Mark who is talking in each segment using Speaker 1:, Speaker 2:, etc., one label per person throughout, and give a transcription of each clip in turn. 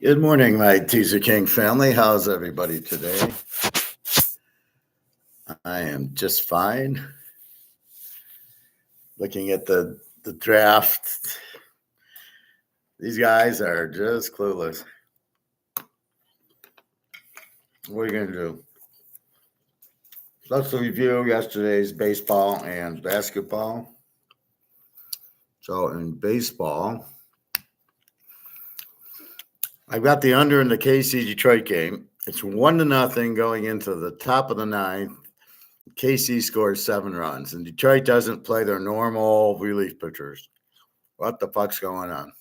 Speaker 1: Good morning, my Teaser King family. How's everybody today? I am just fine. Looking at the draft, these guys are just clueless. What are you going to do? Let's review yesterday's baseball and basketball. So in baseball, I've got the under in the KC Detroit game. It's 1-0 going into the top of the ninth. KC scores 7 runs, and Detroit doesn't play their normal relief pitchers. What the fuck's going on?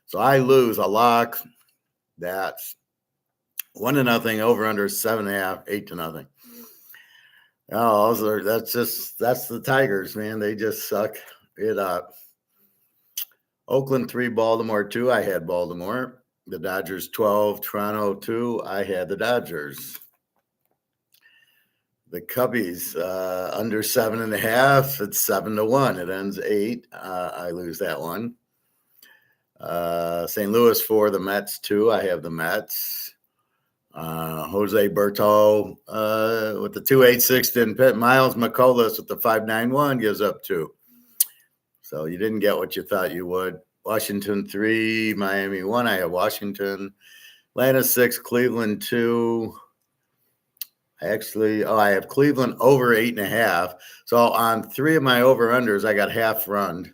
Speaker 1: So I lose a lock. That's 1-0 over under 7.5, 8-0. Oh, that's the Tigers, man. They just suck it up. Oakland 3, Baltimore 2. I had Baltimore. The Dodgers 12, Toronto 2. I had the Dodgers. The Cubbies under 7.5. It's 7-1. It ends 8. I lose that one. St. Louis 4, the Mets 2. I have the Mets. Jose Berto with the 2.86 didn't pit. Miles McCullough with the 5.91 gives up 2. So you didn't get what you thought you would. Washington 3, Miami 1. I have Washington. Atlanta 6, Cleveland 2. I have Cleveland over 8.5. So on 3 of my over-unders, I got half run.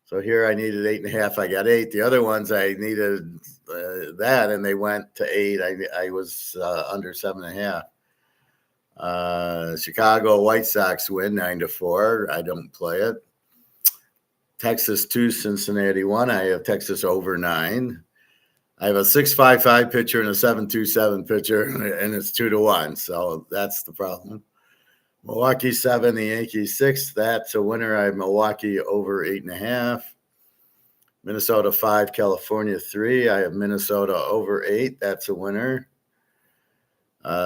Speaker 1: So here I needed 8.5. I got 8. The other ones I needed that, and they went to 8. I was under 7.5. Chicago White Sox win 9-4. I don't play it. Texas 2, Cincinnati 1. I have Texas over 9. I have a 6.55 pitcher and a 7.27 pitcher, and it's 2-1. So that's the problem. Milwaukee 7, the Yankees 6. That's a winner. I have Milwaukee over 8.5. Minnesota 5, California 3. I have Minnesota over 8. That's a winner.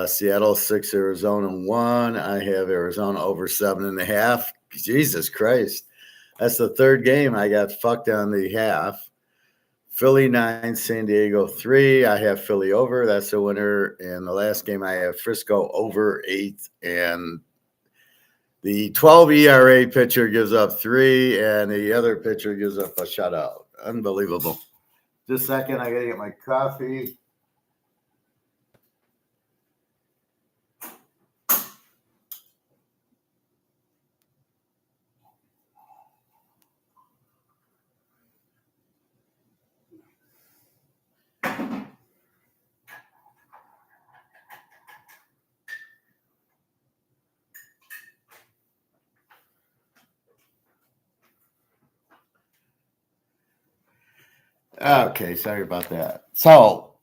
Speaker 1: Seattle 6, Arizona 1. I have Arizona over 7.5. Jesus Christ. That's the third game I got fucked on the half. Philly 9, San Diego 3. I have Philly over. That's a winner. And the last game I have Frisco over 8. And the 12 ERA pitcher gives up 3, and the other pitcher gives up a shutout. Unbelievable. Just a second. I got to get my coffee. Okay, sorry about that. So,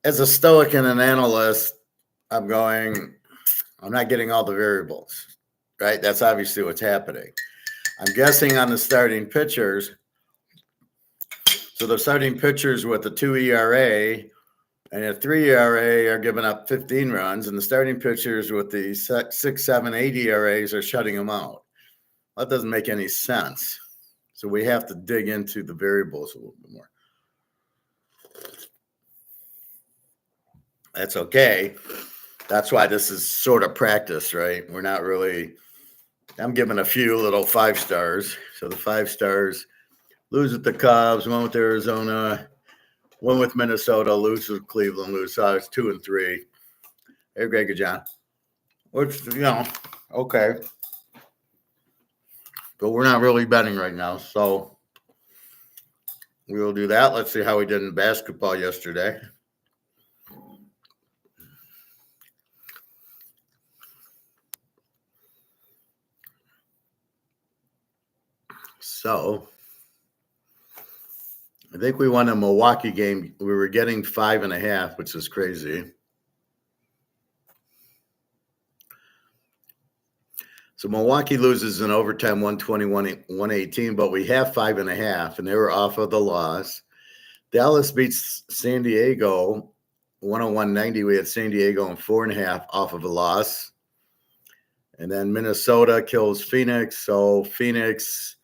Speaker 1: as a stoic and an analyst, I'm not getting all the variables, right? That's obviously what's happening. I'm guessing on the starting pitchers. So the starting pitchers with the 2 ERA and a 3 ERA are giving up 15 runs, and the starting pitchers with the 6, 7, 8 ERAs are shutting them out. That doesn't make any sense. So we have to dig into the variables a little bit more. That's okay. That's why this is sort of practice, right? We're not really – I'm giving a few little 5 stars. So the 5 stars lose with the Cubs, one with Arizona, one with Minnesota, lose with Cleveland, lose. So it's 2 and 3. Hey, Greg and John. Which, okay. But we're not really betting right now, so we will do that. Let's see how we did in basketball yesterday. So I think we won a Milwaukee game. We were getting 5.5, which is crazy. So Milwaukee loses in overtime 121-118, but we have 5.5, and they were off of the loss. Dallas beats San Diego 101-90. We had San Diego in 4.5 off of a loss. And then Minnesota kills Phoenix. So Phoenix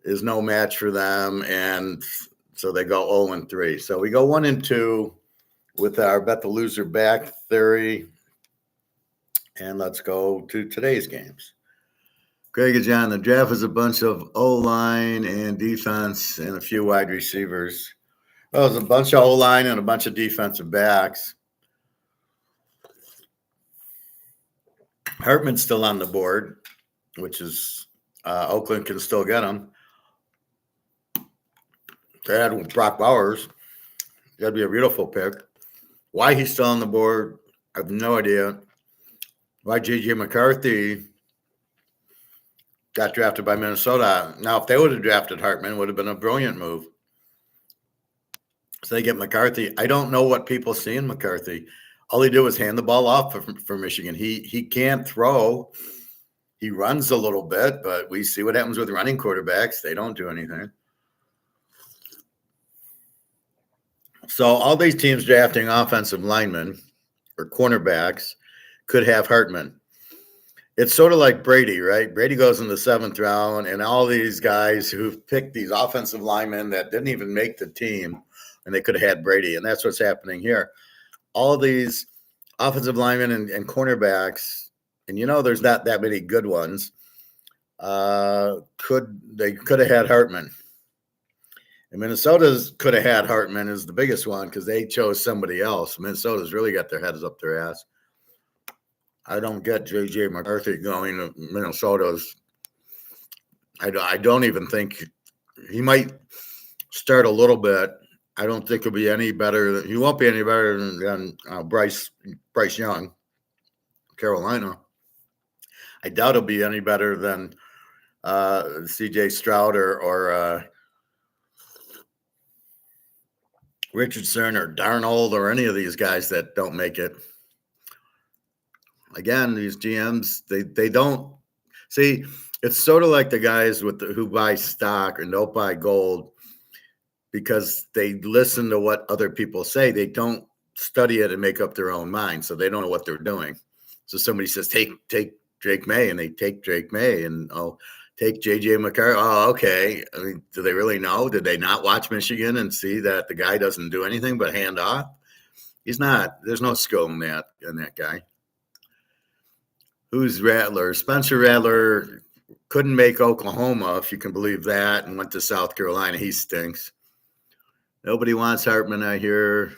Speaker 1: is no match for them. And So they go 0-3. So we go 1-2 with our bet the loser back theory. And let's go to today's games. Greg and John, the draft is a bunch of O-line and defense and a few wide receivers. Well, there's a bunch of O-line and a bunch of defensive backs. Hartman's still on the board, which is Oakland can still get him. They had with Brock Bowers. That'd be a beautiful pick. Why he's still on the board, I have no idea. Why J.J. McCarthy got drafted by Minnesota. Now, if they would have drafted Hartman, it would have been a brilliant move. So they get McCarthy. I don't know what people see in McCarthy. All he did was hand the ball off for Michigan. He can't throw. He runs a little bit, but we see what happens with running quarterbacks. They don't do anything. So all these teams drafting offensive linemen or cornerbacks could have Hartman. It's sort of like Brady, right? Brady goes in the 7th round, and all these guys who've picked these offensive linemen that didn't even make the team, and they could have had Brady, and that's what's happening here. All these offensive linemen and cornerbacks, and there's not that many good ones, they could have had Hartman. And Minnesota's could have had Hartman as the biggest one because they chose somebody else. Minnesota's really got their heads up their ass. I don't get J.J. McCarthy going to Minnesota's. I don't even think he might start a little bit. I don't think he'll be any better. He won't be any better than Bryce Young, Carolina. I doubt he'll be any better than C.J. Stroud or Richardson or Darnold or any of these guys that don't make it. Again, these GMs, they don't see. It's sort of like the guys who buy stock and don't buy gold because they listen to what other people say. They don't study it and make up their own mind, so they don't know what they're doing. So somebody says, take Drake May, and they take Drake May, and take J.J. McCarthy. Oh, okay. I mean, do they really know? Did they not watch Michigan and see that the guy doesn't do anything but hand off? He's not. There's no skill in that guy. Who's Rattler? Spencer Rattler couldn't make Oklahoma, if you can believe that, and went to South Carolina. He stinks. Nobody wants Hartman, I hear.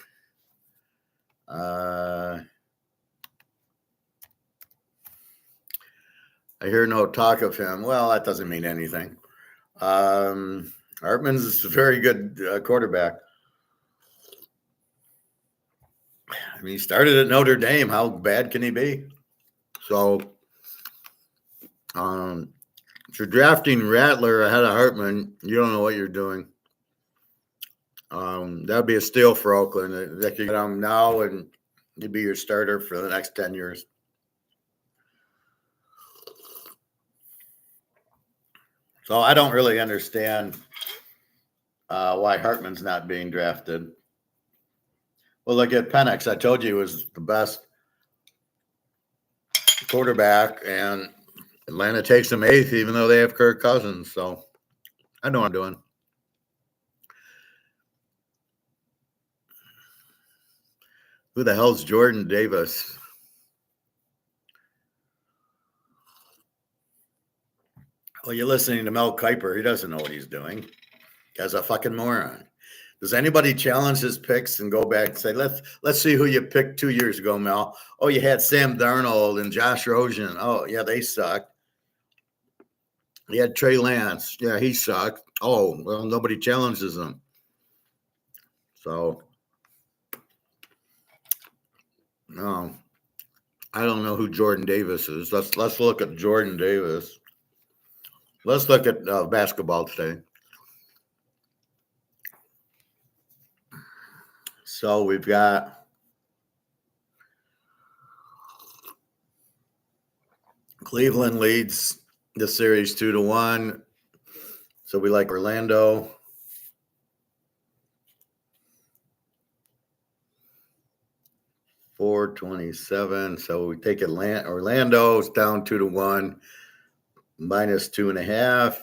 Speaker 1: I hear no talk of him. Well, that doesn't mean anything. Hartman's a very good quarterback. I mean, he started at Notre Dame. How bad can he be? So, if you're drafting Rattler ahead of Hartman, you don't know what you're doing. That would be a steal for Oakland. They could get him now, and he'd be your starter for the next 10 years. So I don't really understand why Hartman's not being drafted. Well, look at Penix. I told you he was the best quarterback, and Atlanta takes him 8th, even though they have Kirk Cousins. So I know what I'm doing. Who the hell's Jordan Davis? Well, you're listening to Mel Kiper. He doesn't know what he's doing. Guy's a fucking moron. Does anybody challenge his picks and go back and say, let's see who you picked 2 years ago, Mel? Oh, you had Sam Darnold and Josh Rosen. Oh, yeah, they sucked. You had Trey Lance. Yeah, he sucked. Oh, well, nobody challenges him. So, no, I don't know who Jordan Davis is. Let's look at Jordan Davis. Let's look at basketball today. So we've got Cleveland leads the series 2-1. So we like Orlando. $4.27. So we take Atlanta. Orlando's down 2-1, -2.5.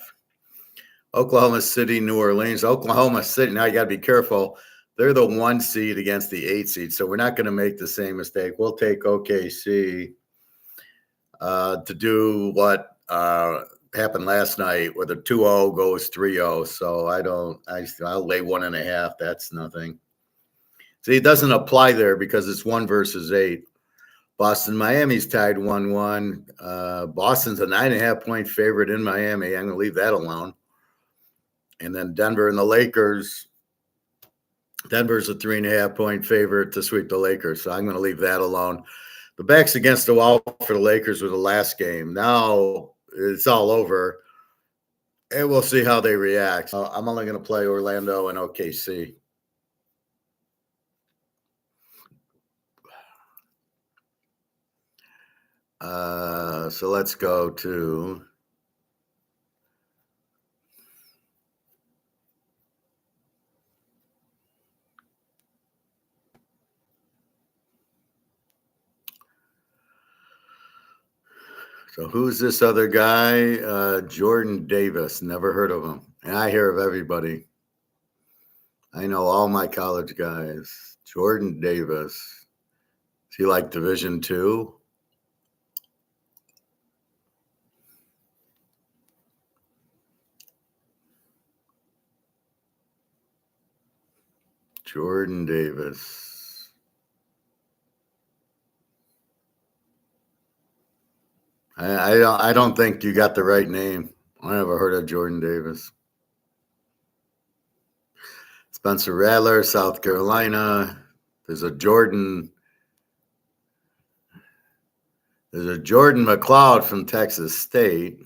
Speaker 1: Oklahoma City, New Orleans. Oklahoma City, now you got to be careful. They're the 1 seed against the 8 seed, so we're not going to make the same mistake. We'll take OKC to do what happened last night, where the 2-0 goes 3-0. So I'll lay 1.5. That's nothing. See, it doesn't apply there because it's 1 versus 8. Boston, Miami's tied 1-1. Boston's a 9.5-point favorite in Miami. I'm going to leave that alone. And then Denver and the Lakers. Denver's a 3.5-point favorite to sweep the Lakers, so I'm going to leave that alone. The back's against the wall for the Lakers with the last game. Now it's all over, and we'll see how they react. I'm only going to play Orlando and OKC. So let's go to so who's this other guy? Jordan Davis. Never heard of him. And I hear of everybody. I know all my college guys. Jordan Davis. Is he like Division II? Jordan Davis. I don't think you got the right name. I never heard of Jordan Davis. Spencer Rattler, South Carolina. There's a Jordan McLeod from Texas State.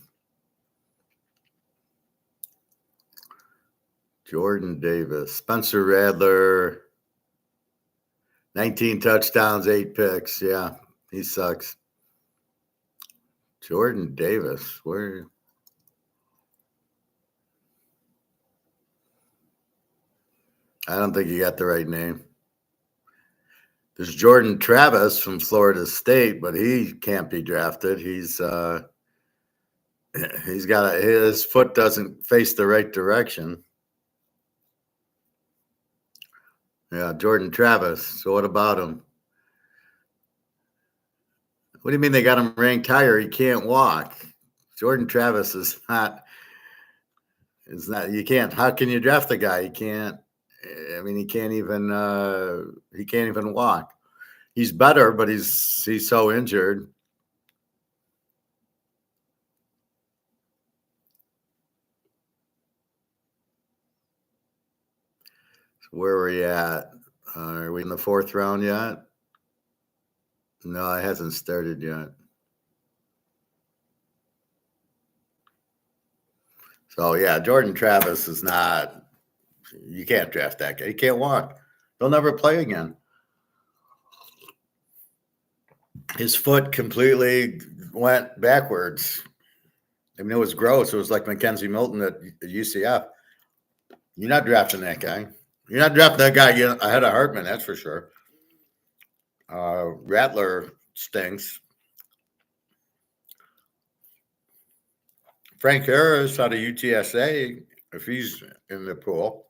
Speaker 1: Jordan Davis. Spencer Rattler. 19 touchdowns, 8 picks. Yeah, he sucks. Jordan Davis. Where? I don't think you got the right name. There's Jordan Travis from Florida State, but he can't be drafted. He's got his foot doesn't face the right direction. Yeah, Jordan Travis. So what about him? What do you mean they got him ranked higher? He can't walk. Jordan Travis is not. You can't. How can you draft the guy? He can't. I mean, he can't even walk. He's better, but he's so injured. So where are we at? Are we in the 4th round yet? No, it hasn't started yet. So yeah, Jordan Travis is not. You can't draft that guy. He can't walk. He'll never play again. His foot completely went backwards. I mean, it was gross. It was like Mackenzie Milton at UCF. You're not drafting that guy. You're not drafting that guy ahead of Hartman, that's for sure. Rattler stinks. Frank Harris out of UTSA, if he's in the pool.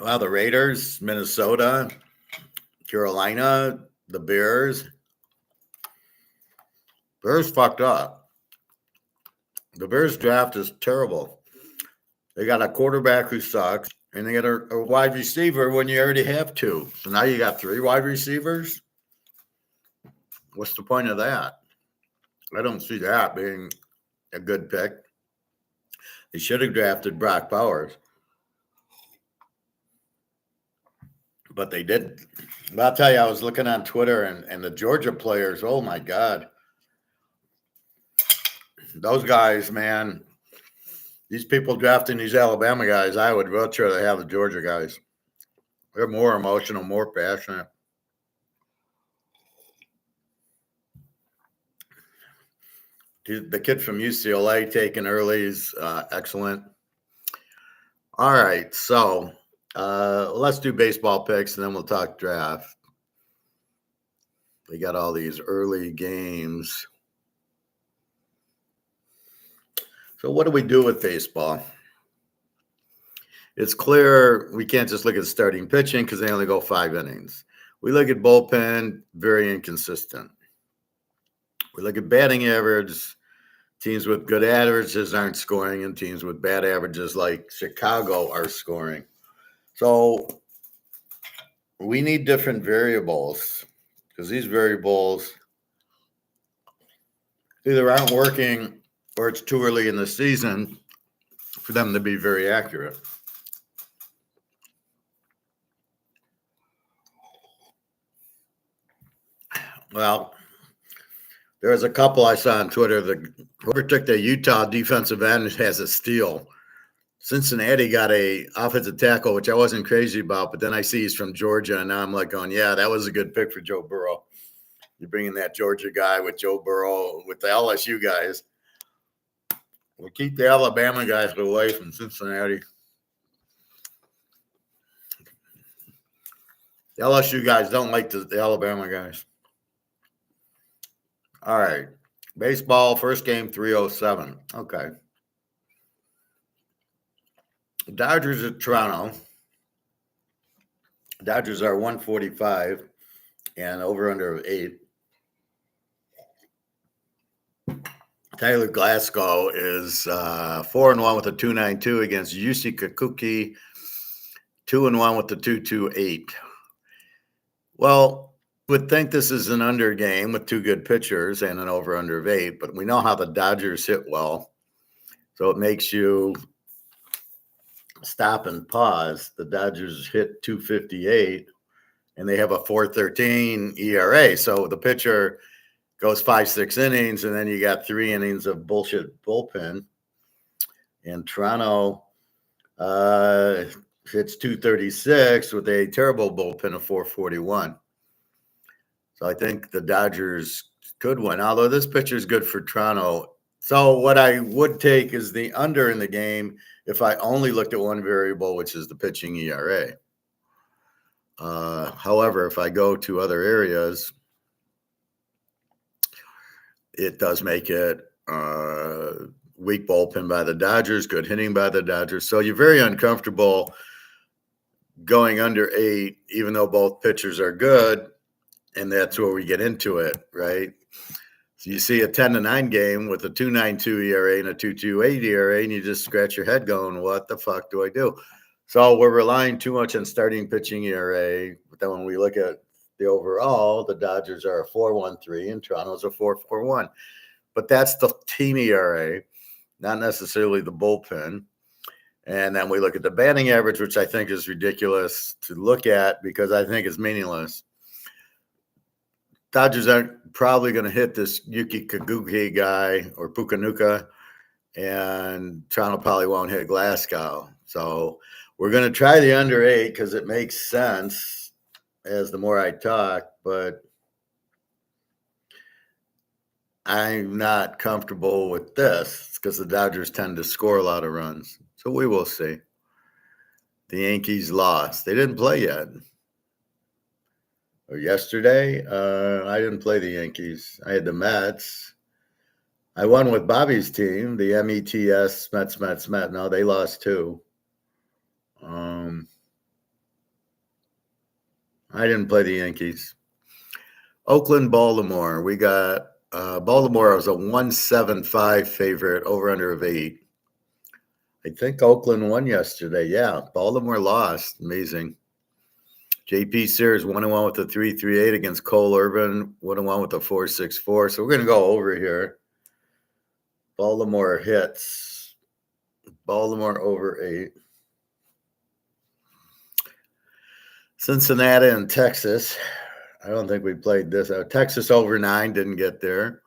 Speaker 1: Well, the Raiders, Minnesota, Carolina, the Bears. Bears fucked up. The Bears draft is terrible. They got a quarterback who sucks, and they got a wide receiver when you already have 2. So now you got 3 wide receivers. What's the point of that? I don't see that being a good pick. They should have drafted Brock Bowers. But they didn't. But I'll tell you, I was looking on Twitter and the Georgia players, oh my God. Those guys, man, these people drafting these Alabama guys, I would much rather have the Georgia guys. They're more emotional, more passionate. The kid from UCLA taken early is excellent. All right, so let's do baseball picks, and then we'll talk draft. They got all these early games. So what do we do with baseball? It's clear we can't just look at starting pitching because they only go 5 innings. We look at bullpen, very inconsistent. We look at batting average. Teams with good averages aren't scoring, and teams with bad averages like Chicago are scoring. So we need different variables because these variables either aren't working or it's too early in the season for them to be very accurate. Well, there was a couple I saw on Twitter that whoever took the Utah defensive end has a steal. Cincinnati got a offensive tackle, which I wasn't crazy about, but then I see he's from Georgia, and now I'm like going, yeah, that was a good pick for Joe Burrow. You're bringing that Georgia guy with Joe Burrow, with the LSU guys. We'll keep the Alabama guys away from Cincinnati. The LSU guys don't like the Alabama guys. All right. Baseball, first game, 3:07. Okay. Dodgers at Toronto. Dodgers are 145 and over under 8. Tyler Glasgow is 4-1 with a 2.92 against Yusi Kikuchi, 2-1 with the 2.28. Well, would think this is an under game with 2 good pitchers and an over under of 8, but we know how the Dodgers hit well, so it makes you stop and pause. The Dodgers hit 258, and they have a 4.13 ERA. So the pitcher goes 5-6 innings, and then you got 3 innings of bullshit bullpen. And Toronto hits 236 with a terrible bullpen of 441. So I think the Dodgers could win, although this pitcher is good for Toronto. So what I would take is the under in the game if I only looked at one variable, which is the pitching ERA. However, if I go to other areas, it does make it weak bullpen by the Dodgers, good hitting by the Dodgers. So you're very uncomfortable going under 8, even though both pitchers are good. And that's where we get into it, right? So you see a 10-9 game with a 2.92 ERA and a 2.28 ERA, and you just scratch your head going, what the fuck do I do? So we're relying too much on starting pitching ERA. But then when we look at the overall, the Dodgers are a 4.13 and Toronto's a 4.41. But that's the team ERA, not necessarily the bullpen. And then we look at the batting average, which I think is ridiculous to look at because I think it's meaningless. Dodgers aren't probably going to hit this Yuki Kikuchi guy or Pukanuka, and Toronto probably won't hit Glasgow. So we're going to try the under 8 because it makes sense as the more I talk, but I'm not comfortable with this because the Dodgers tend to score a lot of runs. So we will see. The Yankees lost. They didn't play yet. Or yesterday, I didn't play the Yankees. I had the Mets. I won with Bobby's team, the METS, Mets. No, they lost too. I didn't play the Yankees. Oakland, Baltimore. We got Baltimore was a 175 favorite, over under of 8. I think Oakland won yesterday. Yeah, Baltimore lost. Amazing. JP Sears 1-1 with a 3.38 against Cole Irvin, 1-1 with a 4.64. So we're going to go over here. Baltimore hits. Baltimore over 8. Cincinnati and Texas. I don't think we played this. Texas over 9, didn't get there.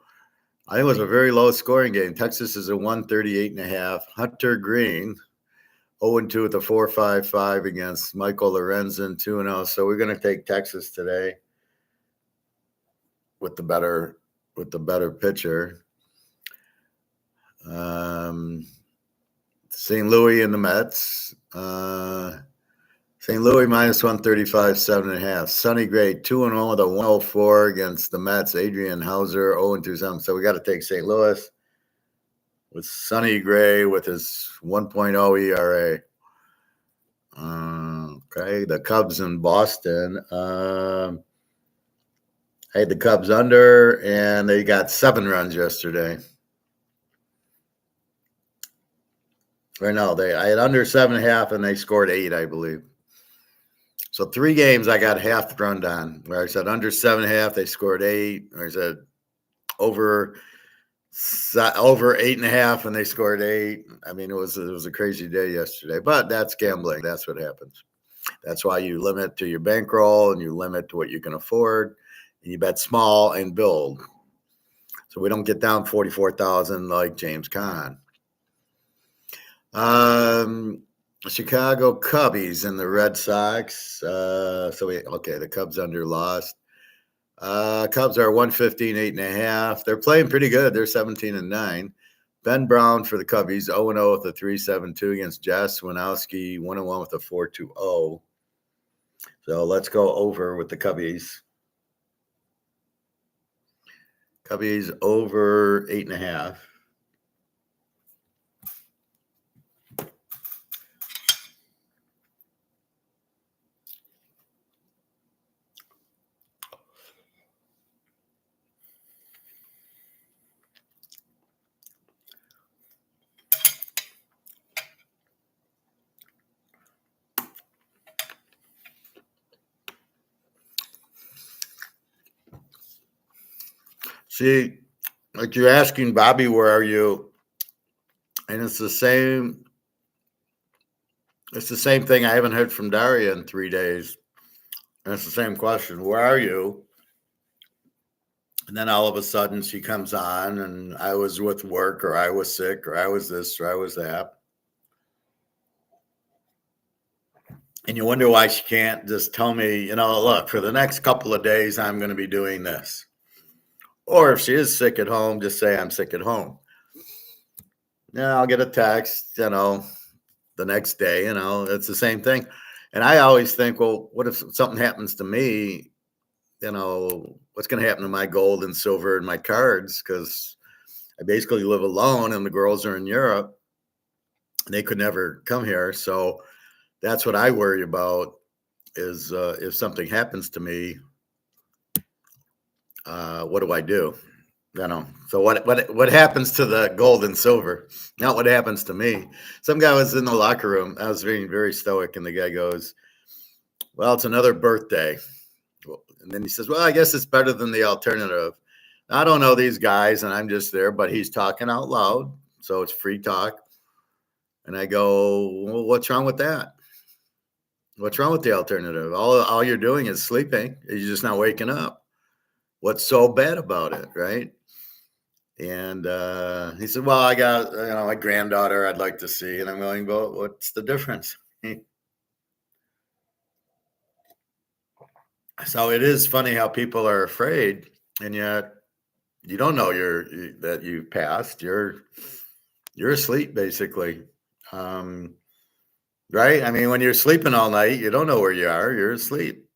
Speaker 1: I think it was a very low scoring game. Texas is a 138.5. Hunter Green, 0-2 with a 4.55 against Michael Lorenzen, 2-0. So we're going to take Texas today with the better pitcher. St. Louis and the Mets. St. Louis minus 135, 7.5. Sonny Gray, 2-1 with a 104 against the Mets. Adrian Hauser, 0-2. So we got to take St. Louis with Sonny Gray with his 1.0 ERA. Okay, the Cubs in Boston. I had the Cubs under, and they got 7 runs yesterday. Or no, I had under 7.5, and they scored 8, I believe. So 3 games I got half run on, where I said under 7.5, they scored 8. Or I said over 8.5, and they scored 8. I mean, it was a crazy day yesterday, but that's gambling. That's what happens. That's why you limit to your bankroll and you limit to what you can afford, and you bet small and build. So we don't get down 44,000 like James Conn. Chicago Cubbies and the Red Sox. The Cubs under lost. Cubs are 115, 8.5. They're playing pretty good. They're 17-9. Ben Brown for the Cubbies, 0-0 with a 3.72 against Jess Winowski, 1-1 with a 4.20. So let's go over with the Cubbies. Cubbies over 8.5. See, like you're asking Bobby, where are you? And it's the same thing. I haven't heard from Daria in 3 days. And it's the same question. Where are you? And then all of a sudden she comes on and I was with work, or I was sick, or I was this, or I was that. And you wonder why she can't just tell me, look, for the next couple of days, I'm going to be doing this. Or if she is sick at home, just say I'm sick at home. Yeah, I'll get a text, the next day, it's the same thing. And I always think, well, what if something happens to me? What's going to happen to my gold and silver and my cards? Because I basically live alone and the girls are in Europe. They could never come here. So that's what I worry about is if something happens to me, what do I do? So what happens to the gold and silver? Not what happens to me. Some guy was in the locker room. I was being very stoic, and the guy goes, well, it's another birthday. And then he says, well, I guess it's better than the alternative. I don't know these guys, and I'm just there, but he's talking out loud, so it's free talk. And I go, well, what's wrong with that? What's wrong with the alternative? All you're doing is sleeping. You're just not waking up. What's so bad about it, right? And he said, well, I got, my granddaughter I'd like to see. And I'm going, well, what's the difference? So it is funny how people are afraid, and yet you don't know that you've passed. You're asleep, basically. Right? I mean, when you're sleeping all night, you don't know where you are. You're asleep.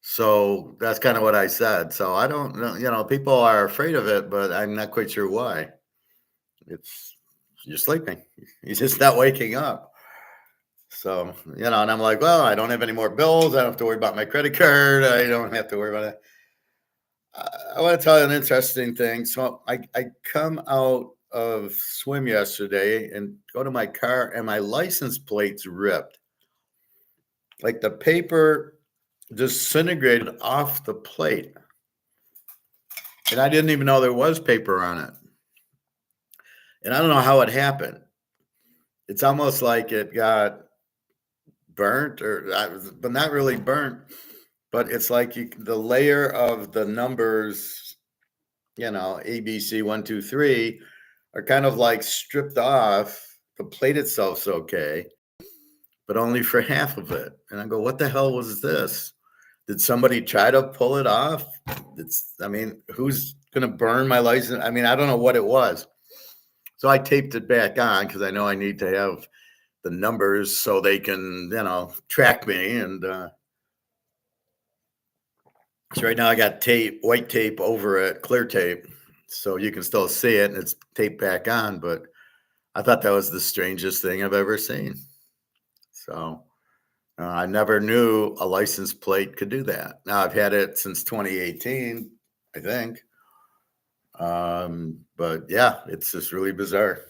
Speaker 1: So that's kind of what I said. So I don't know, people are afraid of it, but I'm not quite sure why. You're sleeping. You're just not waking up. So, and I'm like, well, I don't have any more bills. I don't have to worry about my credit card. I don't have to worry about it. I want to tell you an interesting thing. So I come out of swim yesterday and go to my car, and my license plate's ripped. Like the paper disintegrated off the plate. And I didn't even know there was paper on it. And I don't know how it happened. It's almost like it got burnt, but not really burnt. But it's like the layer of the numbers, ABC 1, 2, 3, are kind of like stripped off. The plate itself's okay, but only for half of it. And I go, what the hell was this? Did somebody try to pull it off? Who's going to burn my license? I don't know what it was. So I taped it back on because I know I need to have the numbers so they can, track me. And so right now I got white tape over it, clear tape, so you can still see it and it's taped back on. But I thought that was the strangest thing I've ever seen. So I never knew a license plate could do that. Now I've had it since 2018, I think. But yeah, it's just really bizarre.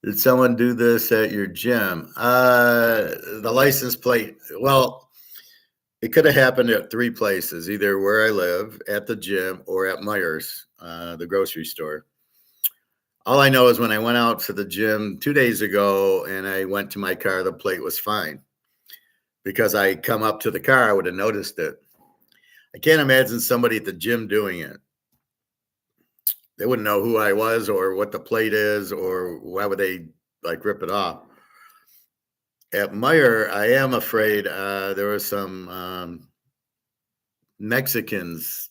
Speaker 1: Did someone do this at your gym? The license plate, well, it could have happened at 3 places, either where I live, at the gym, or at Meijer's, the grocery store. All I know is when I went out to the gym 2 days ago and I went to my car, the plate was fine. Because I come up to the car, I would have noticed it. I can't imagine somebody at the gym doing it. They wouldn't know who I was or what the plate is, or why would they rip it off. At Meijer, I am afraid there were some Mexicans,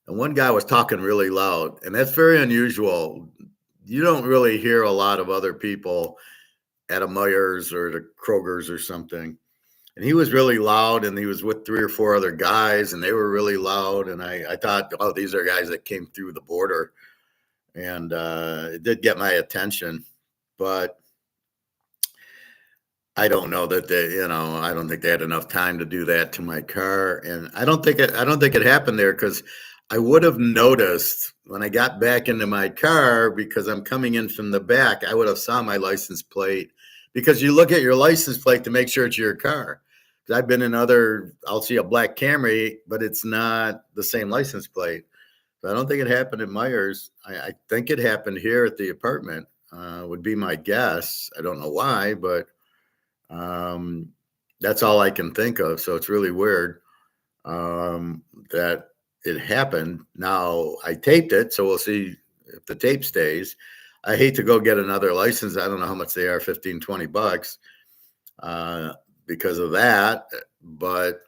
Speaker 1: and one guy was talking really loud, and that's very unusual. You don't really hear a lot of other people at a Meijer's or the Kroger's or something. And he was really loud, and he was with 3 or 4 other guys, and they were really loud. And I thought, oh, these are guys that came through the border. And it did get my attention. But I don't know that I don't think they had enough time to do that to my car. And I don't think it happened there, because I would have noticed when I got back into my car, because I'm coming in from the back. I would have saw my license plate, because you look at your license plate to make sure it's your car. I've been in I'll see a black Camry, but it's not the same license plate. So I don't think it happened at Meijer's. I think it happened here at the apartment, would be my guess. I don't know why, but that's all I can think of. So it's really weird that it happened. Now I taped it, so we'll see if the tape stays. I hate to go get another license. I don't know how much they are, $15-20 because of that. But,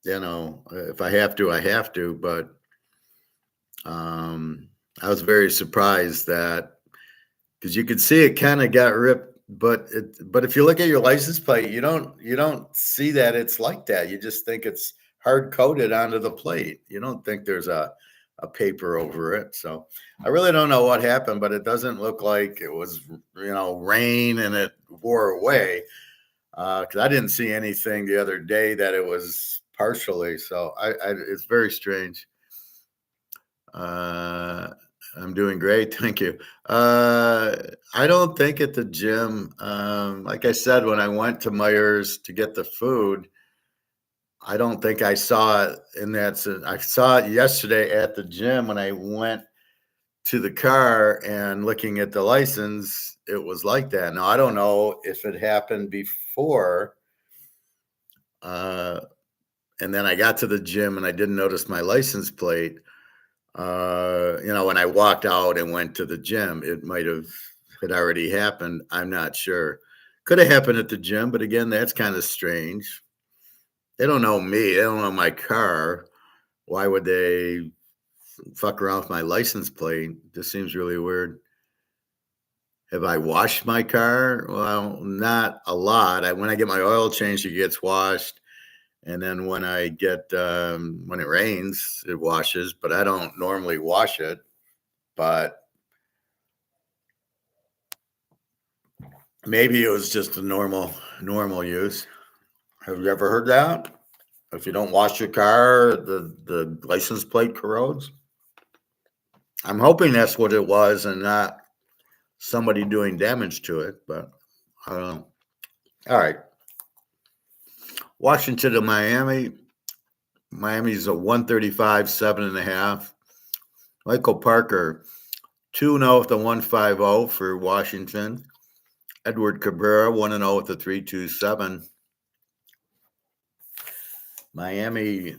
Speaker 1: if I have to, I have to. But I was very surprised that, because you could see it kind of got ripped. But if you look at your license plate, you don't see that it's like that. You just think it's hard coded onto the plate. You don't think there's a paper over it. So I really don't know what happened, but it doesn't look like it was, rain and it wore away. Because I didn't see anything the other day that it was partially. So it's very strange. I'm doing great. Thank you. I don't think at the gym, like I said, when I went to Meijer's to get the food, I don't think I saw it in that. I saw it yesterday at the gym when I went to the car and looking at the license. It was like that. Now, I don't know if it happened before. And then I got to the gym and I didn't notice my license plate. When I walked out and went to the gym, it might have had already happened. I'm not sure. Could have happened at the gym, but again, that's kind of strange. They don't know me. They don't know my car. Why would they fuck around with my license plate? This seems really weird. Have I washed my car? Well, not a lot. When I get my oil changed, it gets washed. And then when I get, when it rains, it washes, but I don't normally wash it. But maybe it was just a normal use. Have you ever heard that? If you don't wash your car, the license plate corrodes? I'm hoping that's what it was and not somebody doing damage to it, but I don't know. All right. Washington to Miami. Miami's a 135, 7.5. Michael Parker, 2-0 with the 150 for Washington. Edward Cabrera, 1-0 with the 327. Miami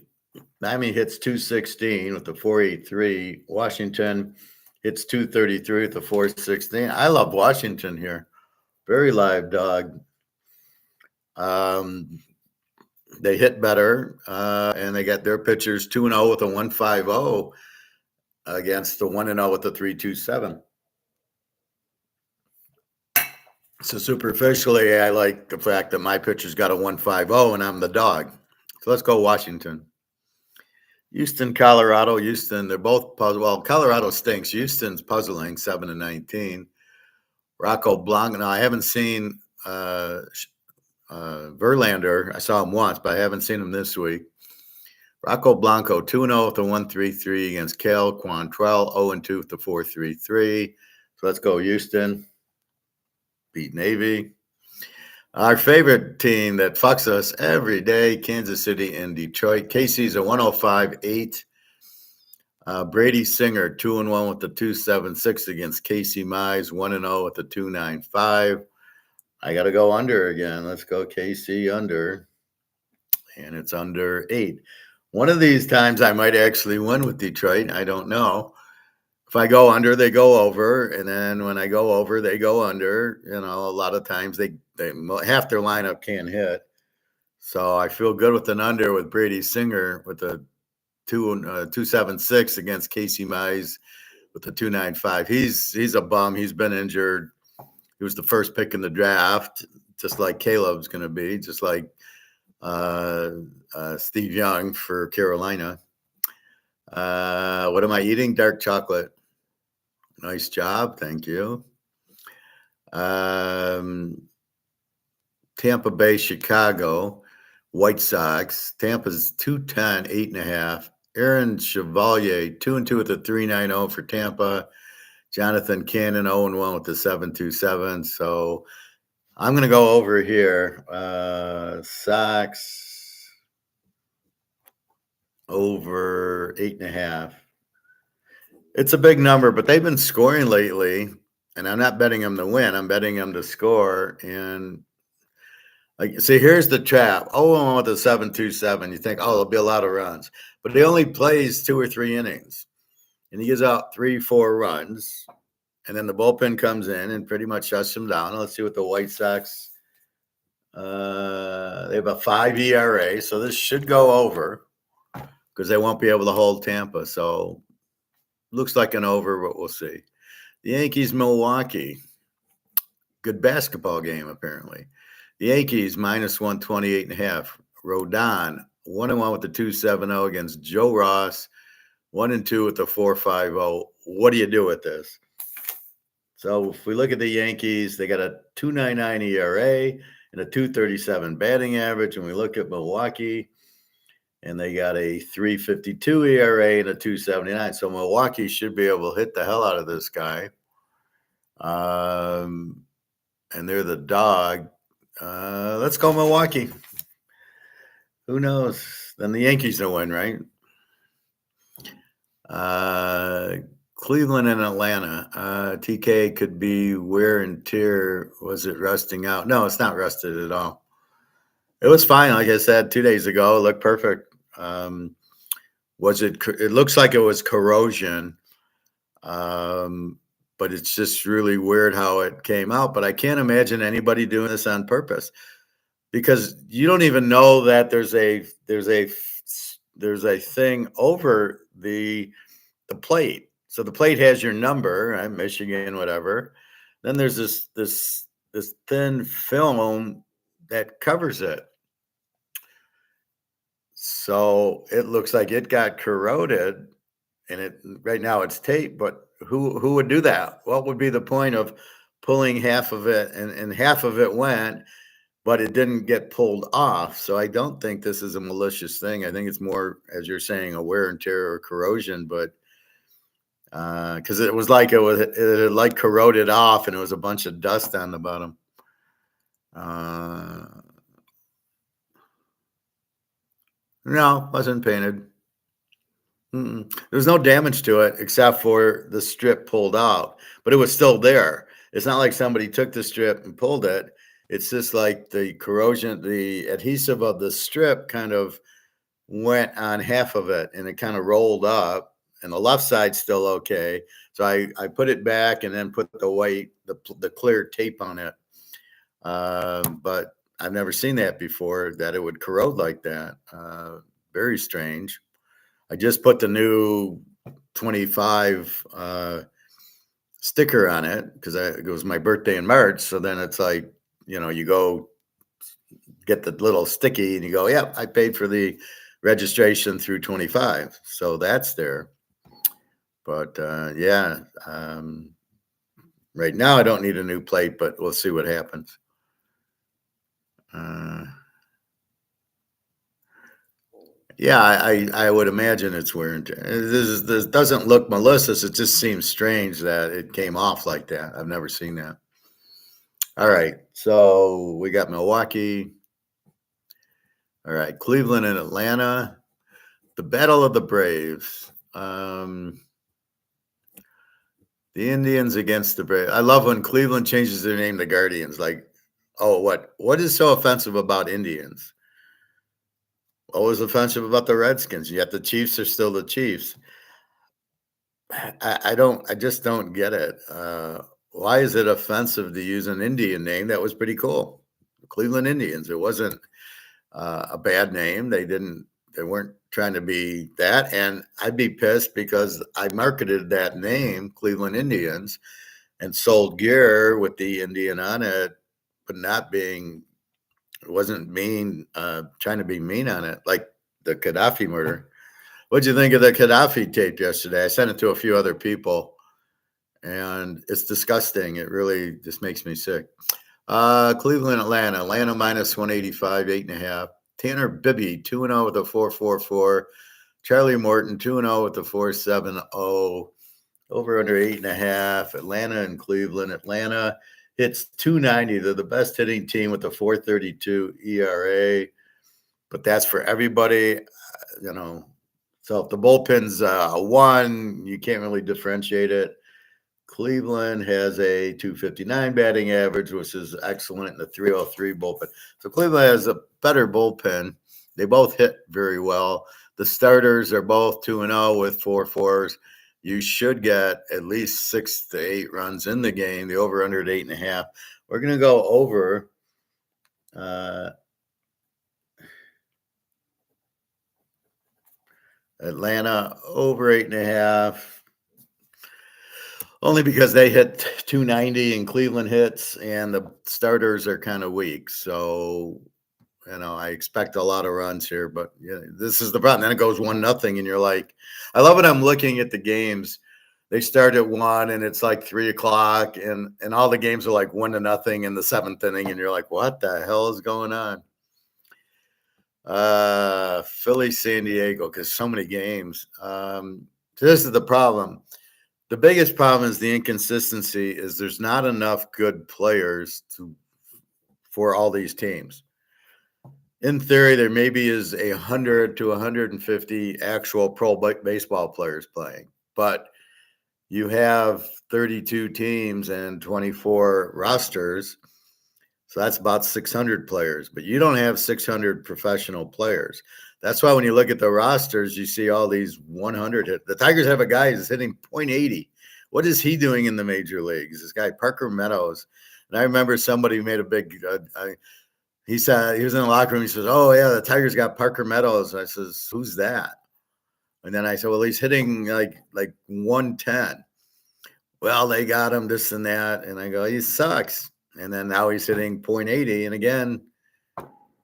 Speaker 1: hits 216 with the 483. Washington hits 233 with the 416. I love Washington here. Very live dog. They hit better, and they got their pitchers 2-0 with a 150 against the 1-0 with the 327. So superficially, I like the fact that my pitcher's got a 1.50 and I'm the dog. So let's go Washington. Houston, Colorado. Houston, they're both puzzle. Well, Colorado stinks. Houston's puzzling, 7-19. Rocco Blanco. Now I haven't seen Verlander. I saw him once, but I haven't seen him this week. Rocco Blanco, 2-0 with a 1.33 against Cal Quantrell, 0-2 with the 4.33. So let's go Houston. Beat Navy. Our favorite team that fucks us every day, Kansas City and Detroit. KC's a 105.8. Brady Singer, 2-1 with the 2.76 against Casey Mize, 1-0 with the 2.95. I got to go under again. Let's go KC under. And it's under 8. One of these times I might actually win with Detroit. I don't know. If I go under, they go over, and then when I go over, they go under. You know, a lot of times they half their lineup can't hit. So I feel good with an under with Brady Singer with the 2.76 against Casey Mize with the 2.95. He's a bum. He's been injured. He was the first pick in the draft, just like Caleb's going to be, just like Steve Young for Carolina. What am I eating? Dark chocolate. Nice job. Thank you. Tampa Bay, Chicago, White Sox. Tampa's 210, 8.5. Aaron Chevalier, 2-2 with a 3.90 for Tampa. Jonathan Cannon, 0-1 with the 7.27. So I'm going to go over here. Sox over 8.5. It's a big number, but they've been scoring lately, and I'm not betting them to win. I'm betting them to score. And like, see, here's the trap. Oh, with the 7.27, you think, oh, there'll be a lot of runs, but he only plays 2 or 3 innings, and he gives out 3-4 runs, and then the bullpen comes in and pretty much shuts him down. Let's see what the White Sox. They have a 5 ERA, so this should go over because they won't be able to hold Tampa. So looks like an over, but we'll see. The Yankees, Milwaukee. Good basketball game, apparently. The Yankees, minus 128.5. Rodon, 1-1 with the 2.70 against Joe Ross, 1-2 with the 4.50. What do you do with this? So if we look at the Yankees, they got a 2.99 ERA and a 2.37 batting average. And we look at Milwaukee, and they got a 3.52 ERA and a 2.79. So Milwaukee should be able to hit the hell out of this guy. And they're the dog. Let's go Milwaukee. Who knows? Then the Yankees will win, right? Cleveland and Atlanta. TK could be wear and tear. Was it rusting out? No, it's not rusted at all. It was fine. Like I said 2 days ago, it looked perfect. Was it? It looks like it was corrosion. But it's just really weird how it came out. But I can't imagine anybody doing this on purpose, because you don't even know that there's a thing over the plate. So the plate has your number, right? Michigan, whatever. Then there's this thin film that covers it. So it looks like it got corroded, and it right now it's tape. But who would do that? What would be the point of pulling half of it, and half of it went, but it didn't get pulled off? So I don't think this is a malicious thing. I think it's more, as you're saying, a wear and tear or corrosion. But because it had like corroded off, and it was a bunch of dust on the bottom. No, wasn't painted. There was no damage to it except for the strip pulled out, but it was still there. It's not like somebody took the strip and pulled it. It's just like the corrosion, the adhesive of the strip kind of went on half of it, and it kind of rolled up, and the left side's still okay. So I put it back and then put the clear tape on it. But I've never seen that before, that it would corrode like that. Very strange. I just put the new 25 sticker on it because it was my birthday in March. So then it's like, you go get the little sticky and you go, yep, I paid for the registration through 25. So that's there. But yeah, right now I don't need a new plate, but we'll see what happens. Yeah, I would imagine it's wear and tear. This doesn't look malicious. It just seems strange that it came off like that. I've never seen that. All right, so we got Milwaukee. All right, Cleveland and Atlanta. The Battle of the Braves. The Indians against the Braves. I love when Cleveland changes their name to Guardians. Like, oh, what is so offensive about Indians? What was offensive about the Redskins? Yet the Chiefs are still the Chiefs. I just don't get it. Why is it offensive to use an Indian name? That was pretty cool. Cleveland Indians. It wasn't a bad name. They weren't trying to be that. And I'd be pissed because I marketed that name, Cleveland Indians, and sold gear with the Indian on it, but it wasn't mean, trying to be mean on it, like the Gaddafi murder. What'd you think of the Gaddafi tape yesterday? I sent it to a few other people, and it's disgusting. It really just makes me sick. Cleveland, Atlanta minus 185, 8.5. Tanner Bibby, 2-0 with a 4.44. Charlie Morton, 2-0 with a 4.70. Over under 8.5. Atlanta and Cleveland. Atlanta hits 290. They're the best hitting team with a 4.32 ERA. But that's for everybody, So if the bullpen's a 1, you can't really differentiate it. Cleveland has a 259 batting average, which is excellent in the 303 bullpen. So Cleveland has a better bullpen. They both hit very well. The starters are both 2-0 with 4.4s. You should get at least 6 to 8 runs in the game. The over under at 8.5. We're going to go over. Atlanta over 8.5. Only because they hit 290 and Cleveland hits, and the starters are kind of weak. So, I expect a lot of runs here, but yeah, this is the problem. Then it goes 1-0, and you're like, I love it. I'm looking at the games. They start at 1, and it's like 3:00, and all the games are like 1-0 in the 7th inning, and you're like, what the hell is going on? Philly, San Diego, because so many games. So this is the problem. The biggest problem is the inconsistency. Is there's not enough good players for all these teams. In theory, there maybe is 100 to 150 actual pro baseball players playing, but you have 32 teams and 24 rosters. So that's about 600 players, but you don't have 600 professional players. That's why when you look at the rosters, you see all these 100. The Tigers have a guy who's hitting .80. What is he doing in the major leagues? This guy, Parker Meadows. And I remember somebody made a big, he said, he was in the locker room. He says, oh, yeah, the Tigers got Parker Meadows. I says, who's that? And then I said, well, he's hitting like 110. Well, they got him this and that. And I go, he sucks. And then now he's hitting .80. And again,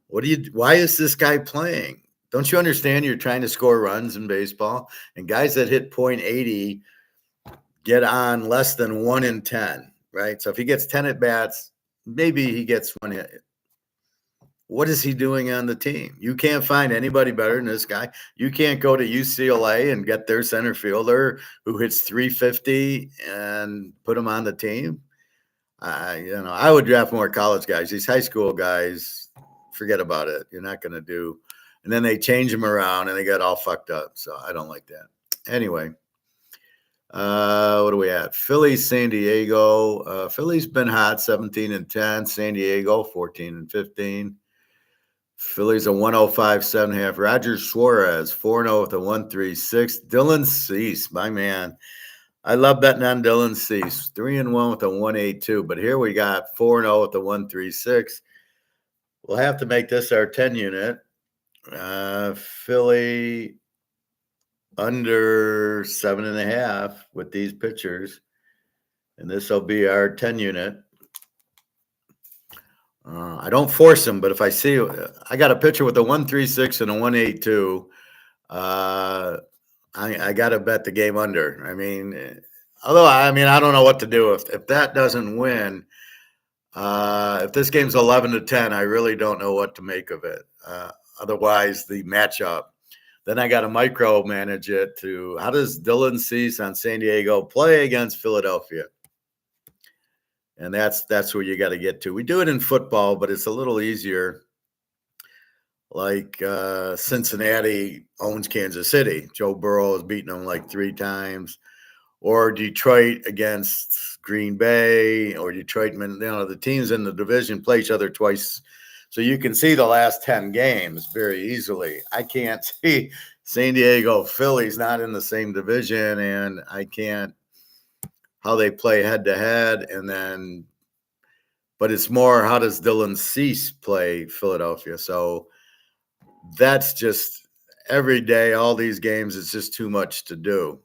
Speaker 1: why is this guy playing? Don't you understand you're trying to score runs in baseball? And guys that hit .80 get on less than 1 in 10, right? So if he gets 10 at bats, maybe he gets 1 hit. What is he doing on the team? You can't find anybody better than this guy. You can't go to UCLA and get their center fielder who hits .350 and put him on the team. I would draft more college guys. These high school guys, forget about it. You're not going to do. And then they change them around and they get all fucked up. So I don't like that. Anyway, what do we have? Philly, San Diego. Philly's been hot, 17-10. San Diego, 14-15. Philly's a 105, 7.5. Roger Suarez, 4-0 with a 136. Dylan Cease, my man. I love betting on Dylan Cease, 3-1 with a 182. But here we got 4-0 with a 136. We'll have to make this our 10 unit. Philly under 7.5 with these pitchers. And this will be our 10 unit. I don't force them, but if I see, I got a pitcher with a 136 and a 182. I got to bet the game under. I mean, I don't know what to do if that doesn't win. If this game's 11-10, I really don't know what to make of it. Otherwise, the matchup. Then I got to micromanage it to how does Dylan Cease on San Diego play against Philadelphia? And that's where you got to get to. We do it in football, but it's a little easier. Like Cincinnati owns Kansas City. Joe Burrow has beaten them like 3 times. Or Detroit against Green Bay, or Detroit, the teams in the division play each other twice. So you can see the last 10 games very easily. I can't see San Diego, Philly's not in the same division, and I can't how they play head to head. And then, but it's more how does Dylan Cease play Philadelphia? So that's just every day, all these games, it's just too much to do.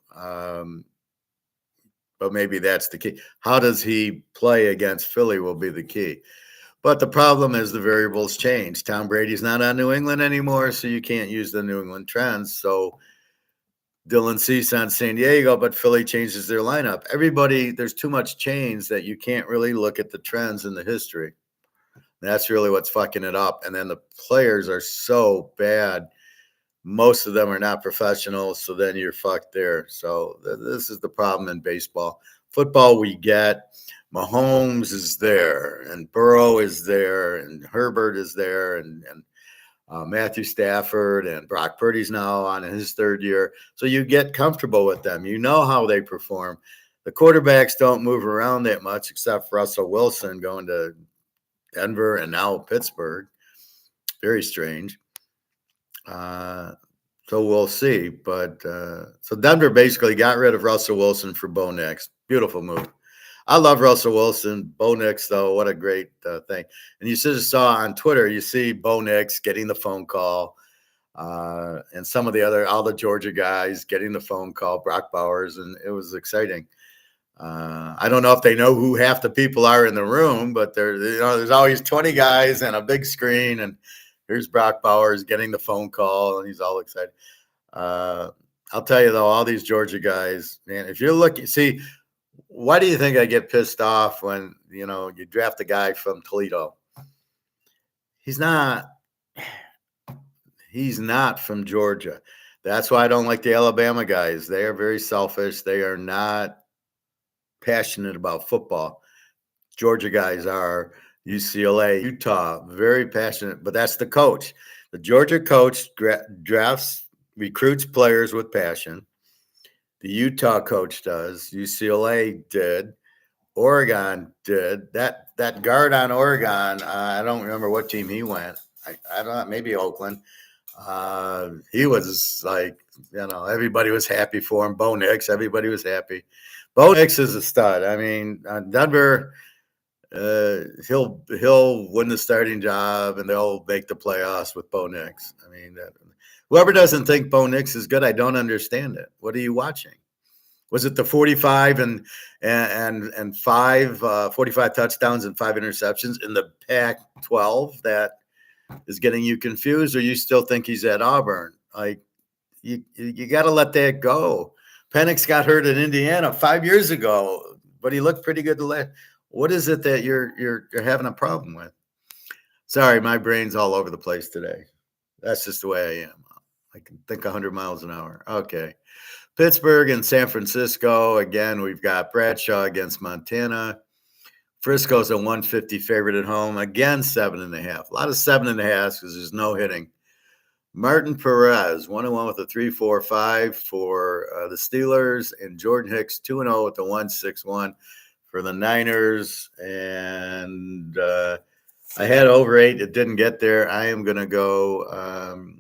Speaker 1: But maybe that's the key. How does he play against Philly will be the key. But the problem is the variables change. Tom Brady's not on New England anymore, so you can't use the New England trends. So Dylan Cease on San Diego, but Philly changes their lineup. Everybody, there's too much change that you can't really look at the trends in the history. That's really what's fucking it up. And then the players are so bad. Most of them are not professionals, so then you're fucked there. So this is the problem in baseball. Football, we get Mahomes is there, and Burrow is there, and Herbert is there, and Matthew Stafford, and Brock Purdy's now on his 3rd year. So you get comfortable with them. You know how they perform. The quarterbacks don't move around that much, except for Russell Wilson going to Denver and now Pittsburgh. Very strange. So we'll see. But so Denver basically got rid of Russell Wilson for Bo Nix. Beautiful move. I love Russell Wilson. Bo Nix, though, what a great thing. And you just saw on Twitter, you see Bo Nix getting the phone call, and some of all the Georgia guys getting the phone call, Brock Bowers, and it was exciting. I don't know if they know who half the people are in the room, but there's always 20 guys and a big screen, and here's Brock Bowers getting the phone call, and he's all excited. I'll tell you, though, all these Georgia guys, man, if you're looking, see, why do you think I get pissed off when, you draft a guy from Toledo? He's not from Georgia. That's why I don't like the Alabama guys. They are very selfish. They are not passionate about football. Georgia guys are. UCLA, Utah, very passionate, but that's the coach. The Georgia coach recruits players with passion. The Utah coach does. UCLA did. Oregon did. That guard on Oregon, I don't remember what team he went. I don't know, maybe Oakland. He was like, everybody was happy for him. Bo Nix, everybody was happy. Bo Nix is a stud. I mean, Denver, he'll win the starting job and they'll make the playoffs with Bo Nix. I mean, whoever doesn't think Bo Nix is good, I don't understand it. What are you watching? Was it the 45 and 45 touchdowns and 5 interceptions in the Pac-12 that is getting you confused, or you still think he's at Auburn? Like, you got to let that go. Penix got hurt in Indiana 5 years ago, but he looked pretty good to last. What is it that you're having a problem with? Sorry, my brain's all over the place today. That's just the way I am. I can think 100 miles an hour. Okay. Pittsburgh and San Francisco. Again, we've got Bradshaw against Montana. Frisco's a 150 favorite at home. Again, 7.5. A lot of 7.5 because there's no hitting. Martin Perez, 1-1 with a 3.45 for the Steelers. And Jordan Hicks, 2-0 with the 1.61 for the Niners. And I had over 8. It didn't get there. I am going to go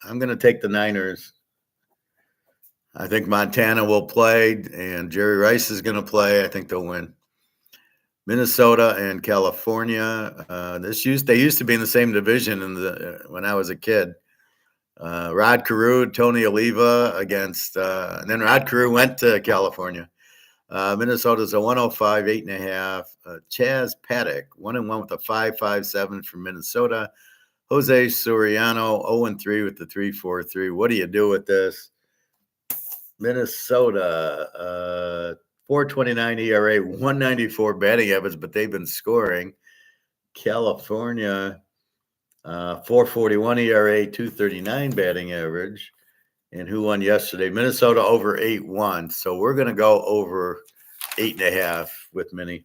Speaker 1: I'm going to take the Niners. I think Montana will play, and Jerry Rice is going to play. I think they'll win. Minnesota and California. They used to be in the same division when I was a kid. Rod Carew, Tony Oliva against, and then Rod Carew went to California. Minnesota's a 105, 8.5. Chaz Paddock, 1-1 with a 5.57 from Minnesota. Jose Soriano, 0-3 with the 3.43. What do you do with this? Minnesota, 4.29 ERA, 194 batting average, but they've been scoring. California, 4.41 ERA, 2.39 batting average. And who won yesterday? Minnesota over 8-1. So we're going to go over 8.5 with Minnie.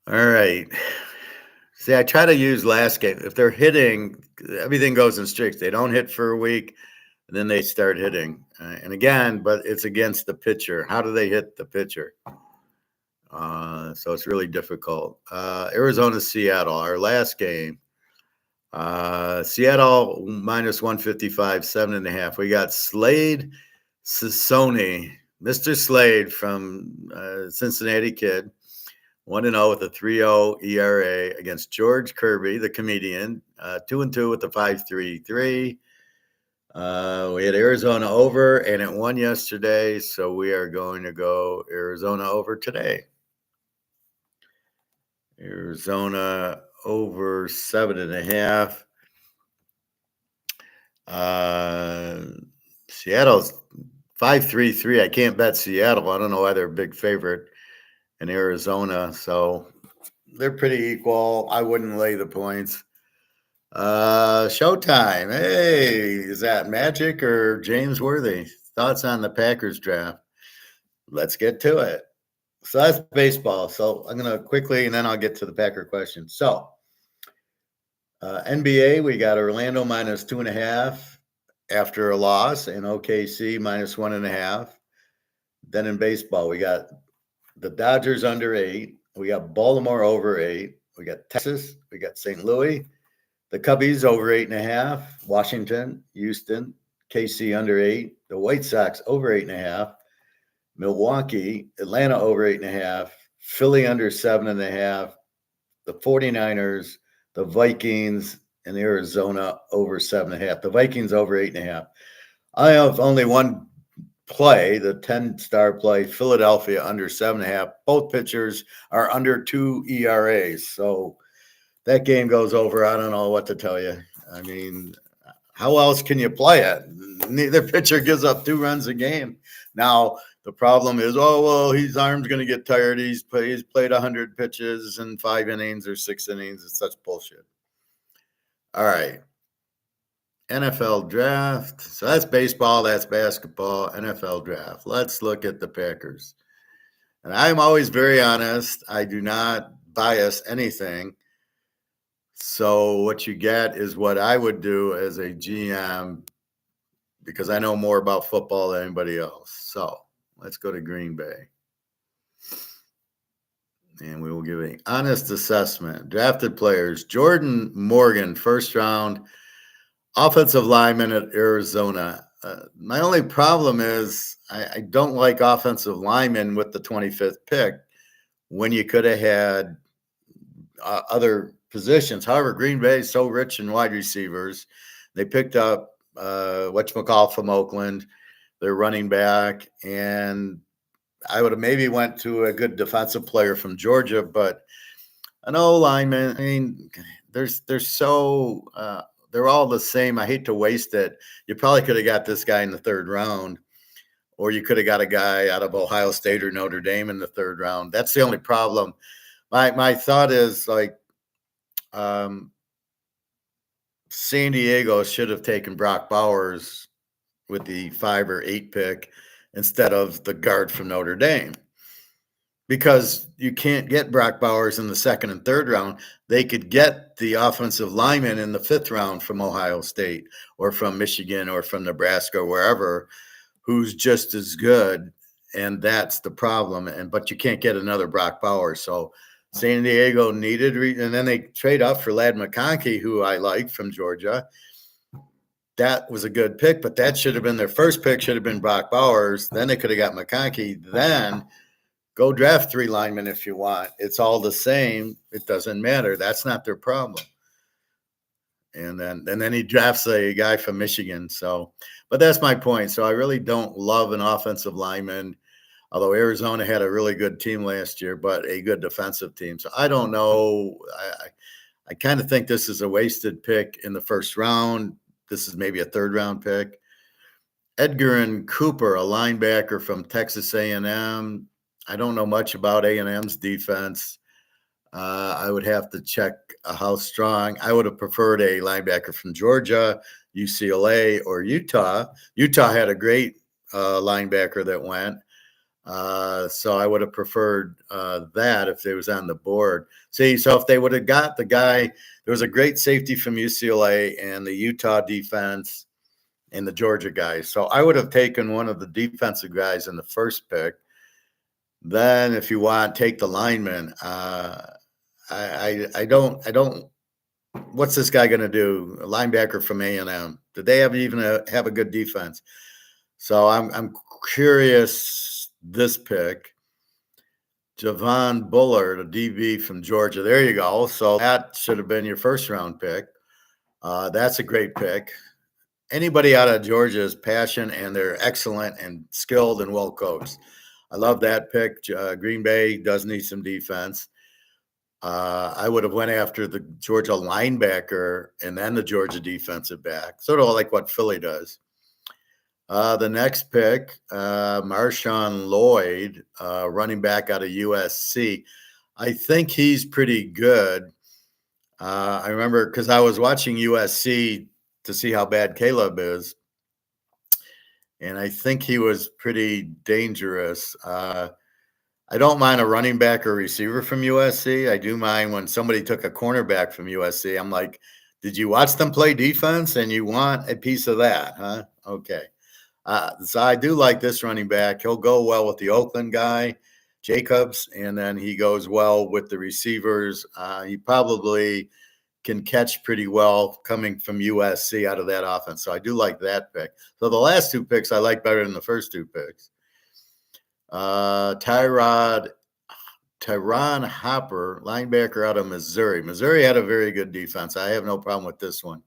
Speaker 1: All right. See, I try to use last game. If they're hitting, everything goes in streaks. They don't hit for a week, and then they start hitting. And again, but it's against the pitcher. How do they hit the pitcher? So it's really difficult. Arizona, Seattle, our last game. Seattle minus 155, 7.5. We got Slade Sassoni, Mr. Slade from Cincinnati Kid, 1-0 with a 3.0 ERA against George Kirby, the comedian, 2-2 with a 5.33. We had Arizona over, and it won yesterday, so we are going to go Arizona over today. Arizona over 7.5. Seattle's 5.33. I can't bet Seattle. I don't know why they're a big favorite in Arizona. So they're pretty equal. I wouldn't lay the points. Showtime. Hey, is that Magic or James Worthy? Thoughts on the Packers draft? Let's get to it. So that's baseball. So I'm going to quickly, and then I'll get to the Packer question. So NBA, we got Orlando minus 2.5 after a loss, and OKC minus 1.5. Then in baseball, we got the Dodgers under 8. We got Baltimore over 8. We got Texas. We got St. Louis. The Cubbies over 8.5. Washington, Houston, KC under 8. The White Sox over 8.5. Milwaukee, Atlanta over 8.5. Philly under 7.5. The 49ers, the Vikings, and Arizona over 7.5. The Vikings over 8.5. I have only one play, the 10-star play, Philadelphia under 7.5. Both pitchers are under 2 ERAs. So that game goes over. I don't know what to tell you. I mean, how else can you play it? Neither pitcher gives up 2 runs a game. Now, the problem is, his arm's going to get tired. He's played 100 pitches in 5 innings or 6 innings. It's such bullshit. All right. NFL draft. So that's baseball, that's basketball, NFL draft. Let's look at the Packers. And I'm always very honest. I do not bias anything. So what you get is what I would do as a GM because I know more about football than anybody else. So let's go to Green Bay. And we will give an honest assessment. Drafted players, Jordan Morgan, first round, offensive lineman at Arizona. My only problem is I don't like offensive linemen with the 25th pick when you could have had other positions. However, Green Bay is so rich in wide receivers. They picked up whatchamacallit from Oakland, their running back, and I would have maybe went to a good defensive player from Georgia, but an O-lineman, I mean, they're all the same. I hate to waste it. You probably could have got this guy in the 3rd round, or you could have got a guy out of Ohio State or Notre Dame in the 3rd round. That's the only problem. My thought is like San Diego should have taken Brock Bowers with the 5 or 8 pick instead of the guard from Notre Dame. Because you can't get Brock Bowers in the 2nd and 3rd round. They could get the offensive lineman in the 5th round from Ohio State or from Michigan or from Nebraska or wherever, who's just as good. And that's the problem. But you can't get another Brock Bowers. So San Diego needed, and then they trade up for Ladd McConkey, who I like from Georgia. That was a good pick, but that should have been their first pick, should have been Brock Bowers. Then they could have got McConkey. Then go draft 3 linemen if you want. It's all the same. It doesn't matter. That's not their problem. and then he drafts a guy from Michigan. So, but that's my point. So I really don't love an offensive lineman, although Arizona had a really good team last year, but a good defensive team. So I don't know. I kind of think this is a wasted pick in the first round. This is maybe a third round pick. Edgar and Cooper, a linebacker from Texas A&M. I don't know much about A&M's defense. I would have to check how strong. I would have preferred a linebacker from Georgia, UCLA, or Utah. Utah had a great linebacker that went. So I would have preferred that if they was on the board. See, so if they would have got the guy, there was a great safety from UCLA and the Utah defense and the Georgia guys. So I would have taken one of the defensive guys in the first pick. Then, if you want, take the lineman. I don't. What's this guy going to do? A linebacker from A&M. Did they have a good defense? So I'm curious. This pick, Javon Bullard, a DB from Georgia. There you go. So that should have been your first round pick. That's a great pick. Anybody out of Georgia is passionate, and they're excellent and skilled and well coached. I love that pick. Green Bay does need some defense. I would have went after the Georgia linebacker and then the Georgia defensive back, sort of like what Philly does. The next pick, Marshawn Lloyd, running back out of USC. I think he's pretty good. I remember because I was watching USC to see how bad Caleb is, and I think he was pretty dangerous. I don't mind a running back or receiver from USC. I do mind when somebody took a cornerback from USC. I'm like, did you watch them play defense and you want a piece of that, huh? Okay. So I do like this running back. He'll go well with the Oakland guy, Jacobs, and then he goes well with the receivers. He probably can catch pretty well coming from USC out of that offense. So I do like that pick. So the last two picks I like better than the first two picks. Tyron Hopper, linebacker out of Missouri. Missouri had a very good defense. I have no problem with this one.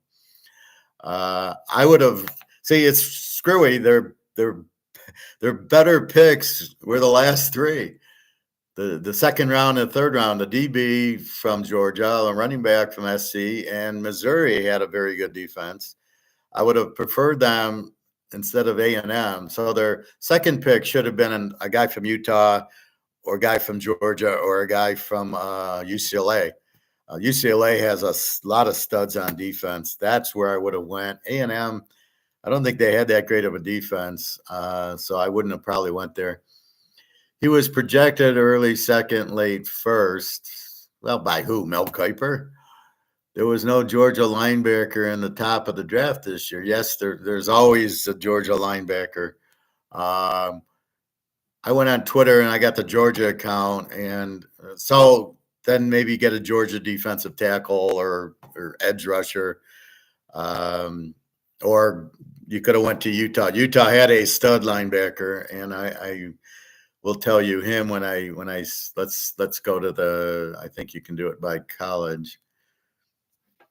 Speaker 1: I would have it's screwy. They're better picks were the last three. The second round and third round, the DB from Georgia, a running back from SC, and Missouri had a very good defense. I would have preferred them instead of A&M. So their second pick should have been a guy from Utah or a guy from Georgia or a guy from UCLA. UCLA has a lot of studs on defense. That's where I would have went. A&M, I don't think they had that great of a defense, so I wouldn't have probably went there. He was projected early second, late first. Well, by who? Mel Kiper? There was no Georgia linebacker in the top of the draft this year. Yes, there's always a Georgia linebacker. I went on Twitter and I got the Georgia account, and so then maybe get a Georgia defensive tackle or edge rusher, or you could have went to Utah. Utah had a stud linebacker, and I will tell you him when I let's go to the. I think you can do it by college.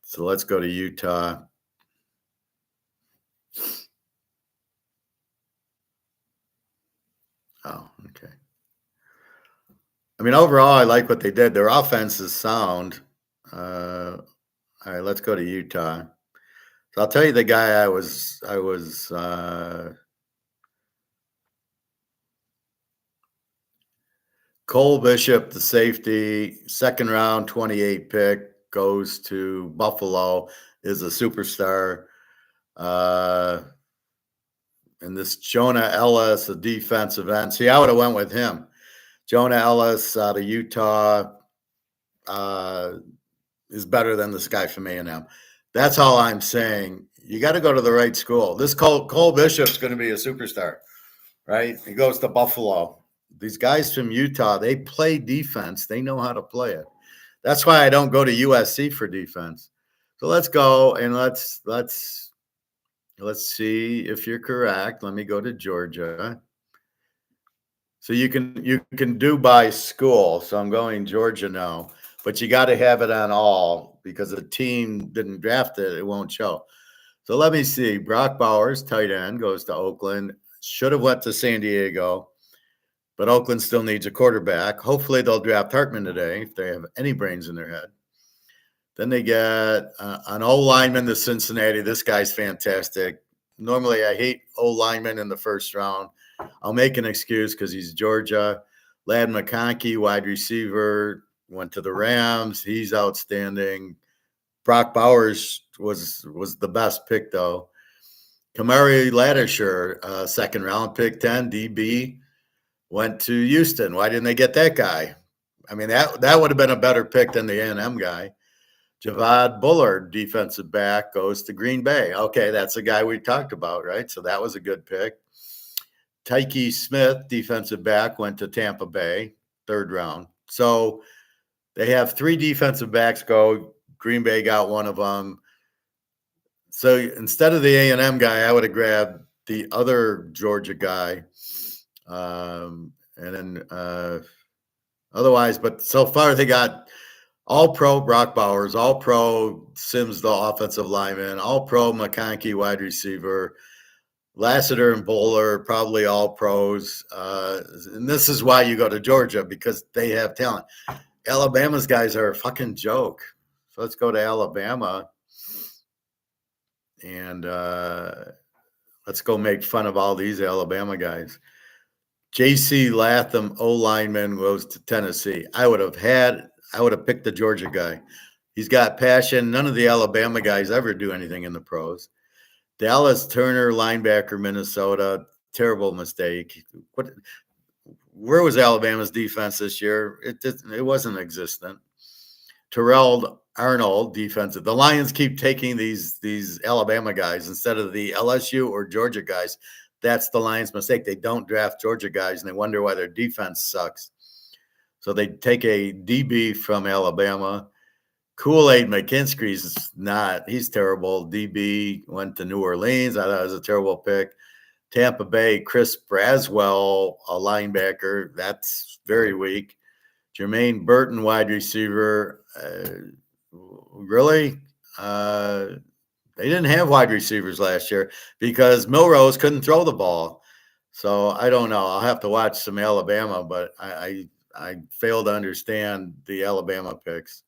Speaker 1: So let's go to Utah. Oh, okay. I mean, overall, I like what they did. Their offense is sound. All right, let's go to Utah. So I'll tell you the guy I was Cole Bishop, the safety, second round, 28 pick, goes to Buffalo, is a superstar. And this Jonah Ellis, a defensive end. See, I would have went with him. Jonah Ellis out of Utah is better than this guy from A&M. That's all I'm saying. You got to go to the right school. This Cole Bishop's going to be a superstar, right? He goes to Buffalo. These guys from Utah, they play defense. They know how to play it. That's why I don't go to USC for defense. So let's go and let's see if you're correct. Let me go to Georgia. So you can do by school. So I'm going Georgia now. but you got to have it on all because the team didn't draft it. It won't show. So let me see. Brock Bowers, tight end, goes to Oakland. Should have went to San Diego, but Oakland still needs a quarterback. Hopefully they'll draft Hartman today if they have any brains in their head. Then they get an O lineman to Cincinnati. This guy's fantastic. Normally I hate O linemen in the first round. I'll make an excuse because he's Georgia. Ladd McConkey, wide receiver, went to the Rams. He's outstanding. Brock Bowers was the best pick, though. Kamari Ladishire, second round pick, 10, DB, went to Houston. Why didn't they get that guy? I mean, that would have been a better pick than the A&M guy. Javad Bullard, defensive back, goes to Green Bay. Okay, that's the guy we talked about, right? So that was a good pick. Tyke Smith, defensive back, went to Tampa Bay, third round. So they have three defensive backs go. Green Bay got one of them. So instead of the A&M guy, I would have grabbed the other Georgia guy. And then otherwise, but so far they got all-pro Brock Bowers, all-pro Sims, the offensive lineman, all-pro McConkey, wide receiver, Lassiter and Bowler, probably all pros. And this is why you go to Georgia, because they have talent. Alabama's guys are a fucking joke. So let's go to Alabama. And let's go make fun of all these Alabama guys. J.C. Latham, O-lineman, goes to Tennessee. I would have picked the Georgia guy. He's got passion. None of the Alabama guys ever do anything in the pros. Dallas Turner, linebacker, Minnesota. Terrible mistake. Where was Alabama's defense this year? It wasn't existent. Terrell Arnold, defensive. The Lions keep taking these Alabama guys instead of the LSU or Georgia guys. That's the Lions' mistake. They don't draft Georgia guys, and they wonder why their defense sucks. So they take a DB from Alabama. Kool-Aid McKinstry's not. He's terrible. DB went to New Orleans. I thought it was a terrible pick. Tampa Bay, Chris Braswell, a linebacker. That's very weak. Jermaine Burton, wide receiver. Really? They didn't have wide receivers last year because Milrose couldn't throw the ball. So I don't know. I'll have to watch some Alabama, but I fail to understand the Alabama picks.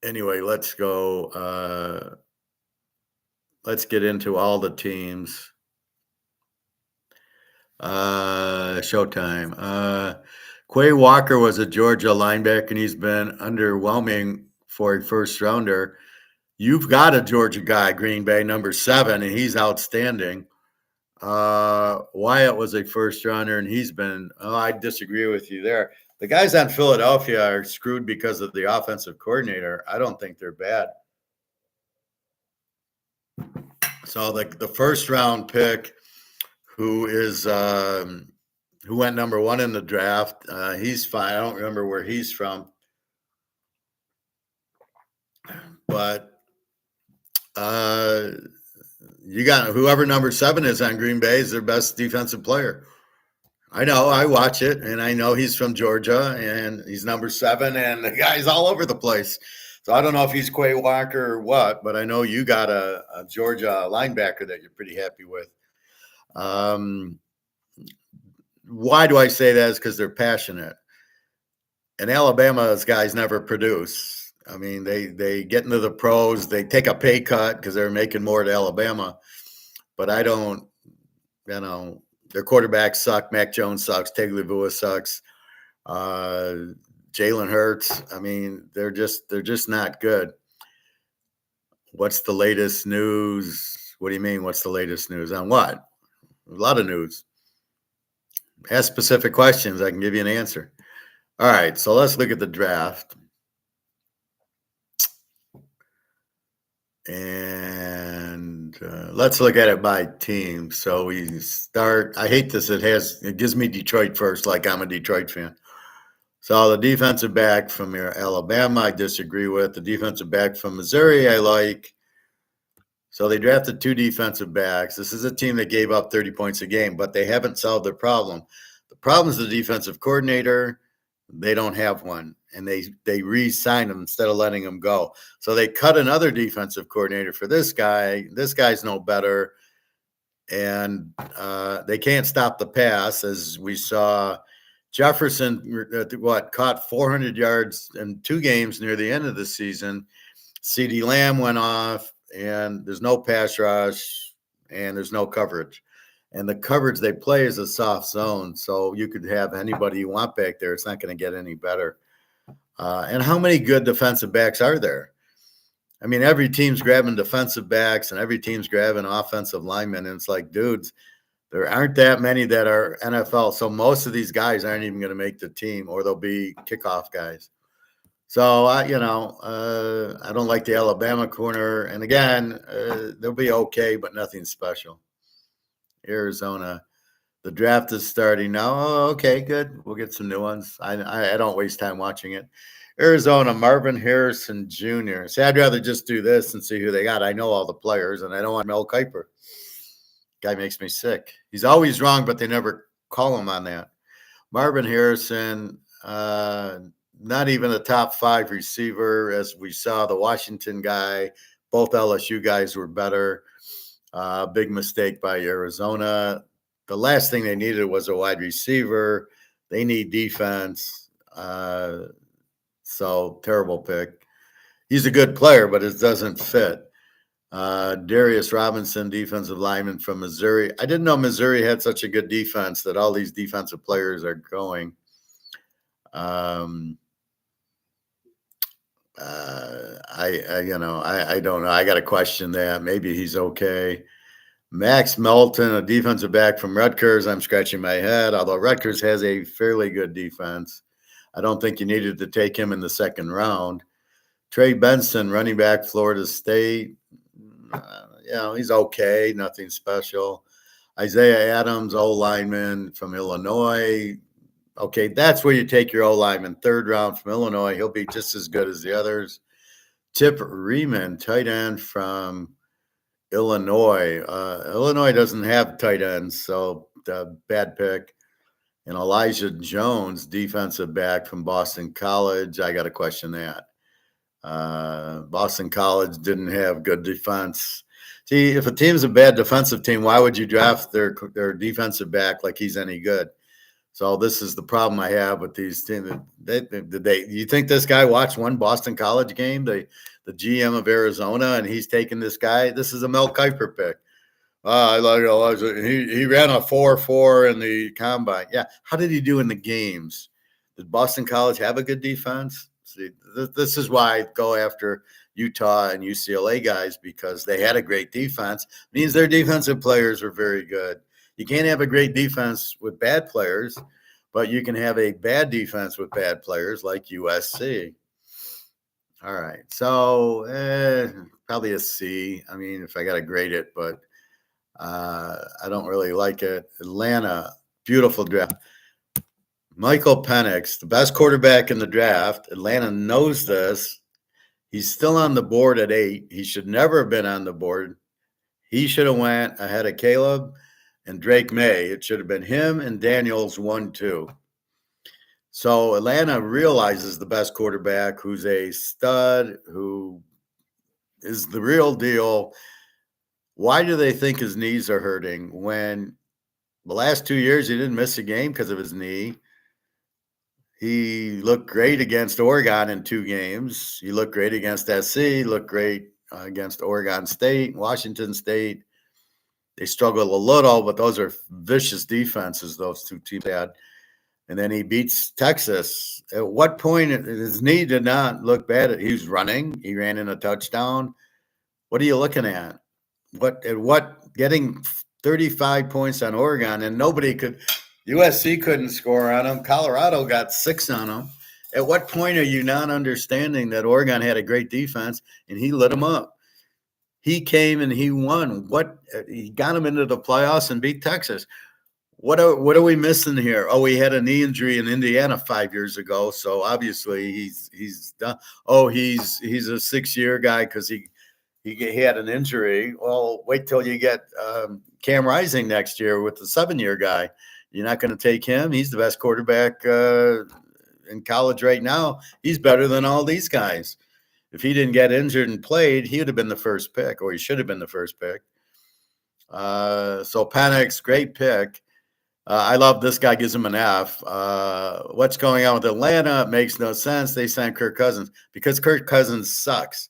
Speaker 1: Anyway, let's go. Let's get into all the teams. Showtime. Quay Walker was a Georgia linebacker, and he's been underwhelming for a first rounder. You've got a Georgia guy, Green Bay, number 7, and he's outstanding. Wyatt was a first rounder, and he's been, I disagree with you there. The guys on Philadelphia are screwed because of the offensive coordinator. I don't think they're bad. So the first round pick, who went number 1 in the draft, he's fine. I don't remember where he's from, but you got whoever number 7 is on Green Bay is their best defensive player. I know, I watch it, and I know he's from Georgia, and he's number 7, and the guy's all over the place. So I don't know if he's Quay Walker or what, but I know you got a Georgia linebacker that you're pretty happy with. Why do I say that? Is because they're passionate. And Alabama's guys never produce. I mean, they get into the pros, they take a pay cut because they're making more at Alabama. But I don't, their quarterbacks suck. Mac Jones sucks. Tagovailoa sucks. Jalen Hurts. I mean, they're just not good. What's the latest news? What do you mean? What's the latest news on what? A lot of news. Ask specific questions. I can give you an answer. All right, so let's look at the draft. And let's look at it by team. So we start. I hate this. It gives me Detroit first, like I'm a Detroit fan. So the defensive back from Alabama, I disagree with. The defensive back from Missouri, I like. So they drafted 2 defensive backs. This is a team that gave up 30 points a game, but they haven't solved their problem. The problem is the defensive coordinator, They don't have one, and they re-signed him instead of letting him go. So they cut another defensive coordinator for this guy. This guy's no better, and they can't stop the pass, as we saw. Jefferson, caught 400 yards in 2 games near the end of the season. CeeDee Lamb went off, and there's no pass rush, and there's no coverage. And the coverage they play is a soft zone, so you could have anybody you want back there. It's not going to get any better. And how many good defensive backs are there? I mean, every team's grabbing defensive backs, and every team's grabbing offensive linemen. And it's like, dudes, there aren't that many that are NFL. So most of these guys aren't even going to make the team, or they'll be kickoff guys. So, I don't like the Alabama corner. And again, they'll be okay, but nothing special. Arizona, the draft is starting now. Oh, okay, good. We'll get some new ones. I don't waste time watching it. Arizona, Marvin Harrison Jr. See, I'd rather just do this and see who they got. I know all the players, and I don't want Mel Kiper. Guy makes me sick. He's always wrong, but they never call him on that. Marvin Harrison, not even a top 5 receiver, as we saw the Washington guy. Both LSU guys were better. Big mistake by Arizona. The last thing they needed was a wide receiver. They need defense. So terrible pick. He's a good player, but it doesn't fit. Darius Robinson, defensive lineman from Missouri. I didn't know Missouri had such a good defense that all these defensive players are going. I don't know. I got to question that. Maybe he's okay. Max Melton, a defensive back from Rutgers. I'm scratching my head, although Rutgers has a fairly good defense. I don't think you needed to take him in the second round. Trey Benson, running back, Florida State. He's okay. Nothing special. Isaiah Adams, O-lineman from Illinois. Okay, that's where you take your O-lineman. 3rd round from Illinois. He'll be just as good as the others. Chip Riemann, tight end from Illinois. Illinois doesn't have tight ends, so bad pick. And Elijah Jones, defensive back from Boston College. I got to question that. Boston College didn't have good defense. See, if a team's a bad defensive team, why would you draft their defensive back like he's any good? So this is the problem I have with these teams. You think this guy watched one Boston College game, the GM of Arizona, and he's taking this guy? This is a Mel Kiper pick. I like Elijah. He ran a 4.4 in the combine. Yeah. How did he do in the games? Did Boston College have a good defense? See, this is why I go after Utah and UCLA guys, because they had a great defense. It means their defensive players were very good. You can't have a great defense with bad players, but you can have a bad defense with bad players like USC. All right. So probably a C. I mean, if I got to grade it, but I don't really like it. Atlanta, beautiful draft. Michael Penix, the best quarterback in the draft. Atlanta knows this. He's still on the board at 8. He should never have been on the board. He should have went ahead of Caleb and Drake May. It should have been him and Daniels 1-2. So Atlanta realizes the best quarterback, who's a stud, who is the real deal. Why do they think his knees are hurting when the last 2 years he didn't miss a game because of his knee? He looked great against Oregon in 2 games. He looked great against SC, looked great against Oregon State, Washington State. They struggled a little, but those are vicious defenses those 2 teams had. And then he beats Texas. At what point his knee did not look bad? He was running. He ran in a touchdown. What are you looking at? Getting 35 points on Oregon, and USC couldn't score on him. Colorado got 6 on him. At what point are you not understanding that Oregon had a great defense and he lit them up? He came and he won. He got him into the playoffs and beat Texas. What are we missing here? Oh, he had a knee injury in Indiana 5 years ago, so obviously he's done. Oh, he's a 6-year guy because he had an injury. Well, wait till you get Cam Rising next year with the 7-year guy. You're not going to take him. He's the best quarterback in college right now, he's better than all these guys. If he didn't get injured and played, he would have been the first pick, or he should have been the first pick. So Penix, great pick. I love this guy, gives him an F. What's going on with Atlanta? It makes no sense. They signed Kirk Cousins because Kirk Cousins sucks.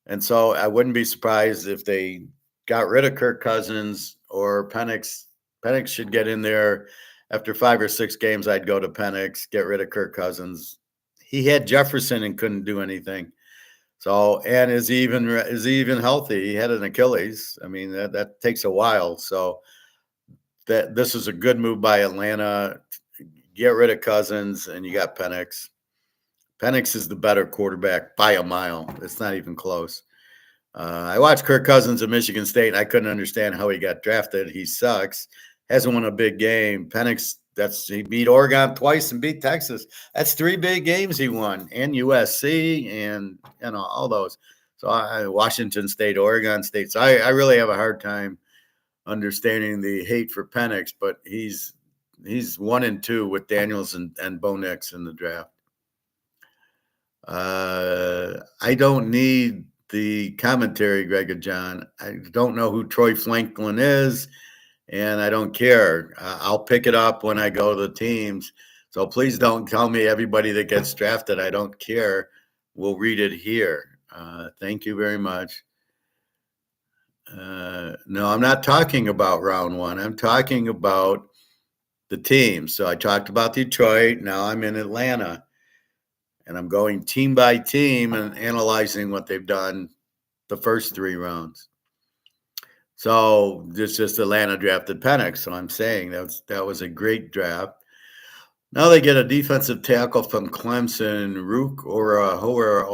Speaker 1: And so I wouldn't be surprised if they got rid of Kirk Cousins or Penix. Penix should get in there. After 5 or 6 games, I'd go to Penix, get rid of Kirk Cousins. He had Jefferson and couldn't do anything. So, and is he even healthy? He had an Achilles. I mean, that takes a while. So that this is a good move by Atlanta. Get rid of Cousins, and you got Penix. Penix is the better quarterback by a mile. It's not even close. I watched Kirk Cousins at Michigan State, and I couldn't understand how he got drafted. He sucks. Hasn't won a big game. Penix, he beat Oregon twice and beat Texas. That's 3 big games he won, and USC, and all those. So Washington State, Oregon State. So I really have a hard time understanding the hate for Penix, but he's 1 and 2 with Daniels and Bo Nix in the draft. I don't need the commentary, Greg and John. I don't know who Troy Franklin is, and I don't care. I'll pick it up when I go to the teams. So please don't tell me everybody that gets drafted. I don't care. We'll read it here. Thank you very much. No, I'm not talking about round 1. I'm talking about the team. So I talked about Detroit. Now I'm in Atlanta. And I'm going team by team and analyzing what they've done the first 3 rounds. So this just Atlanta drafted Penix. So I'm saying that was a great draft. Now they get a defensive tackle from Clemson, Rook or Horo.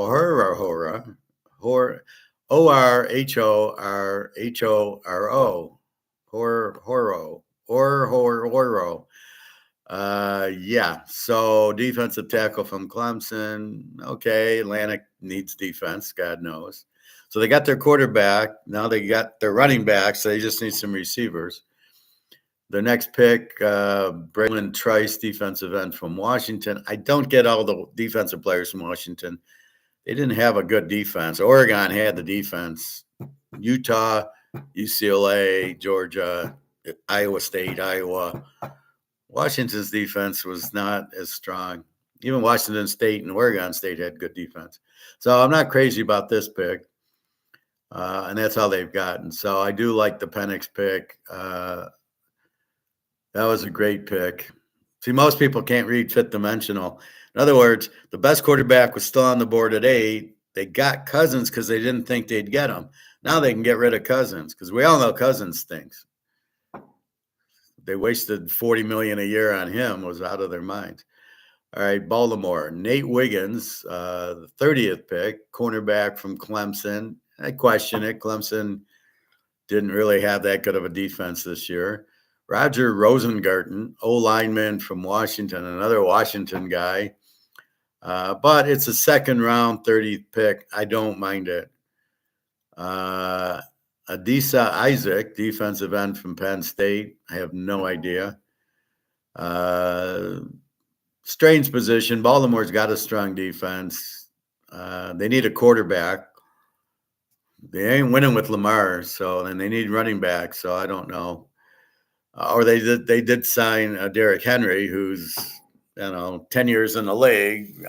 Speaker 1: Yeah. So defensive tackle from Clemson. Okay, Atlanta needs defense. God knows. So they got their quarterback. Now they got their running back. So they just need some receivers. Their next pick, Braylon Trice, defensive end from Washington. I don't get all the defensive players from Washington. They didn't have a good defense. Oregon had the defense. Utah, UCLA, Georgia, Iowa State, Iowa. Washington's defense was not as strong. Even Washington State and Oregon State had good defense. So I'm not crazy about this pick. And that's how they've gotten. So I do like the Penix pick. That was a great pick. See, most people can't read fifth dimensional. In other words, the best quarterback was still on the board at 8. They got Cousins because they didn't think they'd get him. Now they can get rid of Cousins because we all know Cousins stinks. They wasted $40 million a year on him. Was out of their minds. All right, Baltimore. Nate Wiggins, the 30th pick, cornerback from Clemson. I question it. Clemson didn't really have that good of a defense this year. Roger Rosengarten, O-lineman from Washington, another Washington guy. But it's a second round, 30th pick. I don't mind it. Adisa Isaac, defensive end from Penn State. I have no idea. Strange position. Baltimore's got a strong defense. They need a quarterback. They ain't winning with Lamar, and they need running back. So I don't know. Or they did sign Derrick Henry, who's 10 years in the league,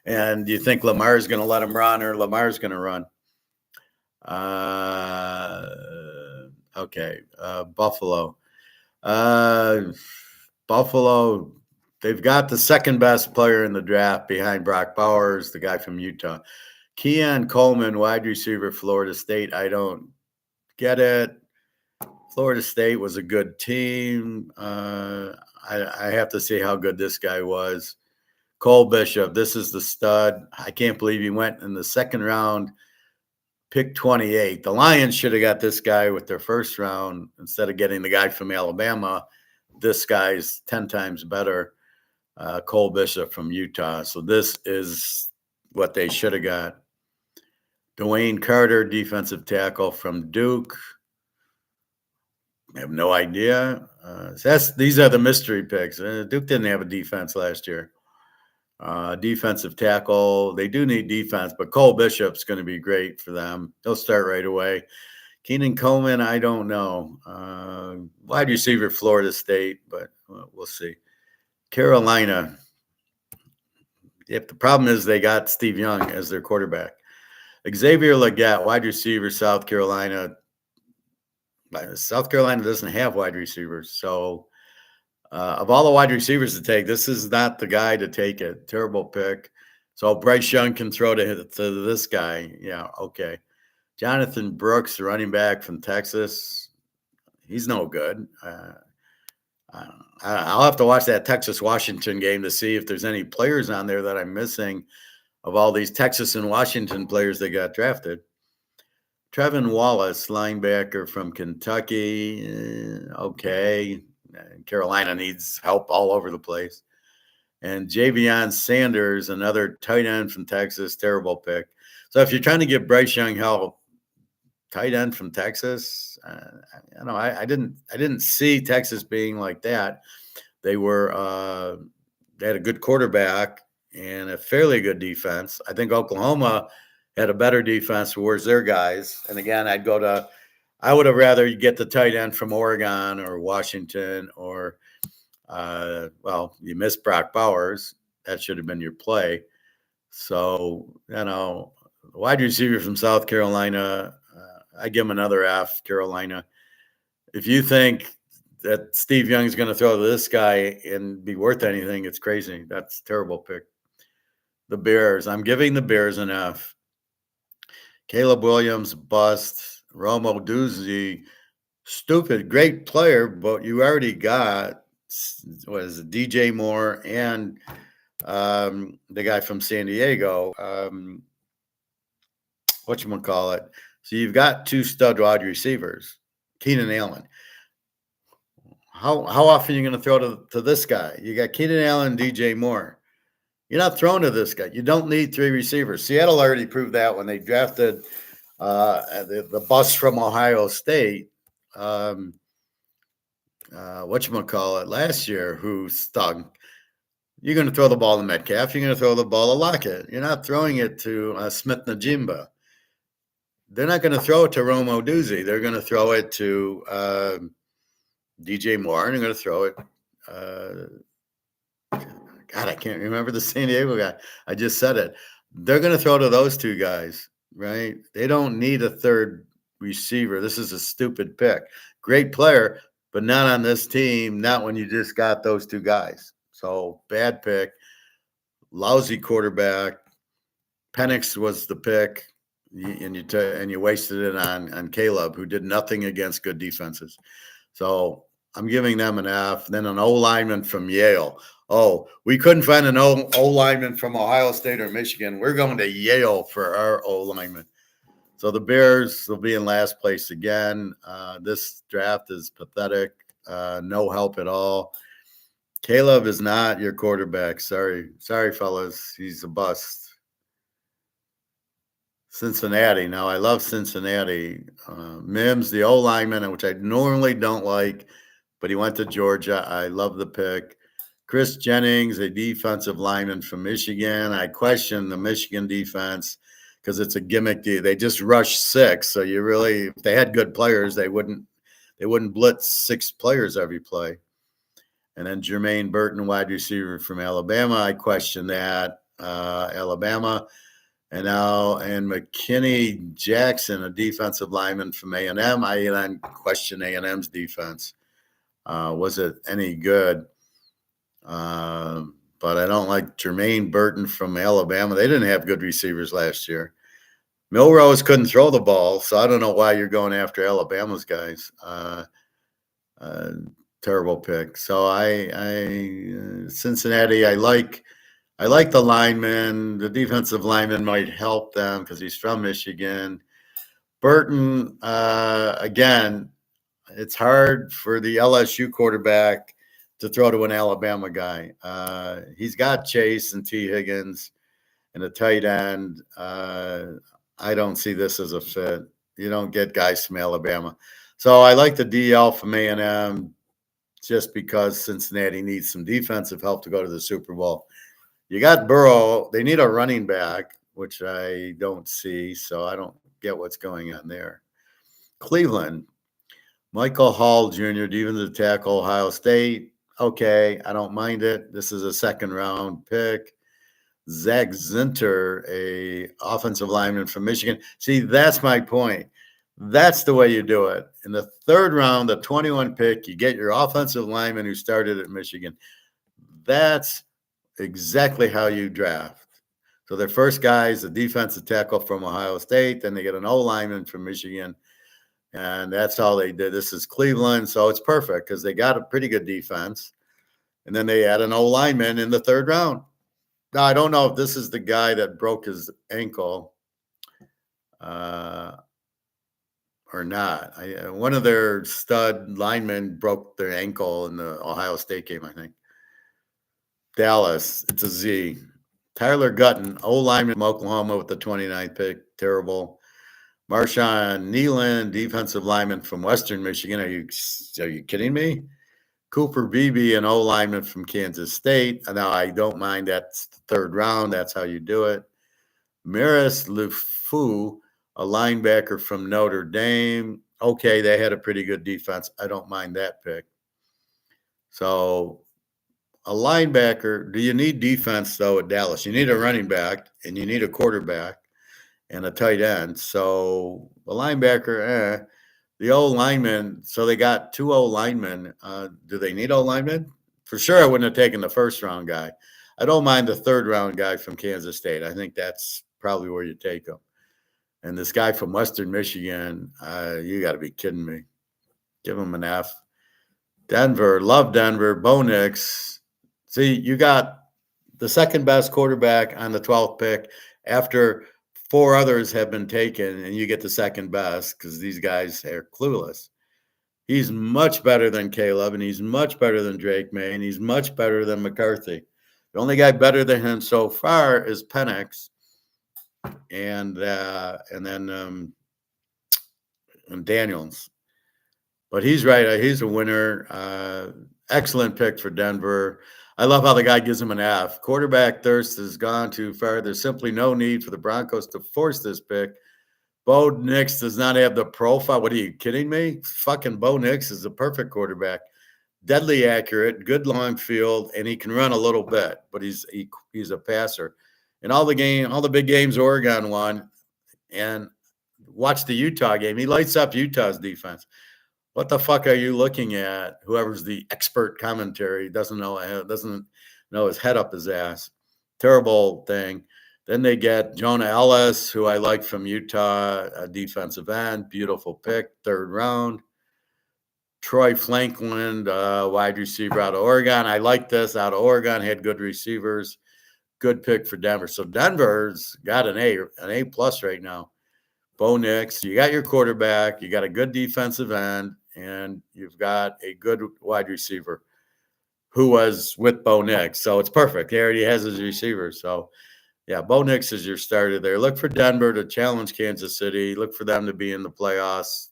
Speaker 1: and you think Lamar's going to let him run, or Lamar's going to run? Okay, Buffalo. Buffalo. They've got the second best player in the draft behind Brock Bowers, the guy from Utah. Keon Coleman, wide receiver, Florida State. I don't get it. Florida State was a good team. I have to see how good this guy was. Cole Bishop, this is the stud. I can't believe he went in the second round, pick 28. The Lions should have got this guy with their first round instead of getting the guy from Alabama. This guy's 10 times better. Cole Bishop from Utah. So this is what they should have got. Dwayne Carter, defensive tackle from Duke. I have no idea. These are the mystery picks. Duke didn't have a defense last year. Defensive tackle. They do need defense, but Cole Bishop's going to be great for them. He'll start right away. Keenan Coleman, I don't know. Wide receiver, Florida State, but we'll see. Carolina. If the problem is they got Steve Young as their quarterback. Xavier Legette, wide receiver, South Carolina. South Carolina doesn't have wide receivers. So of all the wide receivers to take, this is not the guy to take it. Terrible pick. So Bryce Young can throw to this guy. Yeah, okay. Jonathan Brooks, running back from Texas. He's no good. I'll have to watch that Texas-Washington game to see if there's any players on there that I'm missing of all these Texas and Washington players that got drafted. Trevin Wallace, linebacker from Kentucky. Okay. Carolina needs help all over the place. And Javion Sanders, another tight end from Texas, terrible pick. So if you're trying to give Bryce Young help, tight end from Texas, I didn't see Texas being like that. They had a good quarterback and a fairly good defense. I think Oklahoma had a better defense. Where's their guys? And again, I would have rather you get the tight end from Oregon or Washington or, you missed Brock Bowers. That should have been your play. So, wide receiver from South Carolina, I give him another F, Carolina. If you think that Steve Young is going to throw to this guy and be worth anything, it's crazy. That's a terrible pick. The Bears, I'm giving the Bears an F. Caleb Williams, bust. Rome Odunze, stupid, great player, but you already got, DJ Moore and the guy from San Diego. Whatchamacallit. So you've got two stud wide receivers, Keenan Allen. How often are you going to throw to this guy? You got Keenan Allen, DJ Moore. You're not throwing to this guy. You don't need three receivers. Seattle already proved that when they drafted the bust from Ohio State. Last year, who stung. You're going to throw the ball to Metcalf. You're going to throw the ball to Lockett. You're not throwing it to Smith Najimba. They're not going to throw it to Rome Odunze. They're going to throw it to DJ Moore, and they're going to throw it. God, I can't remember the San Diego guy. I just said it. They're going to throw to those two guys, right? They don't need a third receiver. This is a stupid pick. Great player, but not on this team, not when you just got those two guys. So bad pick, lousy quarterback. Penix was the pick, and you wasted it on Caleb, who did nothing against good defenses. So I'm giving them an F. Then an O lineman from Yale. Oh, we couldn't find an O lineman from Ohio State or Michigan. We're going to Yale for our O lineman. So the Bears will be in last place again. This draft is pathetic. No help at all. Caleb is not your quarterback. Sorry, fellas. He's a bust. Cincinnati. Now, I love Cincinnati. Mims, the O lineman, which I normally don't like, but he went to Georgia. I love the pick. Chris Jennings, a defensive lineman from Michigan. I question the Michigan defense because it's a gimmick. They just rush six. So if they had good players, they wouldn't blitz six players every play. And then Jermaine Burton, wide receiver from Alabama. I question that. Alabama. And McKinney Jackson, a defensive lineman from A&M. I then question A&M's defense. Was it any good? But I don't like Jermaine Burton from Alabama. They didn't have good receivers last year. Milrose couldn't throw the ball, so I don't know why you're going after Alabama's guys. Terrible pick. So Cincinnati, I like the lineman. The defensive lineman might help them because he's from Michigan. Burton, again, it's hard for the LSU quarterback to throw to an Alabama guy. He's got Chase and T. Higgins and a tight end. I don't see this as a fit. You don't get guys from Alabama. So I like the DL from A&M just because Cincinnati needs some defensive help to go to the Super Bowl. You got Burrow. They need a running back, which I don't see, so I don't get what's going on there. Cleveland, Michael Hall Jr., defensive tackle, Ohio State. Okay, I don't mind it. This is a second-round pick. Zach Zinter, a offensive lineman from Michigan. See, that's my point. That's the way you do it. In the third round, the 21 pick, you get your offensive lineman who started at Michigan. That's exactly how you draft. So their first guy is a defensive tackle from Ohio State. Then they get an O lineman from Michigan. And that's all they did. This is Cleveland. So it's perfect because they got a pretty good defense. And then they add an O lineman in the third round. Now, I don't know if this is the guy that broke his ankle or not. One of their stud linemen broke their ankle in the Ohio State game, I think. Dallas, it's a Z. Tyler Gutton, O-lineman from Oklahoma with the 29th pick. Terrible. Marshawn Nealon, defensive lineman from Western Michigan. Are you kidding me? Cooper Beebe, an O-lineman from Kansas State. Now, I don't mind that's the third round. That's how you do it. Maris Lufu, a linebacker from Notre Dame. Okay, they had a pretty good defense. I don't mind that pick. So a linebacker, do you need defense, though, at Dallas? You need a running back, and you need a quarterback and a tight end. So a linebacker, The O linemen, so they got two O linemen. Do they need O linemen? For sure, I wouldn't have taken the first round guy. I don't mind the third round guy from Kansas State. I think that's probably where you take him. And this guy from Western Michigan, you got to be kidding me. Give him an F. Denver, love Denver. Bo Nix. See, you got the second best quarterback on the 12th pick after four others have been taken, and you get the second best because these guys are clueless. He's much better than Caleb, and he's much better than Drake May, and he's much better than McCarthy. The only guy better than him so far is Penix, and then Daniels. But he's right. He's a winner. Excellent pick for Denver. I love how the guy gives him an F. Quarterback thirst has gone too far. There's simply no need for the Broncos to force this pick. Bo Nix does not have the profile. What are you kidding me? Fucking Bo Nix is a perfect quarterback. Deadly accurate, good long field, and he can run a little bit, but he's a passer. In all the big games Oregon won, and watch the Utah game. He lights up Utah's defense. What the fuck are you looking at? Whoever's the expert commentary doesn't know his head up his ass. Terrible thing. Then they get Jonah Ellis, who I like from Utah, a defensive end. Beautiful pick, third round. Troy Franklin, wide receiver out of Oregon. I like this out of Oregon. Had good receivers. Good pick for Denver. So Denver's got an A plus right now. Bo Nix, you got your quarterback, you got a good defensive end, and you've got a good wide receiver who was with Bo Nix. So it's perfect. He already has his receiver. So, yeah, Bo Nix is your starter there. Look for Denver to challenge Kansas City. Look for them to be in the playoffs,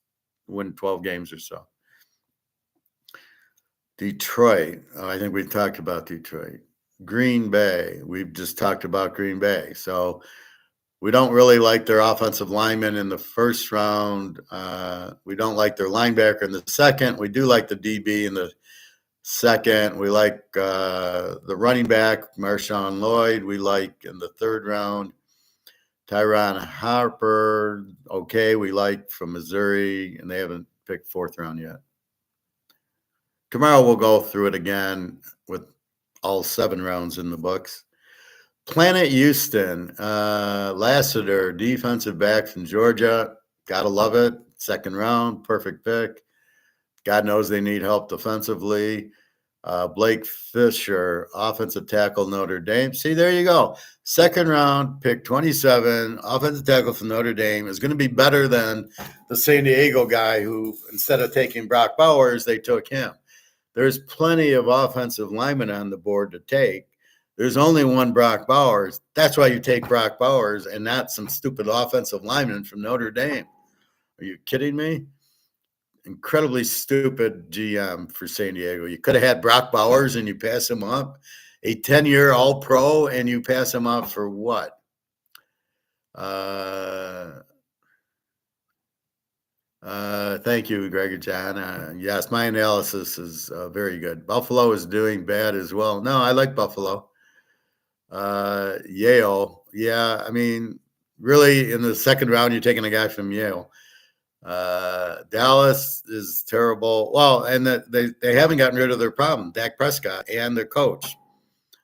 Speaker 1: win 12 games or so. Detroit. I think we talked about Detroit. Green Bay. We've just talked about Green Bay. So we don't really like their offensive linemen in the first round. We don't like their linebacker in the second. We do like the DB in the second. We like the running back, Marshawn Lloyd. We like in the third round. Tyron Harper, okay, we like from Missouri, and they haven't picked fourth round yet. Tomorrow we'll go through it again with all 7 rounds in the books. Planet Houston, Lassiter, defensive back from Georgia. Gotta love it. Second round, perfect pick. God knows they need help defensively. Blake Fisher, offensive tackle, Notre Dame. See, there you go. Second round, pick 27, offensive tackle from Notre Dame is going to be better than the San Diego guy who, instead of taking Brock Bowers, they took him. There's plenty of offensive linemen on the board to take. There's only one Brock Bowers. That's why you take Brock Bowers and not some stupid offensive lineman from Notre Dame. Are you kidding me? Incredibly stupid GM for San Diego. You could have had Brock Bowers and you pass him up, a 10-year All-Pro, and you pass him up for what? Thank you, Greg and John. Yes, my analysis is very good. Buffalo is doing bad as well. No, I like Buffalo. Yale. Yeah, I mean, really, in the second round, you're taking a guy from Yale. Dallas is terrible. Well, and they haven't gotten rid of their problem, Dak Prescott and their coach.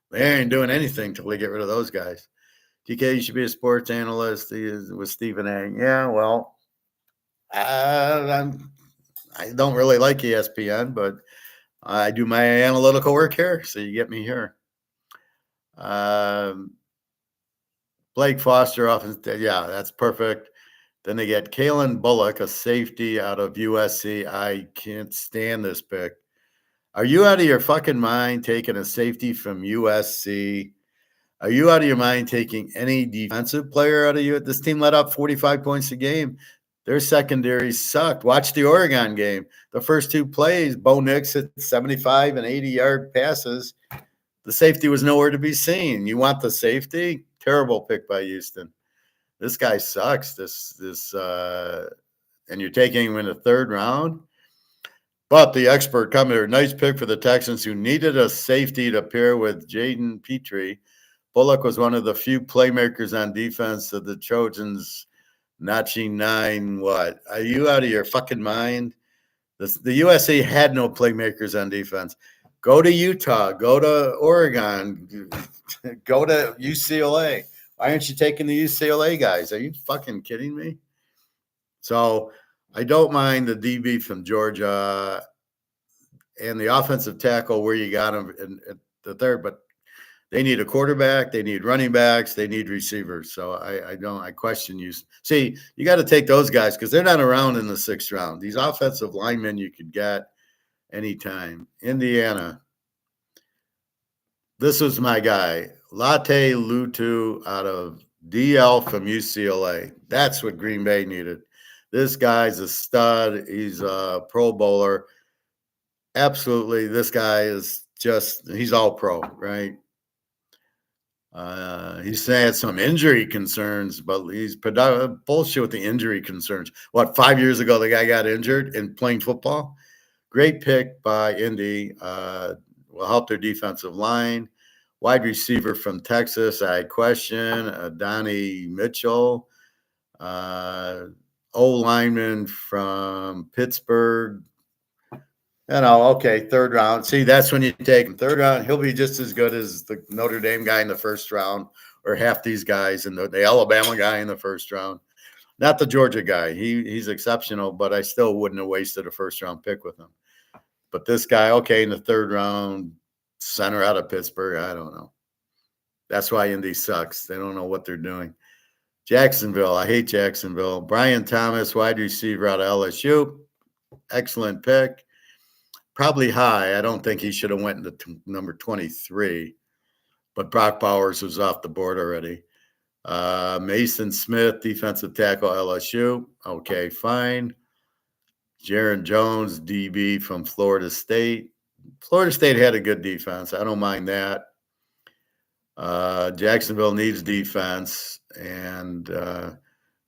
Speaker 1: They ain't doing anything till they get rid of those guys. DK, you should be a sports analyst with Stephen A. Yeah, well, I don't really like ESPN, but I do my analytical work here, so you get me here. Blake Foster, offense, yeah, that's perfect. Then they get Kalen Bullock, a safety out of USC. I can't stand this pick. Are you out of your fucking mind taking a safety from USC? Are you out of your mind taking any defensive player out of you? This team let up 45 points a game. Their secondary sucked. Watch the Oregon game. The first two plays, Bo Nix hit 75 and 80-yard passes. The safety was nowhere to be seen. You want the safety? Terrible pick by Houston. This guy sucks. And you're taking him in the third round. But the expert coming here, nice pick for the Texans who needed a safety to pair with Jaden Petrie. Bullock was one of the few playmakers on defense of the Trojans, notching 9. What? Are you out of your fucking mind? The USA had no playmakers on defense. Go to Utah. Go to Oregon. Go to UCLA. Why aren't you taking the UCLA guys? Are you fucking kidding me? So I don't mind the DB from Georgia and the offensive tackle where you got him in the third, but they need a quarterback, they need running backs, they need receivers. So I question you. See, you got to take those guys because they're not around in the 6th round. These offensive linemen you could get anytime. Indiana. This was my guy, Latte Lutu out of DL from UCLA. That's what Green Bay needed. This guy's a stud. He's a Pro Bowler. Absolutely. This guy is he's all pro, right? He's had some injury concerns, but he's bullshit with the injury concerns. What, 5 years ago, the guy got injured in playing football? Great pick by Indy. Will help their defensive line. Wide receiver from Texas, I question. Donnie Mitchell. O-lineman from Pittsburgh. Okay, 3rd round. See, that's when you take him. 3rd round, he'll be just as good as the Notre Dame guy in the 1st round or half these guys and the Alabama guy in the 1st round. Not the Georgia guy. He's exceptional, but I still wouldn't have wasted a 1st-round pick with him. But this guy, okay, in the 3rd round, center out of Pittsburgh, I don't know. That's why Indy sucks. They don't know what they're doing. Jacksonville, I hate Jacksonville. Brian Thomas, wide receiver out of LSU. Excellent pick. Probably high. I don't think he should have went into number 23, but Brock Bowers was off the board already. Mason Smith, defensive tackle, LSU. Okay, fine. Jaron Jones, DB from Florida State. Florida State had a good defense. I don't mind that. Jacksonville needs defense, and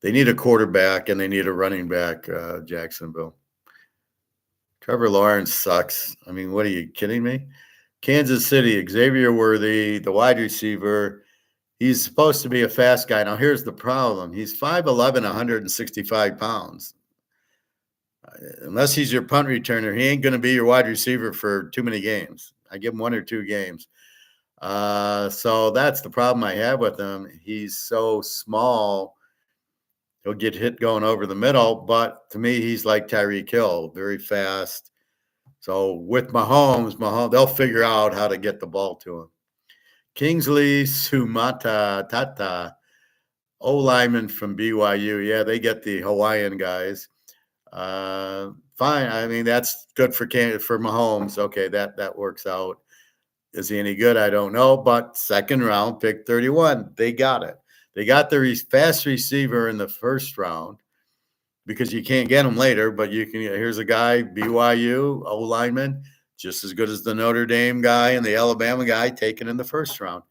Speaker 1: they need a quarterback, and they need a running back, Jacksonville. Trevor Lawrence sucks. I mean, what are you kidding me? Kansas City, Xavier Worthy, the wide receiver. He's supposed to be a fast guy. Now, here's the problem. He's 5'11", 165 pounds. Unless he's your punt returner, he ain't going to be your wide receiver for too many games. I give him 1 or 2 games. So that's the problem I have with him. He's so small. He'll get hit going over the middle, but to me, he's like Tyreek Hill, very fast. So with Mahomes, they'll figure out how to get the ball to him. Kingsley Sumatata, O-lineman from BYU. Yeah, they get the Hawaiian guys. Fine. I mean, that's good for Mahomes. Okay, that works out. Is he any good? I don't know. But 2nd round, pick 31. They got it. They got the fast receiver in the 1st round because you can't get him later, but you can. Here's a guy, BYU, O-lineman, just as good as the Notre Dame guy and the Alabama guy taken in the first round.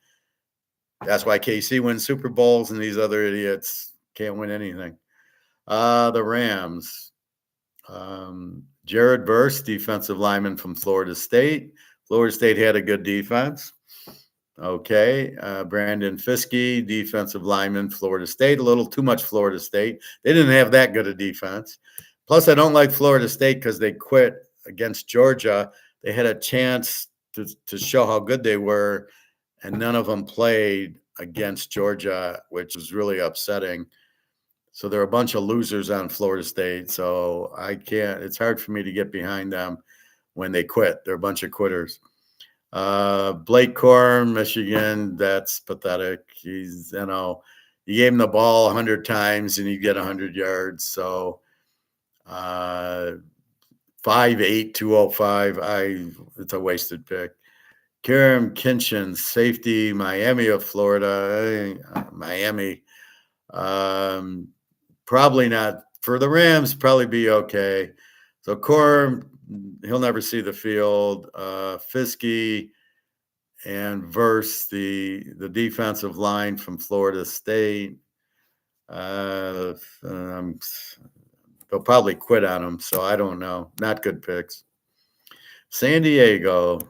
Speaker 1: That's why KC wins Super Bowls and these other idiots can't win anything. The Rams. Jared Verse, defensive lineman from Florida State. Florida State had a good defense. Okay. Brandon Fiske, defensive lineman, Florida State. A little too much Florida State. They didn't have that good a defense. Plus, I don't like Florida State because they quit against Georgia. They had a chance to show how good they were, and none of them played against Georgia, which was really upsetting. So they're a bunch of losers on Florida State. So I can't, it's hard for me to get behind them when they quit. They're a bunch of quitters. Blake Corum, Michigan, that's pathetic. He's, you gave him the ball 100 times and you get 100 yards. So 5'8", 205, it's a wasted pick. Kerem Kinchin, safety, Miami of Florida. Miami. Probably not for the Rams, probably be okay. So Corum, he'll never see the field. Fiske and Verse, the defensive line from Florida State. They'll probably quit on them, so I don't know. Not good picks. San Diego,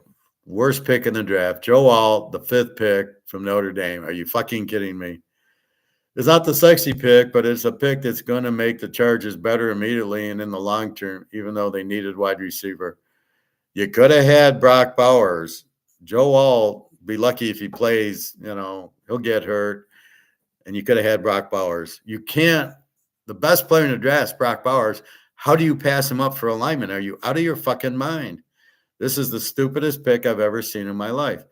Speaker 1: worst pick in the draft. Joe Alt, the 5th pick from Notre Dame. Are you fucking kidding me? It's not the sexy pick, but it's a pick that's going to make the Chargers better immediately and in the long term, even though they needed wide receiver. You could have had Brock Bowers. Joe Alt, be lucky if he plays, he'll get hurt. And you could have had Brock Bowers. You can't, the best player in the draft is Brock Bowers. How do you pass him up for alignment? Are you out of your fucking mind? This is the stupidest pick I've ever seen in my life.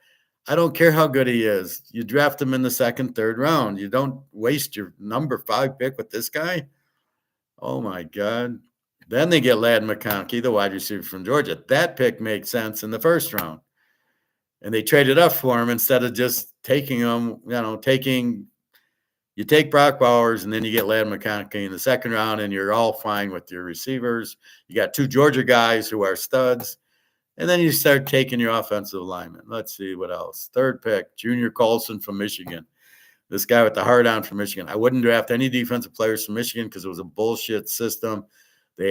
Speaker 1: I don't care how good he is. You draft him in the 2nd, 3rd round. You don't waste your number 5 pick with this guy. Oh, my God. Then they get Ladd McConkey, the wide receiver from Georgia. That pick makes sense in the 1st round. And they traded up for him instead of just taking him, you take Brock Bowers and then you get Ladd McConkey in the 2nd round and you're all fine with your receivers. You got 2 Georgia guys who are studs. And then you start taking your offensive lineman. Let's see what else. 3rd pick, Junior Colson from Michigan. This guy with the hard on from Michigan. I wouldn't draft any defensive players from Michigan because it was a bullshit system.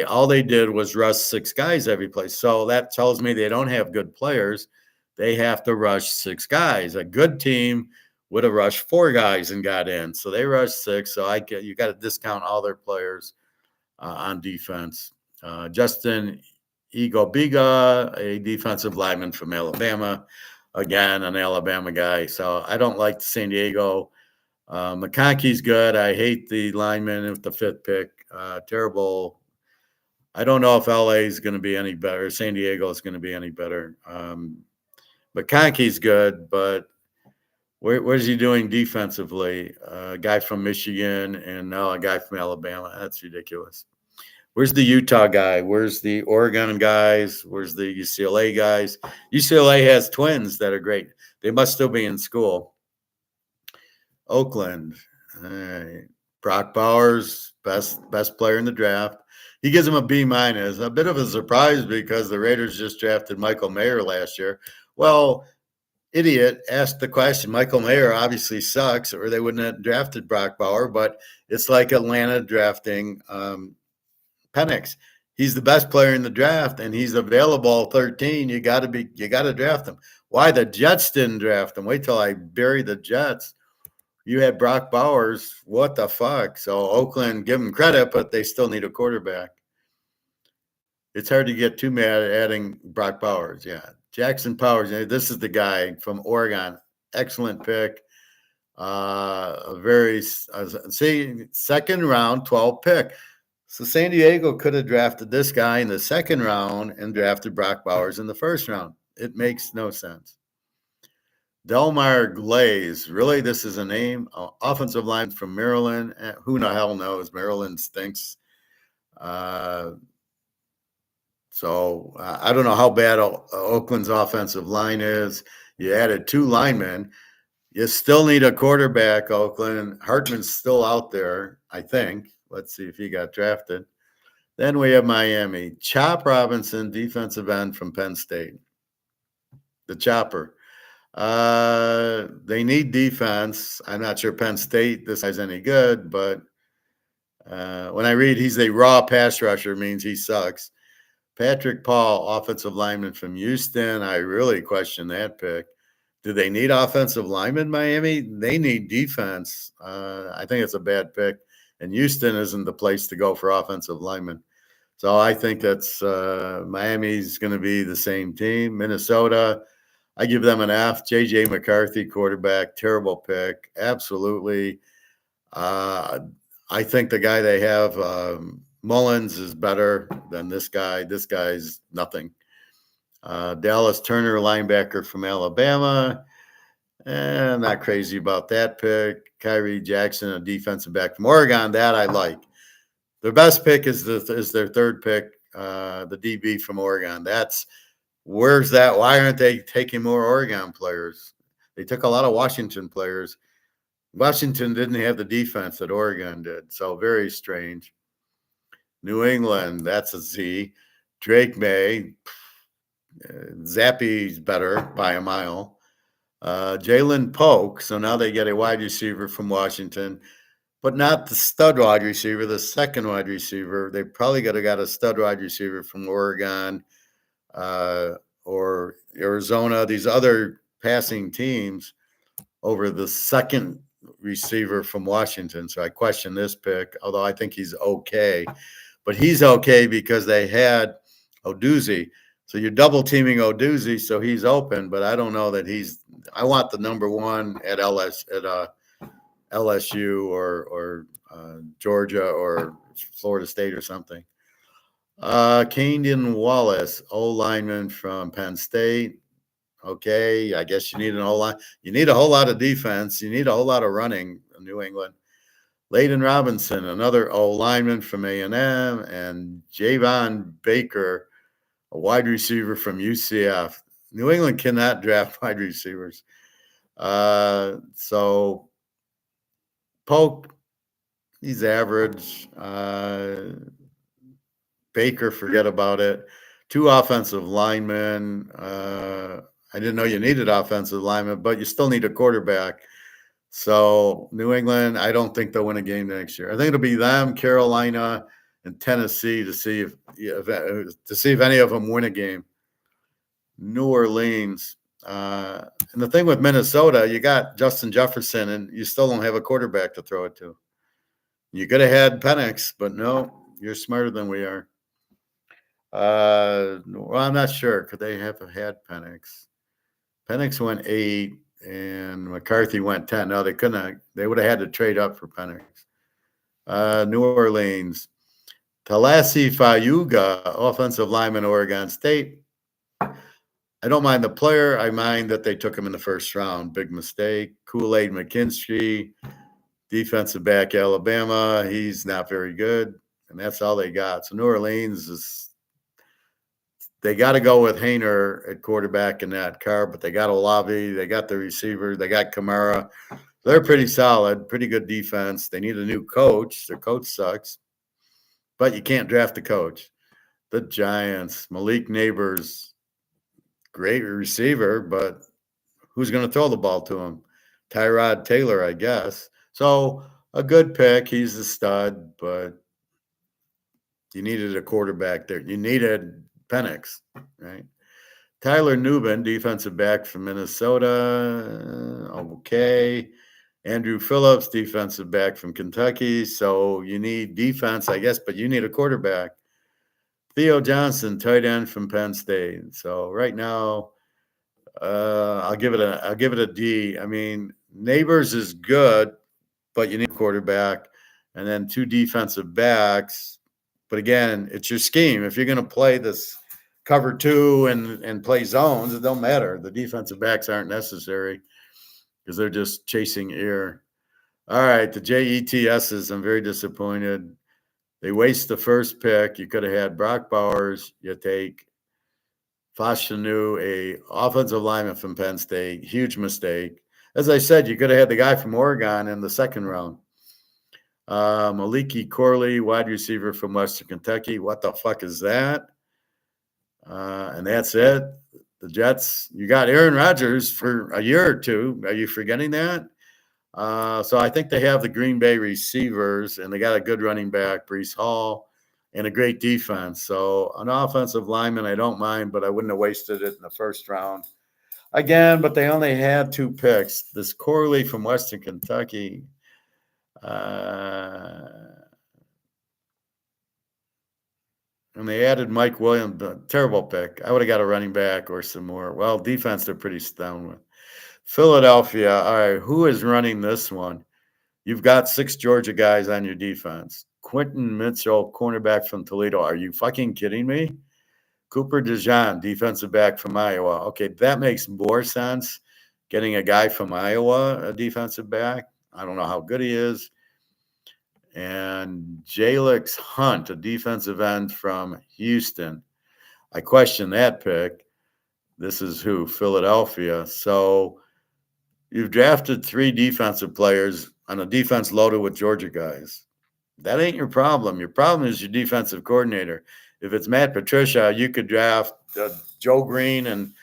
Speaker 1: All they did was rush 6 guys every play. So that tells me they don't have good players. They have to rush 6 guys. A good team would have rushed 4 guys and got in. So they rushed 6. So you got to discount all their players on defense. Justin Egobiga, a defensive lineman from Alabama. Again, an Alabama guy. So I don't like San Diego. McConkey's good. I hate the lineman with the 5th pick. Terrible. I don't know if LA is going to be any better. San Diego is going to be any better. McConkey's good, but where's he doing defensively? A guy from Michigan and now a guy from Alabama. That's ridiculous. Where's the Utah guy? Where's the Oregon guys? Where's the UCLA guys? UCLA has twins that are great. They must still be in school. Oakland. Brock Bowers, best player in the draft. He gives him a B-. A bit of a surprise because the Raiders just drafted Michael Mayer last year. Well, idiot asked the question. Michael Mayer obviously sucks or they wouldn't have drafted Brock Bowers, but it's like Atlanta drafting Penix. He's the best player in the draft, and he's available 13. You got to draft him. Why the Jets didn't draft him? Wait till I bury the Jets. You had Brock Bowers. What the fuck? So Oakland, give them credit, but they still need a quarterback. It's hard to get too mad at adding Brock Bowers. Yeah, Jackson Powers. This is the guy from Oregon. Excellent pick. Second round, 12 pick. So San Diego could have drafted this guy in the 2nd round and drafted Brock Bowers in the 1st round. It makes no sense. Delmar Glaze. Really, this is a name? Offensive line from Maryland. Who the hell knows? Maryland stinks. So I don't know how bad Oakland's offensive line is. You added 2 linemen. You still need a quarterback, Oakland. Hartman's still out there, I think. Let's see if he got drafted. Then we have Miami. Chop Robinson, defensive end from Penn State. The Chopper. They need defense. I'm not sure Penn State, this guy's any good, but when I read he's a raw pass rusher, means he sucks. Patrick Paul, offensive lineman from Houston. I really question that pick. Do they need offensive linemen, Miami? They need defense. I think it's a bad pick. And Houston isn't the place to go for offensive linemen. So I think that's Miami's going to be the same team. Minnesota, I give them an F. J.J. McCarthy, quarterback, terrible pick. Absolutely. I think the guy they have, Mullins, is better than this guy. This guy's nothing. Dallas Turner, linebacker from Alabama. I'm not crazy about that pick. Kyrie Jackson, a defensive back from Oregon. That I like. Their best pick is their third pick, the DB from Oregon. Where's that? Why aren't they taking more Oregon players? They took a lot of Washington players. Washington didn't have the defense that Oregon did, so very strange. New England, that's a Z. Drake May, Zappy's better by a mile. Jalen Polk, so now they get a wide receiver from Washington, but not the stud wide receiver, the second wide receiver. They probably could have got a stud wide receiver from Oregon or Arizona, these other passing teams, over the second receiver from Washington. So I question this pick, although I think he's okay. But he's okay because they had Oduzzi. So you're double teaming Oduzzi, so he's open, but I don't know that I want the number one at LSU or Georgia or Florida State or something. Kenyon Wallace, O-lineman from Penn State. Okay, I guess you need an O-line. You need a whole lot of defense. You need a whole lot of running in New England. Layden Robinson, another O-lineman from A&M, and Javon Baker, a wide receiver from UCF. New England cannot draft wide receivers. So Polk, he's average. Baker, forget about it. Two offensive linemen. I didn't know you needed offensive linemen, but you still need a quarterback. So New England, I don't think they'll win a game next year. I think it'll be them, Carolina, and Tennessee to see if any of them win a game. New Orleans. And the thing with Minnesota, you got Justin Jefferson, and you still don't have a quarterback to throw it to. You could have had Penix, but no, you're smarter than we are. Well, I'm not sure. Could they have had Penix? Penix went 8, and McCarthy went 10. No, they couldn't. They would have had to trade up for Penix. New Orleans. Talasi Fayuga, offensive lineman, Oregon State. I don't mind the player. I mind that they took him in the first round. Big mistake. Kool-Aid McKinstry, defensive back, Alabama. He's not very good, and that's all they got. So New Orleans they got to go with Haener at quarterback in that car, but they got Olave, they got the receiver, they got Kamara. They're pretty solid, pretty good defense. They need a new coach. Their coach sucks, but you can't draft a coach. The Giants, Malik Neighbors, great receiver, but who's going to throw the ball to him? Tyrod Taylor, I guess. So a good pick. He's a stud, but you needed a quarterback there. You needed Penix, right? Tyler Nubin, defensive back from Minnesota. Okay. Andrew Phillips, defensive back from Kentucky. So you need defense, I guess, but you need a quarterback. Theo Johnson, tight end from Penn State. So right now, I'll give it a D. I mean, Neighbors is good, but you need a quarterback, and then 2 defensive backs. But again, it's your scheme. If you're going to play this cover 2 and play zones, it don't matter. The defensive backs aren't necessary because they're just chasing air. All right, the JETSs, I'm very disappointed. They waste the first pick. You could have had Brock Bowers. You take Fashanu, a offensive lineman from Penn State. Huge mistake. As I said, you could have had the guy from Oregon in the second round. Maliki Corley, wide receiver from Western Kentucky. What the fuck is that? And that's it. The Jets, you got Aaron Rodgers for a year or two. Are you forgetting that? So I think they have the Green Bay receivers, and they got a good running back, Brees Hall, and a great defense. So an offensive lineman, I don't mind, but I wouldn't have wasted it in the first round. Again, but they only had 2 picks. This Corley from Western Kentucky. And they added Mike Williams, terrible pick. I would have got a running back or some more. Well, defense, they're pretty stoned with. Philadelphia, all right, who is running this one? You've got 6 Georgia guys on your defense. Quentin Mitchell, cornerback from Toledo. Are you fucking kidding me? Cooper DeJean, defensive back from Iowa. Okay, that makes more sense. Getting a guy from Iowa, a defensive back. I don't know how good he is. And Jalix Hunt, a defensive end from Houston. I question that pick. This is who? Philadelphia. So you've drafted 3 defensive players on a defense loaded with Georgia guys. That ain't your problem. Your problem is your defensive coordinator. If it's Matt Patricia, you could draft Joe Green and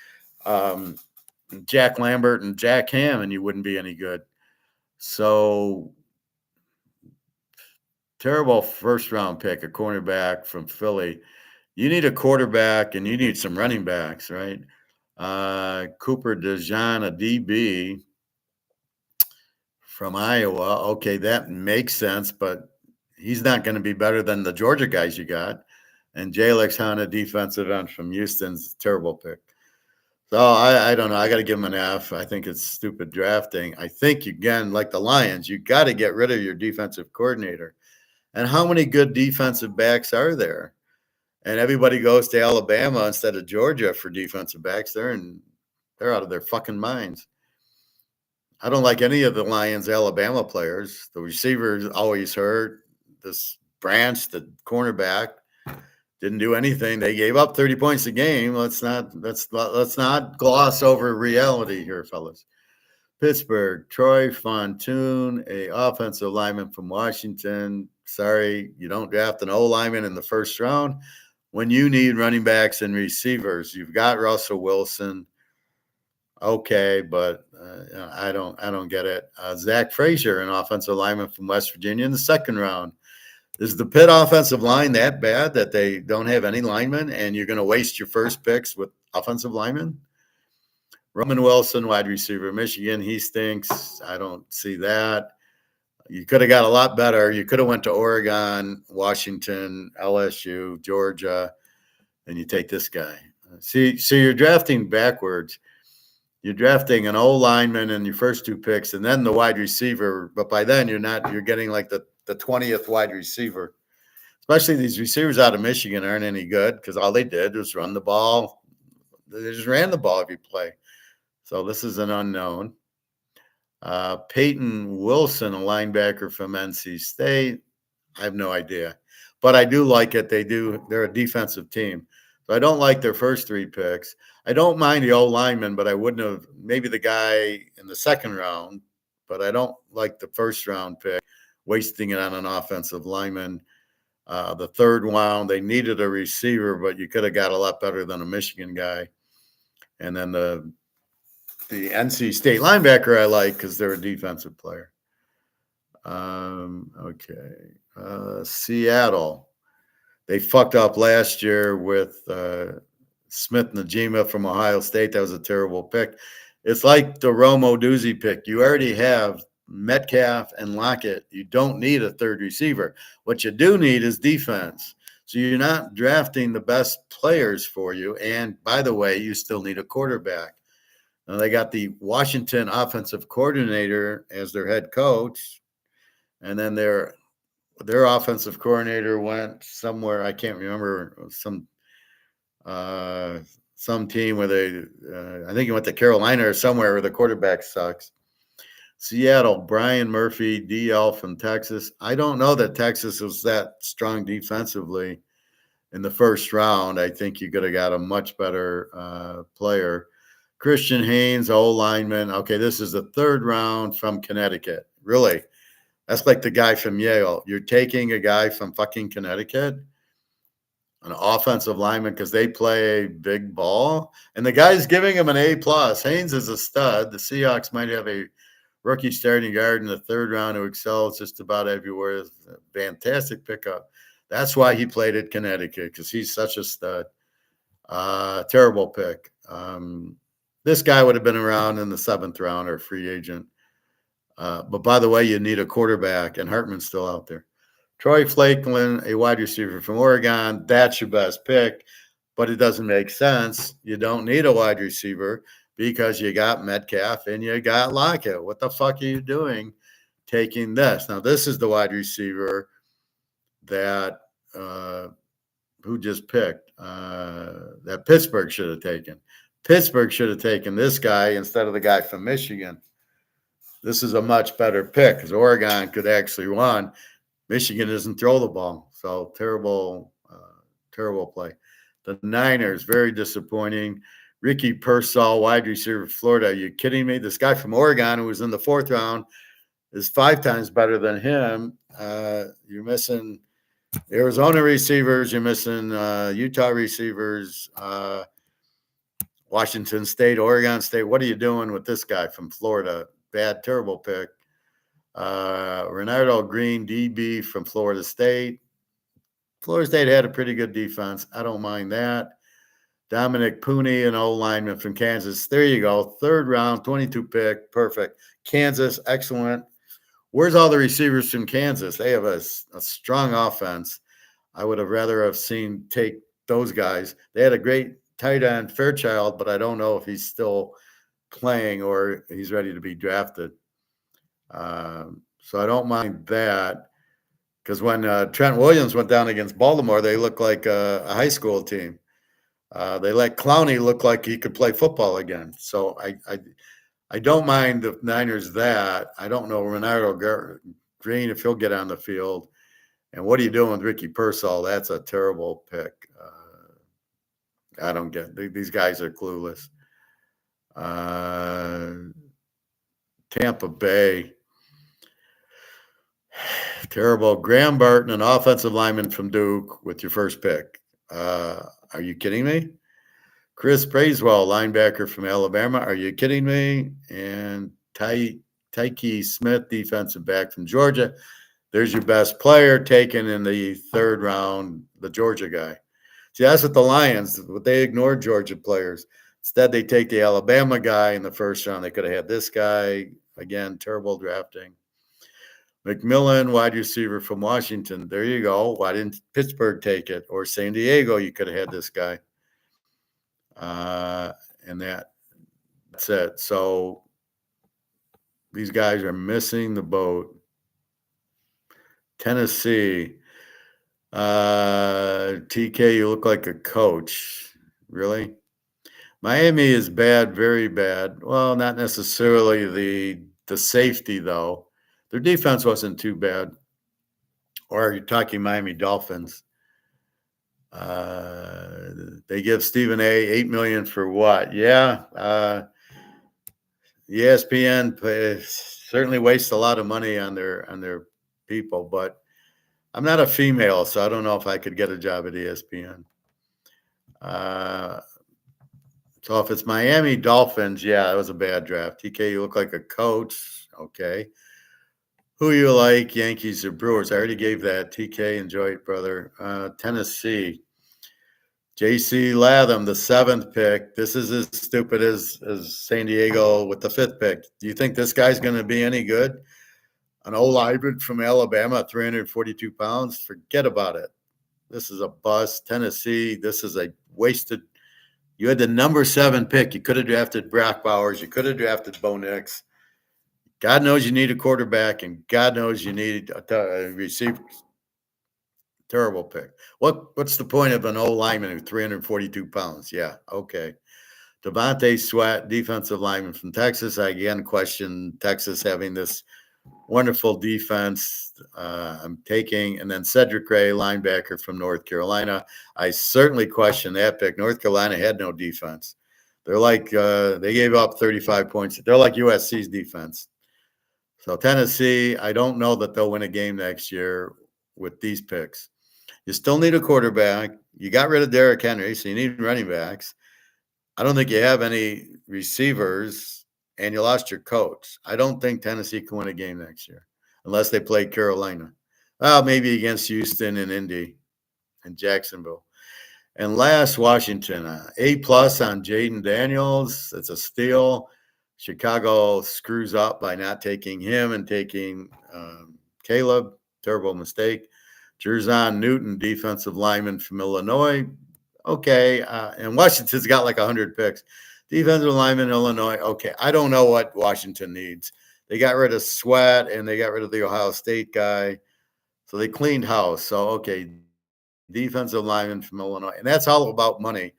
Speaker 1: Jack Lambert and Jack Ham, and you wouldn't be any good. So terrible first-round pick, a cornerback from Philly. You need a quarterback, and you need some running backs, right? Cooper DeJean, a DB from Iowa. Okay, that makes sense, but he's not going to be better than the Georgia guys you got. And Jalix Hunt, a defensive end from Houston's a terrible pick. So I don't know. I got to give him an F. I think it's stupid drafting. I think, again, like the Lions, you got to get rid of your defensive coordinator. And how many good defensive backs are there? And everybody goes to Alabama instead of Georgia for defensive backs. They're out of their fucking minds. I don't like any of the Lions Alabama players. The receiver's always hurt. This Branch, the cornerback, didn't do anything. They gave up 30 points a game. Let's not gloss over reality here, fellas. Pittsburgh, Troy Fontoon, a offensive lineman from Washington. Sorry, you don't draft an O lineman in the first round when you need running backs and receivers. You've got Russell Wilson. Okay, but I don't get it. Zach Frazier, an offensive lineman from West Virginia in the second round. Is the Pitt offensive line that bad that they don't have any linemen and you're going to waste your first picks with offensive linemen? Roman Wilson, wide receiver, Michigan, he stinks. I don't see that. You could have got a lot better. You could have went to Oregon, Washington, LSU, Georgia, and you take this guy. See, so you're drafting backwards. You're drafting an O lineman in your first 2 picks and then the wide receiver. But by then you're getting like the 20th wide receiver. Especially these receivers out of Michigan aren't any good because all they did was run the ball. They just ran the ball every play. So this is an unknown. Peyton Wilson, a linebacker from NC State. I have no idea. But I do like it. They're a defensive team. So I don't like their first 3 picks. I don't mind the old lineman, but I wouldn't have maybe the guy in the second round, but I don't like the first round pick, wasting it on an offensive lineman. The third round, they needed a receiver, but you could have got a lot better than a Michigan guy. And then the NC State linebacker I like because they're a defensive player. Seattle. They fucked up last year with Smith Najima from Ohio State. That was a terrible pick. It's like the Romo Doozy pick. You already have Metcalf and Lockett. You don't need a third receiver. What you do need is defense. So you're not drafting the best players for you. And by the way, you still need a quarterback. Now they got the Washington offensive coordinator as their head coach. And then their offensive coordinator went somewhere, I can't remember, some team where I think he went to Carolina or somewhere where the quarterback sucks. Seattle, Brian Murphy, DL from Texas. I don't know that Texas was that strong defensively in the first round. I think you could have got a much better player. Christian Haynes, O lineman. Okay, this is the third round from Connecticut. Really? That's like the guy from Yale. You're taking a guy from fucking Connecticut, an offensive lineman, because they play big ball, and the guy's giving him an A plus. Haynes is a stud. The Seahawks might have a rookie starting guard in the third round who excels just about everywhere. It's a fantastic pickup. That's why he played at Connecticut, because he's such a stud. Terrible pick. This guy would have been around in the 7th round or free agent. But by the way, you need a quarterback, and Hartman's still out there. Troy Flakeland, a wide receiver from Oregon, that's your best pick, but it doesn't make sense. You don't need a wide receiver because you got Metcalf and you got Lockett. What the fuck are you doing taking this? Now, this is the wide receiver that who just picked that Pittsburgh should have taken. Pittsburgh should have taken this guy instead of the guy from Michigan. This is a much better pick because Oregon could actually run. Michigan doesn't throw the ball. So terrible play. The Niners, very disappointing. Ricky Pearsall, wide receiver, Florida. Are you kidding me? This guy from Oregon who was in the 4th round is 5 times better than him. You're missing Arizona receivers. You're missing Utah receivers, Washington State, Oregon State. What are you doing with this guy from Florida? Bad, terrible pick. Renardo Green, DB from Florida State. Florida State had a pretty good defense. I don't mind that. Dominic Pooney, an old lineman from Kansas. There you go. 3rd round, 22 pick. Perfect. Kansas, excellent. Where's all the receivers from Kansas? They have a strong offense. I would have rather have seen take those guys. They had a great tight end, Fairchild, but I don't know if he's still playing or he's ready to be drafted. So I don't mind that because when Trent Williams went down against Baltimore, they looked like a high school team. They let Clowney look like he could play football again. So I don't mind the Niners that. I don't know Renardo Green if he'll get on the field. And what are you doing with Ricky Pearsall? That's a terrible pick. I don't get it. These guys are clueless. Tampa Bay. Terrible. Graham Barton, an offensive lineman from Duke with your first pick. Are you kidding me? Chris Braswell, linebacker from Alabama. Are you kidding me? And Tyke Smith, defensive back from Georgia. There's your best player taken in the 3rd round, the Georgia guy. See, that's what the Lions, they ignored Georgia players. Instead, they take the Alabama guy in the 1st round. They could have had this guy. Again, terrible drafting. McMillan, wide receiver from Washington. There you go. Why didn't Pittsburgh take it? Or San Diego, you could have had this guy. And that's it. So these guys are missing the boat. Tennessee. TK, you look like a coach. Really? Miami is bad, very bad. Well, not necessarily the safety, though. Their defense wasn't too bad. Or are you talking Miami Dolphins? They give Stephen A. $8 million for what? Yeah. ESPN certainly wastes a lot of money on their people, but I'm not a female, so I don't know if I could get a job at ESPN. So if it's Miami Dolphins, yeah, it was a bad draft. TK, you look like a coach. Okay. Who you like, Yankees or Brewers? I already gave that. TK, enjoy it, brother. Tennessee. J.C. Latham, the 7th pick. This is as stupid as San Diego with the 5th pick. Do you think this guy's going to be any good? An old hybrid from Alabama, 342 pounds. Forget about it. This is a bust. Tennessee, this is a wasted. You had the number 7 pick. You could have drafted Brock Bowers. You could have drafted Bo Nix. God knows you need a quarterback, and God knows you need a receiver. Terrible pick. What's the point of an old lineman who's 342 pounds? Yeah, okay. Devontae Sweat, defensive lineman from Texas. I again question Texas having this wonderful defense. I'm taking, and then Cedric Gray, linebacker from North Carolina. I certainly question that pick. North Carolina had no defense. They're like they gave up 35 points. They're like USC's defense. So Tennessee, I don't know that they'll win a game next year with these picks. You still need a quarterback. You got rid of Derrick Henry, so you need running backs. I don't think you have any receivers, and you lost your coach. I don't think Tennessee can win a game next year unless they play Carolina. Well, maybe against Houston and Indy and Jacksonville. And last, Washington, A+ on Jaden Daniels. It's a steal. Chicago screws up by not taking him and taking Caleb. Terrible mistake. Jerzon Newton, defensive lineman from Illinois. Okay. And Washington's got like 100 picks. Defensive lineman, Illinois. Okay. I don't know what Washington needs. They got rid of Sweat and they got rid of the Ohio State guy. So they cleaned house. So, okay. Defensive lineman from Illinois. And that's all about money.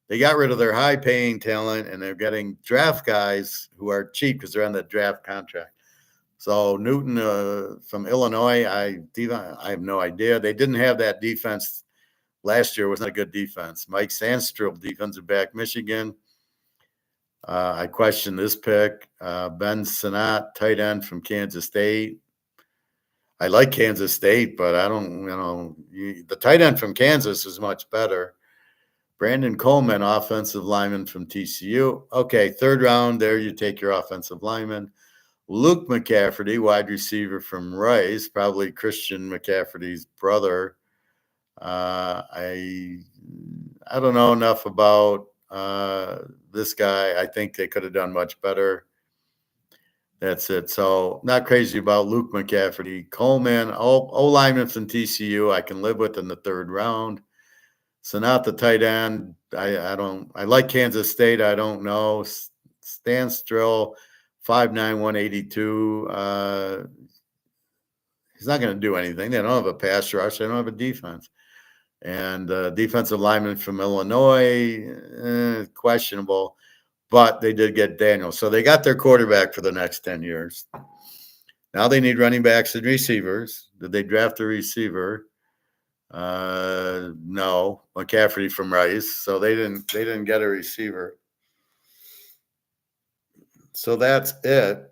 Speaker 1: They got rid of their high-paying talent, and they're getting draft guys who are cheap because they're on that draft contract. So Newton from Illinois, I have no idea. They didn't have that defense last year. It was not a good defense. Mike Sandstrom, defensive back, Michigan. I question this pick. Ben Sinnott, tight end from Kansas State. I like Kansas State, but I don't, the tight end from Kansas is much better. Brandon Coleman, offensive lineman from TCU. Okay, third round, there you take your offensive lineman. Luke McCafferty, wide receiver from Rice, probably Christian McCafferty's brother. I don't know enough about this guy. I think they could have done much better. That's it. So not crazy about Luke McCafferty. Coleman, O-lineman from TCU, I can live with in the third round. So not the tight end. I like Kansas State. I don't know. Stan Strill, 5'9", 182. He's not going to do anything. They don't have a pass rush. They don't have a defense. And defensive lineman from Illinois, questionable. But they did get Daniels. So they got their quarterback for the next 10 years. Now they need running backs and receivers. Did they draft a receiver? No, McCafferty from Rice. So they didn't get a receiver. So that's it.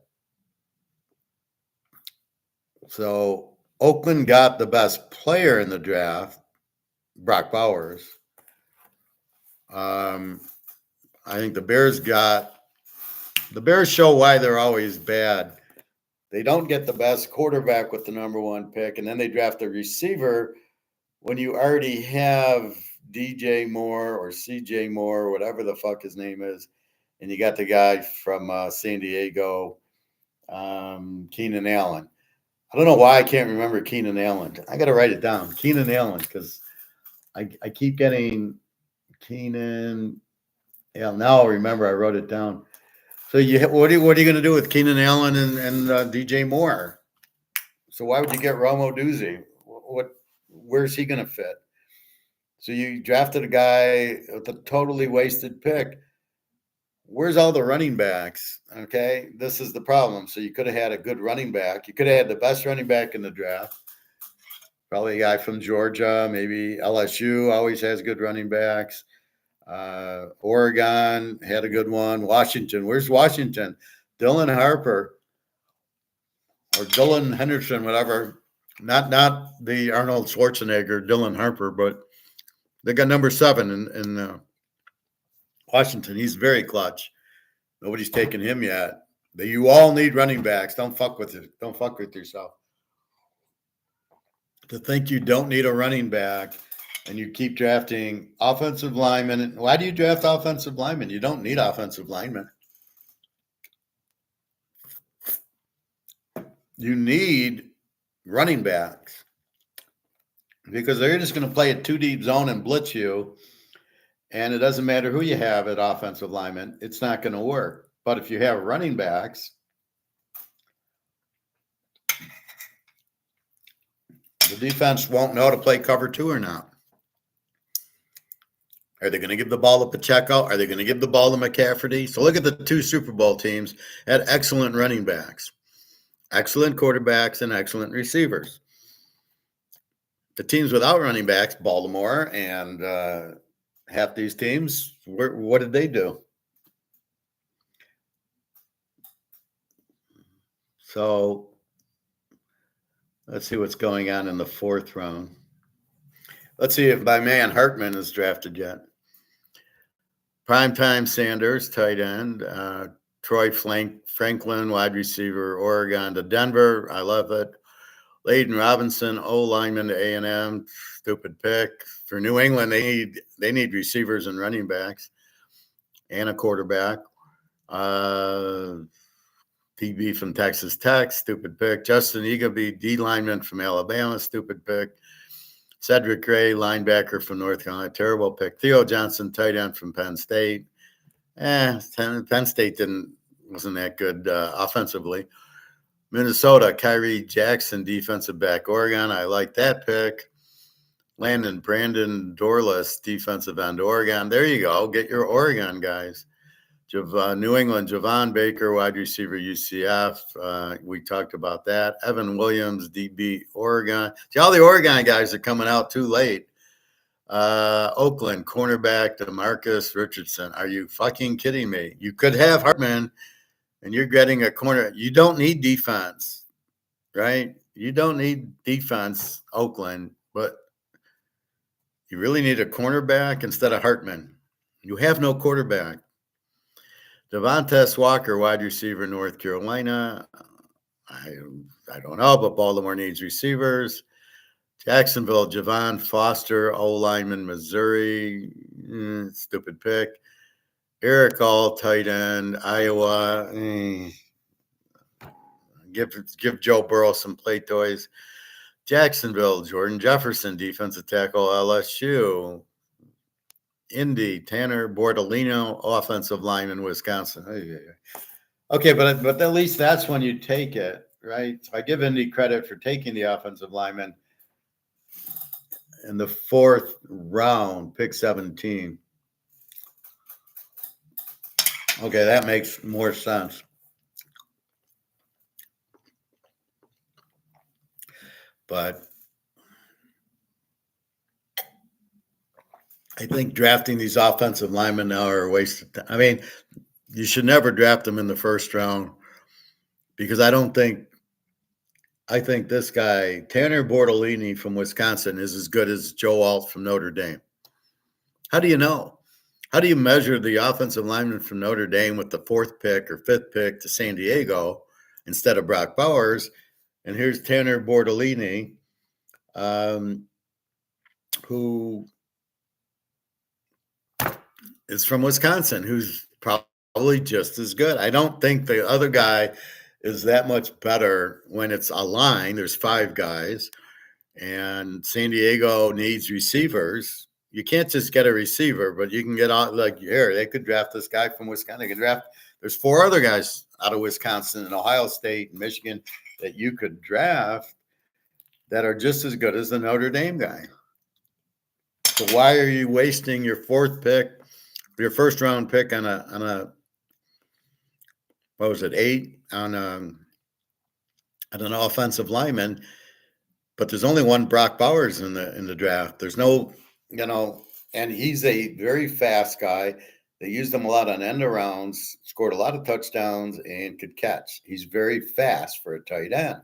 Speaker 1: So Oakland got the best player in the draft, Brock Bowers. I think the Bears show why they're always bad. They don't get the best quarterback with the number one pick, and then they draft a receiver when you already have DJ Moore or CJ Moore, or whatever the fuck his name is, and you got the guy from San Diego, Keenan Allen. I don't know why I can't remember Keenan Allen. I got to write it down. Keenan Allen, because I keep getting Keenan. Yeah, now I'll remember. I wrote it down. So what are you going to do with Keenan Allen and DJ Moore? So why would you get Romo Doozy? Where's he going to fit? So you drafted a guy with a totally wasted pick. Where's all the running backs? Okay, this is the problem. So you could have had a good running back. You could have had the best running back in the draft. Probably a guy from Georgia, maybe LSU always has good running backs. Oregon had a good one. Washington, where's Washington? Dylan Harper or Dylan Henderson, whatever. Not the Arnold Schwarzenegger, Dylan Harper, but they got number 7 in Washington. He's very clutch. Nobody's taken him yet. But you all need running backs. Don't fuck with it. Don't fuck with yourself. To think you don't need a running back and you keep drafting offensive linemen. Why do you draft offensive linemen? You don't need offensive linemen. You need running backs because they're just going to play a 2-deep zone and blitz you. And it doesn't matter who you have at offensive lineman. It's not going to work. But if you have running backs, the defense won't know to play cover 2 or not. Are they going to give the ball to Pacheco? Are they going to give the ball to McCafferty? So look at the 2 Super Bowl teams had excellent running backs, excellent quarterbacks, and excellent receivers. The teams without running backs, Baltimore and half these teams, what did they do? So let's see what's going on in the 4th round. Let's see if my man Hartman is drafted yet. Primetime Sanders, tight end. Troy Franklin, wide receiver, Oregon to Denver. I love it. Layden Robinson, O-lineman to A&M. Stupid pick. For New England, they need receivers and running backs and a quarterback. DB from Texas Tech, stupid pick. Justin Eagleby, D-lineman from Alabama, stupid pick. Cedric Gray, linebacker from North Carolina, terrible pick. Theo Johnson, tight end from Penn State. Penn State wasn't that good offensively. Minnesota, Kyrie Jackson, defensive back. Oregon, I like that pick. Brandon Dorless, defensive end. Oregon, there you go. Get your guys. New England, Javon Baker, wide receiver, UCF. We talked about that. Evan Williams, DB, Oregon. See, all the Oregon guys are coming out too late. Oakland, cornerback, DeMarcus Richardson. Are you fucking kidding me? You could have Hartman, and you're getting a corner. You don't need defense, right? You don't need defense, Oakland, but you really need a cornerback instead of Hartman. You have no quarterback. Devontae Walker, wide receiver, North Carolina. I don't know, but Baltimore needs receivers. Jacksonville, Javon Foster, O-lineman, Missouri. Stupid pick. Eric All, tight end, Iowa. Give Joe Burrow some play toys. Jacksonville, Jordan Jefferson, defensive tackle, LSU. Indy, Tanner Bordolino, offensive lineman, Wisconsin. Okay, but at least that's when you take it, right? So I give Indy credit for taking the offensive lineman in the 4th round, pick 17. Okay, that makes more sense. But I think drafting these offensive linemen now are a waste of time. I mean, you should never draft them in the 1st round because I think this guy, Tanner Bordolini from Wisconsin, is as good as Joe Alt from Notre Dame. How do you know? How do you measure the offensive lineman from Notre Dame with the 4th pick or 5th pick to San Diego instead of Brock Bowers? And here's Tanner Bordolini, who is from Wisconsin, who's probably just as good. I don't think the other guy is that much better when it's a line. There's 5 guys, and San Diego needs receivers. You can't just get a receiver, but you can get on like here. They could draft this guy from Wisconsin. They could draft. There's 4 other guys out of Wisconsin and Ohio State and Michigan that you could draft that are just as good as the Notre Dame guy. So why are you wasting your 4th pick, your 1st round pick on a what was it, 8 on an offensive lineman? But there's only one Brock Bowers in the draft. There's no, and he's a very fast guy. They used him a lot on end arounds, scored a lot of touchdowns, and could catch. He's very fast for a tight end.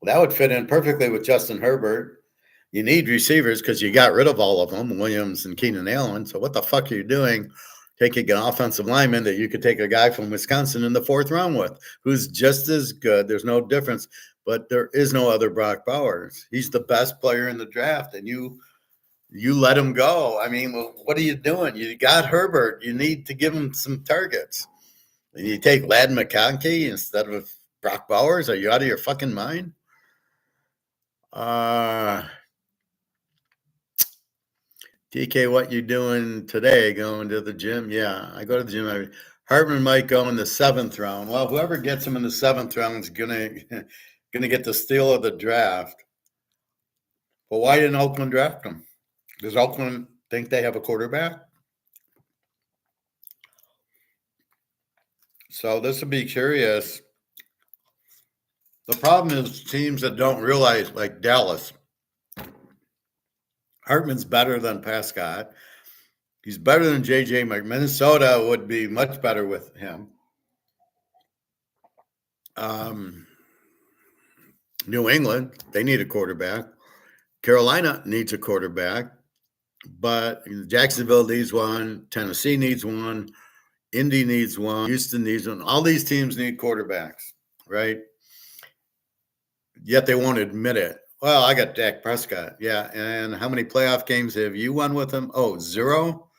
Speaker 1: Well, that would fit in perfectly with Justin Herbert. You need receivers because you got rid of all of them, Williams and Keenan Allen. So what the fuck are you doing taking an offensive lineman that you could take a guy from Wisconsin in the 4th round with, who's just as good? There's no difference, but there is no other Brock Bowers. He's the best player in the draft, and you let him go. I mean, what are you doing? You got Herbert. You need to give him some targets. And you take Ladd McConkey instead of Brock Bowers? Are you out of your fucking mind? DK, what you doing today? Going to the gym? Yeah, I go to the gym. Hartman might go in the 7th round. Well, whoever gets him in the 7th round is gonna get the steal of the draft. But why didn't Oakland draft him? Does Oakland think they have a quarterback? So this would be curious. The problem is teams that don't realize, like Dallas. Hartman's better than Prescott. He's better than J.J. Minnesota would be much better with him. New England, they need a quarterback. Carolina needs a quarterback, but Jacksonville needs one. Tennessee needs one. Indy needs one. Houston needs one. All these teams need quarterbacks, right? Yet they won't admit it. Well, I got Dak Prescott. Yeah. And how many playoff games have you won with him? Oh, 0.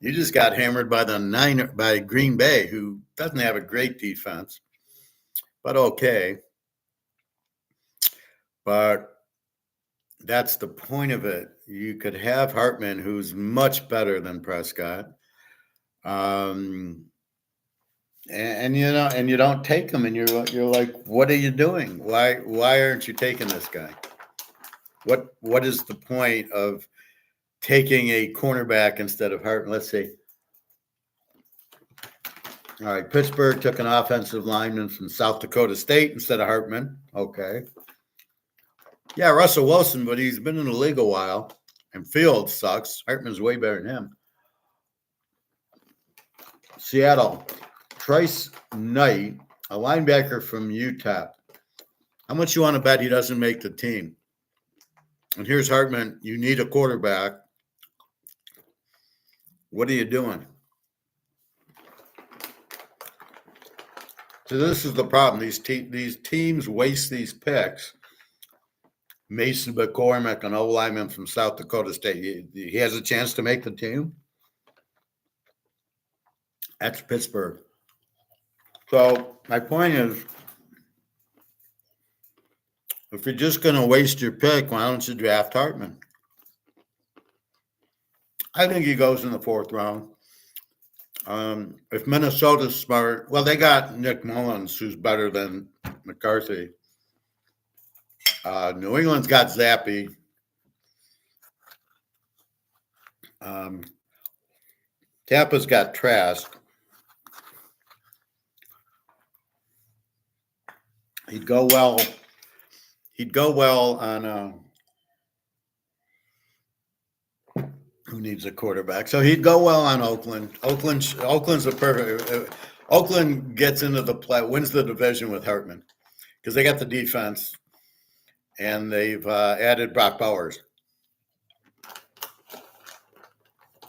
Speaker 1: You just got hammered by Green Bay, who doesn't have a great defense, but okay. But that's the point of it. You could have Hartman, who's much better than Prescott. And you don't take him, and you're like, what are you doing? Why aren't you taking this guy? What is the point of taking a cornerback instead of Hartman? Let's see. All right, Pittsburgh took an offensive lineman from South Dakota State instead of Hartman. Okay. Yeah, Russell Wilson, but he's been in the league a while, and Fields sucks. Hartman's way better than him. Seattle, Trice Knight, a linebacker from Utah. How much you want to bet he doesn't make the team? And here's Hartman. You need a quarterback. What are you doing? So this is the problem. These teams waste these picks. Mason McCormick, an old lineman from South Dakota State. He has a chance to make the team. That's Pittsburgh. So my point is, if you're just going to waste your pick, why don't you draft Hartman? I think he goes in the 4th round. If Minnesota's smart, well, they got Nick Mullins, who's better than McCarthy. New England's got Zappy. Tampa's got Trask. He'd go well on who needs a quarterback. So he'd go well on Oakland. Oakland's a perfect. Oakland gets into the play, wins the division with Hartman because they got the defense, and they've added Brock Bowers.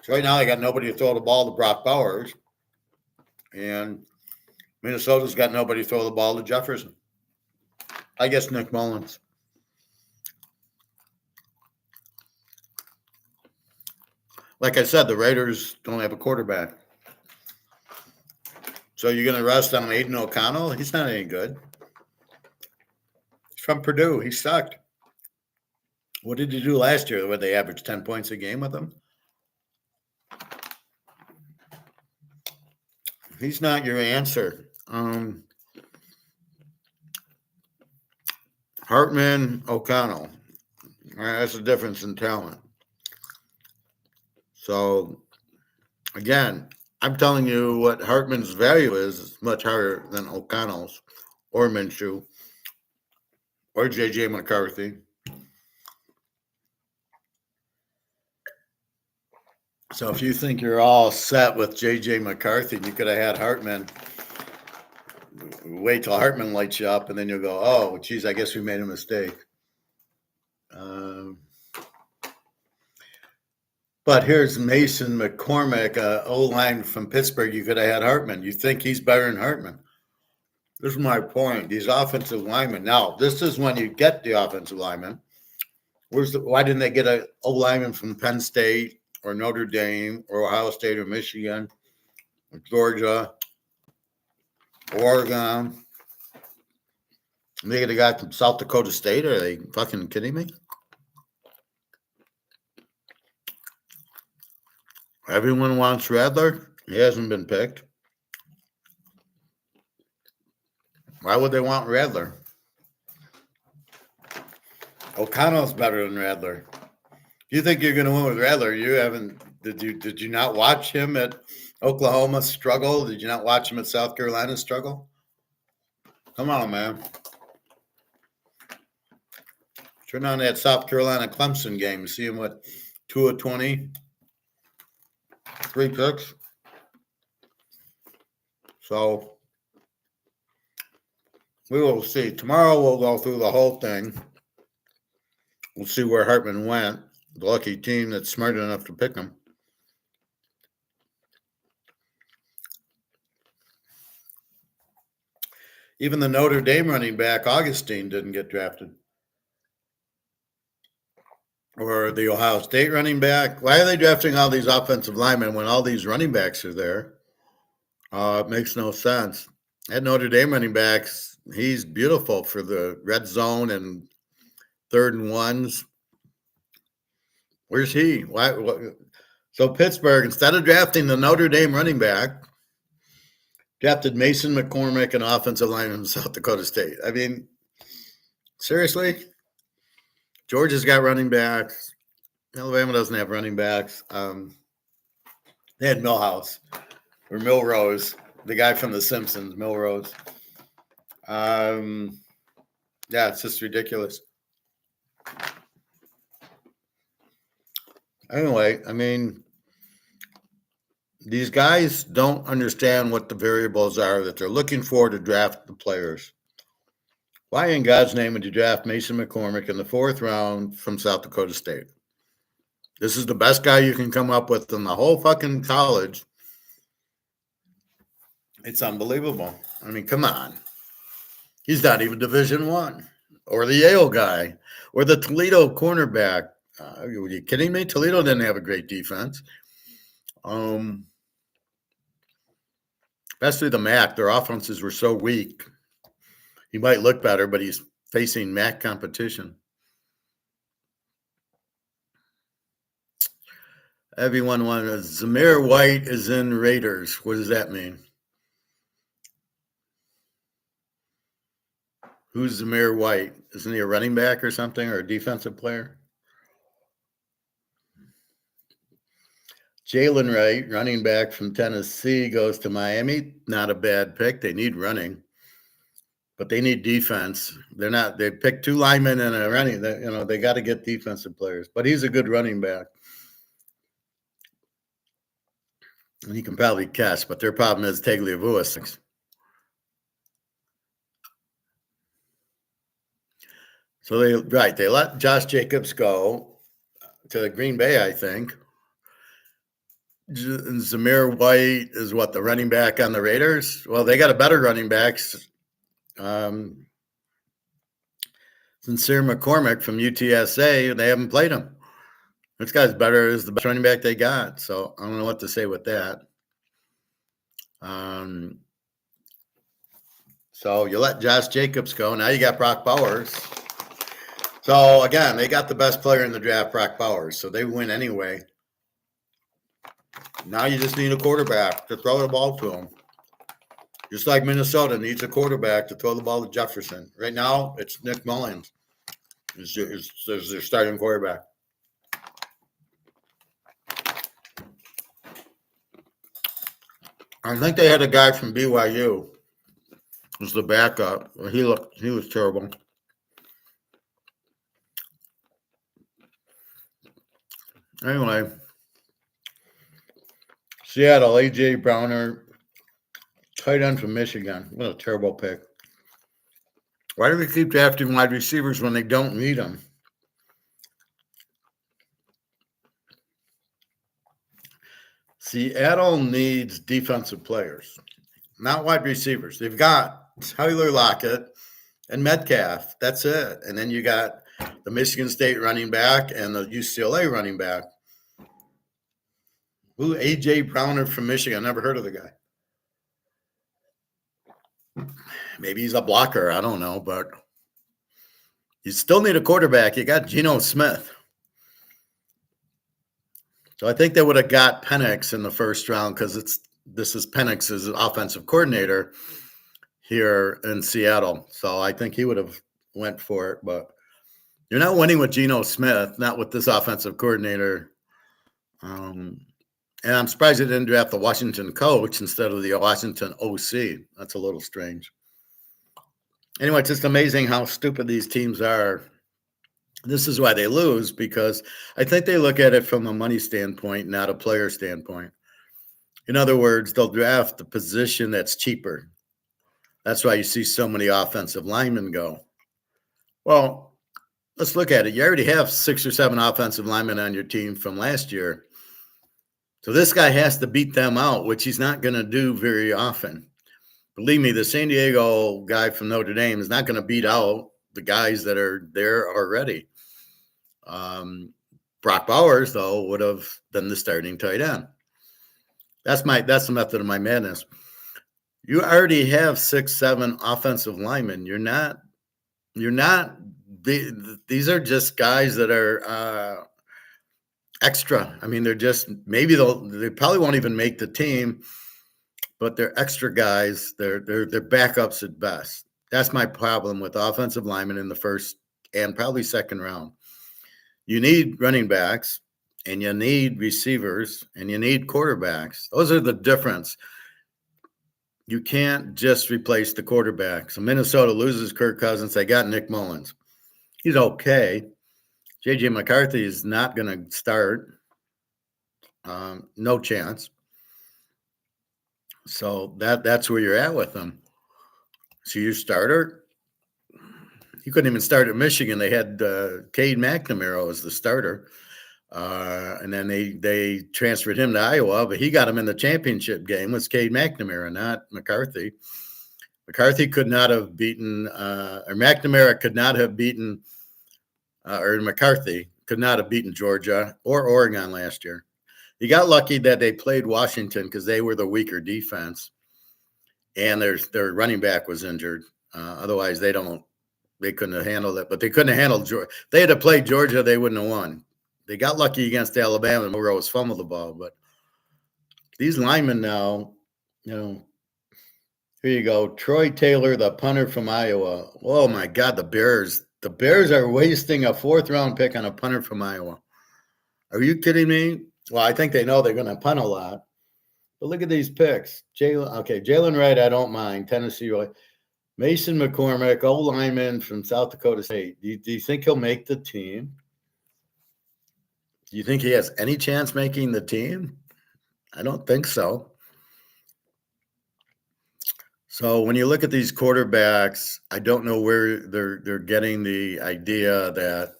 Speaker 1: So right now they got nobody to throw the ball to Brock Bowers, and Minnesota's got nobody to throw the ball to Jefferson. I guess Nick Mullins. Like I said, the Raiders don't have a quarterback. So you're going to rest on Aiden O'Connell? He's not any good. He's from Purdue. He sucked. What did he do last year? Where they averaged 10 points a game with him? He's not your answer. Hartman, O'Connell. That's the difference in talent. So, again, I'm telling you what Hartman's value is much higher than O'Connell's or Minshew or J.J. McCarthy. So if you think you're all set with J.J. McCarthy, you could have had Hartman. Wait till Hartman lights you up, and then you'll go, oh, geez, I guess we made a mistake. But here's Mason McCormick, O-line from Pittsburgh. You could have had Hartman. You think he's better than Hartman. This is my point. These offensive linemen. Now, this is when you get the offensive lineman. Why didn't they get an O-lineman from Penn State or Notre Dame or Ohio State or Michigan or Georgia, Oregon? They get a guy from South Dakota State. Are they fucking kidding me? Everyone wants Rattler. He hasn't been picked. Why would they want Rattler? O'Connell's better than Rattler. You think you're going to win with Rattler? You haven't. Did you not watch him at Oklahoma struggle? Did you not watch him at South Carolina struggle? Come on, man. Turn on that South Carolina Clemson game. See him with 2 of 20. 3 picks. So, We will see. Tomorrow we'll go through the whole thing. We'll see where Hartman went. The lucky team that's smart enough to pick him. Even the Notre Dame running back, Augustine, didn't get drafted. Or the Ohio State running back. Why are they drafting all these offensive linemen when all these running backs are there? It makes no sense. That Notre Dame running backs, he's beautiful for the red zone and 3rd and 1s. Where's he? Why? So Pittsburgh, instead of drafting the Notre Dame running back, drafted Mason McCormick, an offensive lineman from South Dakota State. I mean, seriously? Georgia's got running backs. Alabama doesn't have running backs. They had Millhouse or Milrose, the guy from The Simpsons, Milrose. Yeah, it's just ridiculous. Anyway, I mean, these guys don't understand what the variables are that they're looking for to draft the players. Why in God's name would you draft Mason McCormick in the 4th round from South Dakota State? This is the best guy you can come up with in the whole fucking college. It's unbelievable. I mean, come on. He's not even Division I. Or the Yale guy. Or the Toledo cornerback. Are you kidding me? Toledo didn't have a great defense. Especially the MAC. Their offenses were so weak. He might look better, but he's facing MAC competition. Everyone wanted Zamir White is in Raiders. What does that mean? Who's Zamir White? Isn't he a running back or something, or a defensive player? Jalen Wright, running back from Tennessee, goes to Miami. Not a bad pick. They need running, but they need defense. They picked 2 linemen and a running. They got to get defensive players, but he's a good running back. And he can probably catch, but their problem is Tagliavua. So they let Josh Jacobs go to Green Bay, I think. Zamir White is what, the running back on the Raiders? Well, they got a better running backs. Sincere McCormick from UTSA, they haven't played him. This guy's better, is the best running back they got. So I don't know what to say with that. So you let Josh Jacobs go. Now you got Brock Bowers. So again, they got the best player in the draft, Brock Bowers. So they win anyway. Now you just need a quarterback to throw the ball to him. Just like Minnesota needs a quarterback to throw the ball to Jefferson. Right now, it's Nick Mullins is their starting quarterback. I think they had a guy from BYU was the backup. He was terrible. Anyway, Seattle, A.J. Browner, tight end from Michigan. What a terrible pick. Why do we keep drafting wide receivers when they don't need them? Seattle needs defensive players, not wide receivers. They've got Tyler Lockett and Metcalf. That's it. And then you got the Michigan State running back and the UCLA running back. Who? A.J. Browner from Michigan. I never heard of the guy. Maybe he's a blocker. I don't know, but you still need a quarterback. You got Geno Smith. So I think they would have got Penix in the first round because this is Penix's offensive coordinator here in Seattle. So I think he would have went for it, but you're not winning with Geno Smith, not with this offensive coordinator. And I'm surprised they didn't draft the Washington coach instead of the Washington OC. That's a little strange. Anyway, it's just amazing how stupid these teams are. This is why they lose, because I think they look at it from a money standpoint, not a player standpoint. In other words, they'll draft the position that's cheaper. That's why you see so many offensive linemen go. Well, let's look at it. You already have 6 or 7 offensive linemen on your team from last year. So this guy has to beat them out, which he's not going to do very often. Believe me, the San Diego guy from Notre Dame is not going to beat out the guys that are there already. Brock Bowers, though, would have been the starting tight end. That's the method of my madness. You already have 6, 7 offensive linemen. These are just guys that are extra. I mean, they're just, maybe they probably won't even make the team, but they're extra guys. They're backups at best. That's my problem with offensive linemen in the first and probably second round. You need running backs, and you need receivers, and you need quarterbacks. Those are the difference. You can't just replace the quarterback. So Minnesota loses Kirk Cousins. They got Nick Mullins. He's okay. J.J. McCarthy is not going to start. No chance. So that's where you're at with them. So your starter, you couldn't even start at Michigan. They had Cade McNamara as the starter. And then they transferred him to Iowa, but he got him in the championship game. Was Cade McNamara, not McCarthy. McCarthy could not have beaten, or McNamara could not have beaten, or McCarthy could not have beaten Georgia or Oregon last year. You got lucky that they played Washington because they were the weaker defense, and their running back was injured. Otherwise, they couldn't have handled it. But they couldn't have handled Georgia. They had to play Georgia, they wouldn't have won. They got lucky against Alabama and Rose fumbled the ball. But these linemen now, here you go. Troy Taylor, the punter from Iowa. Oh, my God, the Bears. The Bears are wasting a 4th-round pick on a punter from Iowa. Are you kidding me? Well, I think they know they're going to punt a lot. But look at these picks. Jalen Wright, I don't mind. Tennessee. Mason McCormick, old lineman from South Dakota State. Do you think he'll make the team? Do you think he has any chance making the team? I don't think so. So when you look at these quarterbacks, I don't know where they're getting the idea that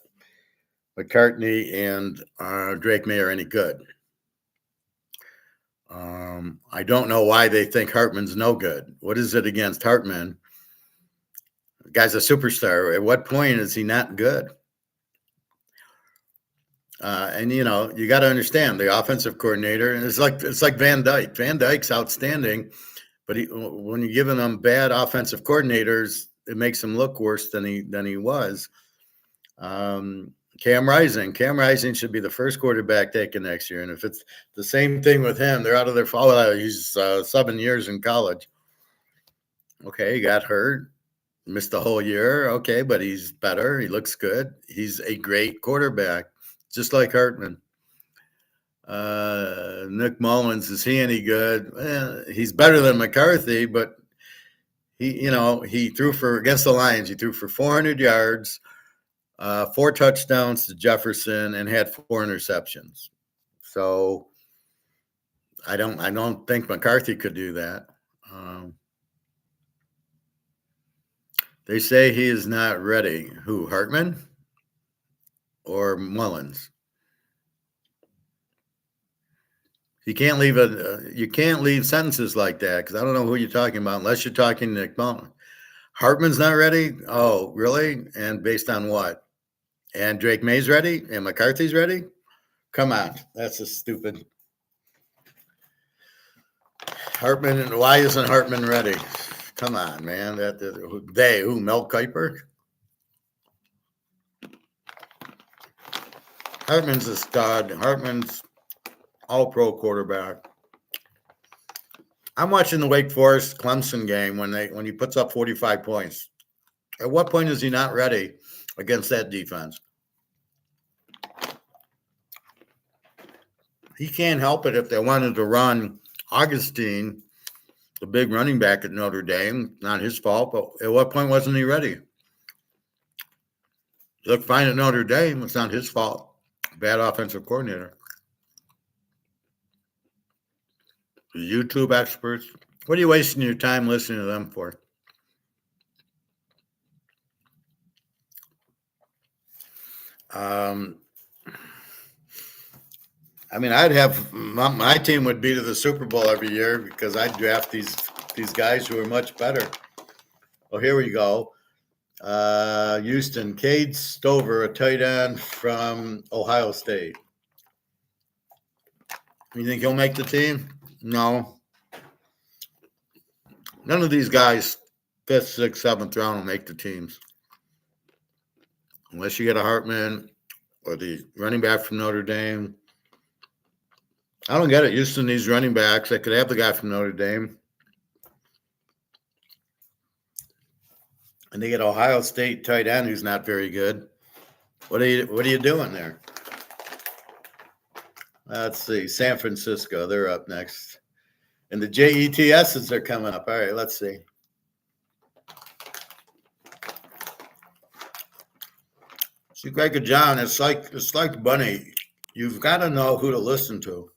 Speaker 1: McCartney and Drake May are any good. I don't know why they think Hartman's no good. What is it against Hartman? The guy's a superstar. At what point is he not good? And you got to understand the offensive coordinator, and it's like Van Dyke. Van Dyke's outstanding, but when you're giving them bad offensive coordinators, it makes him look worse than he was. Cam Rising should be the first quarterback taken next year, and if it's the same thing with him, they're out of their fall. He's 7 years in college. Okay, he got hurt, missed the whole year. Okay, but he's better. He looks good. He's a great quarterback. Just like Hartman. Nick Mullins, is he any good? Well, he's better than McCarthy, but he threw against the Lions. He threw for 400 yards, 4 touchdowns to Jefferson, and had 4 interceptions. So I don't think McCarthy could do that. They say he is not ready. Who, Hartman or Mullins? You can't leave sentences like that because I don't know who you're talking about unless you're talking Nick Mullins. Hartman's not ready? Oh, really? And based on what? And Drake May's ready? And McCarthy's ready? Come on. That's a stupid. Hartman, and why isn't Hartman ready? Come on, man. Who, Mel Kiper? Hartman's a stud. Hartman's all-pro quarterback. I'm watching the Wake Forest Clemson game when he puts up 45 points. At what point is he not ready against that defense? He can't help it if they wanted to run Augustine, the big running back at Notre Dame. Not his fault, but at what point wasn't he ready? He looked fine at Notre Dame. It's not his fault. Bad offensive coordinator. YouTube experts. What are you wasting your time listening to them for? I mean, I'd have my team would be to the Super Bowl every year because I'd draft these guys who are much better. Oh, here we go. Houston, Cade Stover, a tight end from Ohio State. You think he'll make the team? No. None of these guys, 5th, 6th, 7th round, will make the teams. Unless you get a Hartman or the running back from Notre Dame. I don't get it. Houston needs running backs. I could have the guy from Notre Dame. And they get Ohio State tight end who's not very good. What are you doing there? Let's see. San Francisco, they're up next. And the JETSs are coming up. All right, let's see. See, Greg and John, it's like Bunny. You've got to know who to listen to.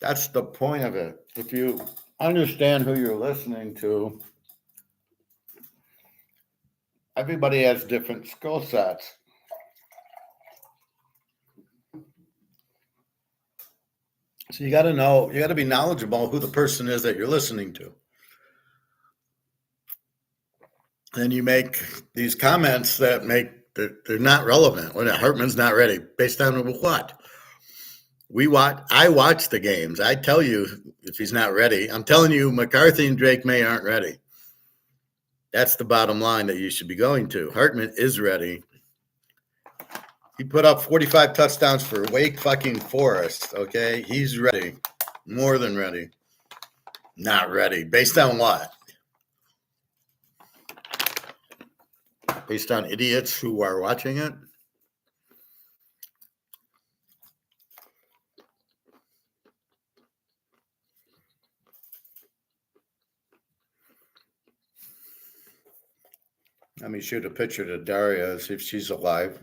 Speaker 1: That's the point of it. If you understand who you're listening to, everybody has different skill sets. So you got to know, you got to be knowledgeable who the person is that you're listening to. And you make these comments that they're not relevant. When Hartman's not ready, based on what? I watch the games. I tell you if he's not ready. I'm telling you, McCarthy and Drake May aren't ready. That's the bottom line that you should be going to. Hartman is ready. He put up 45 touchdowns for Wake fucking Forest, okay? He's ready. More than ready. Not ready. Based on what? Based on idiots who are watching it? Let me shoot a picture to Daria, see if she's alive.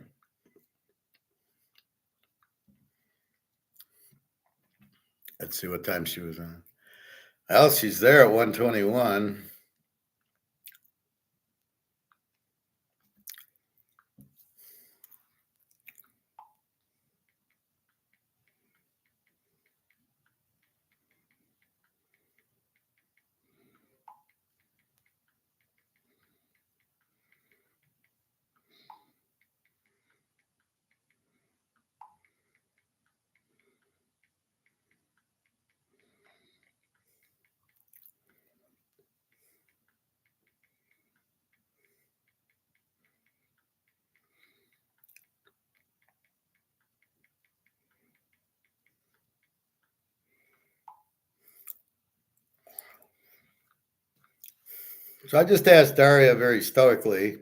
Speaker 1: Let's see what time she was on. Well, she's there at 1:21. So I just asked Daria very stoically,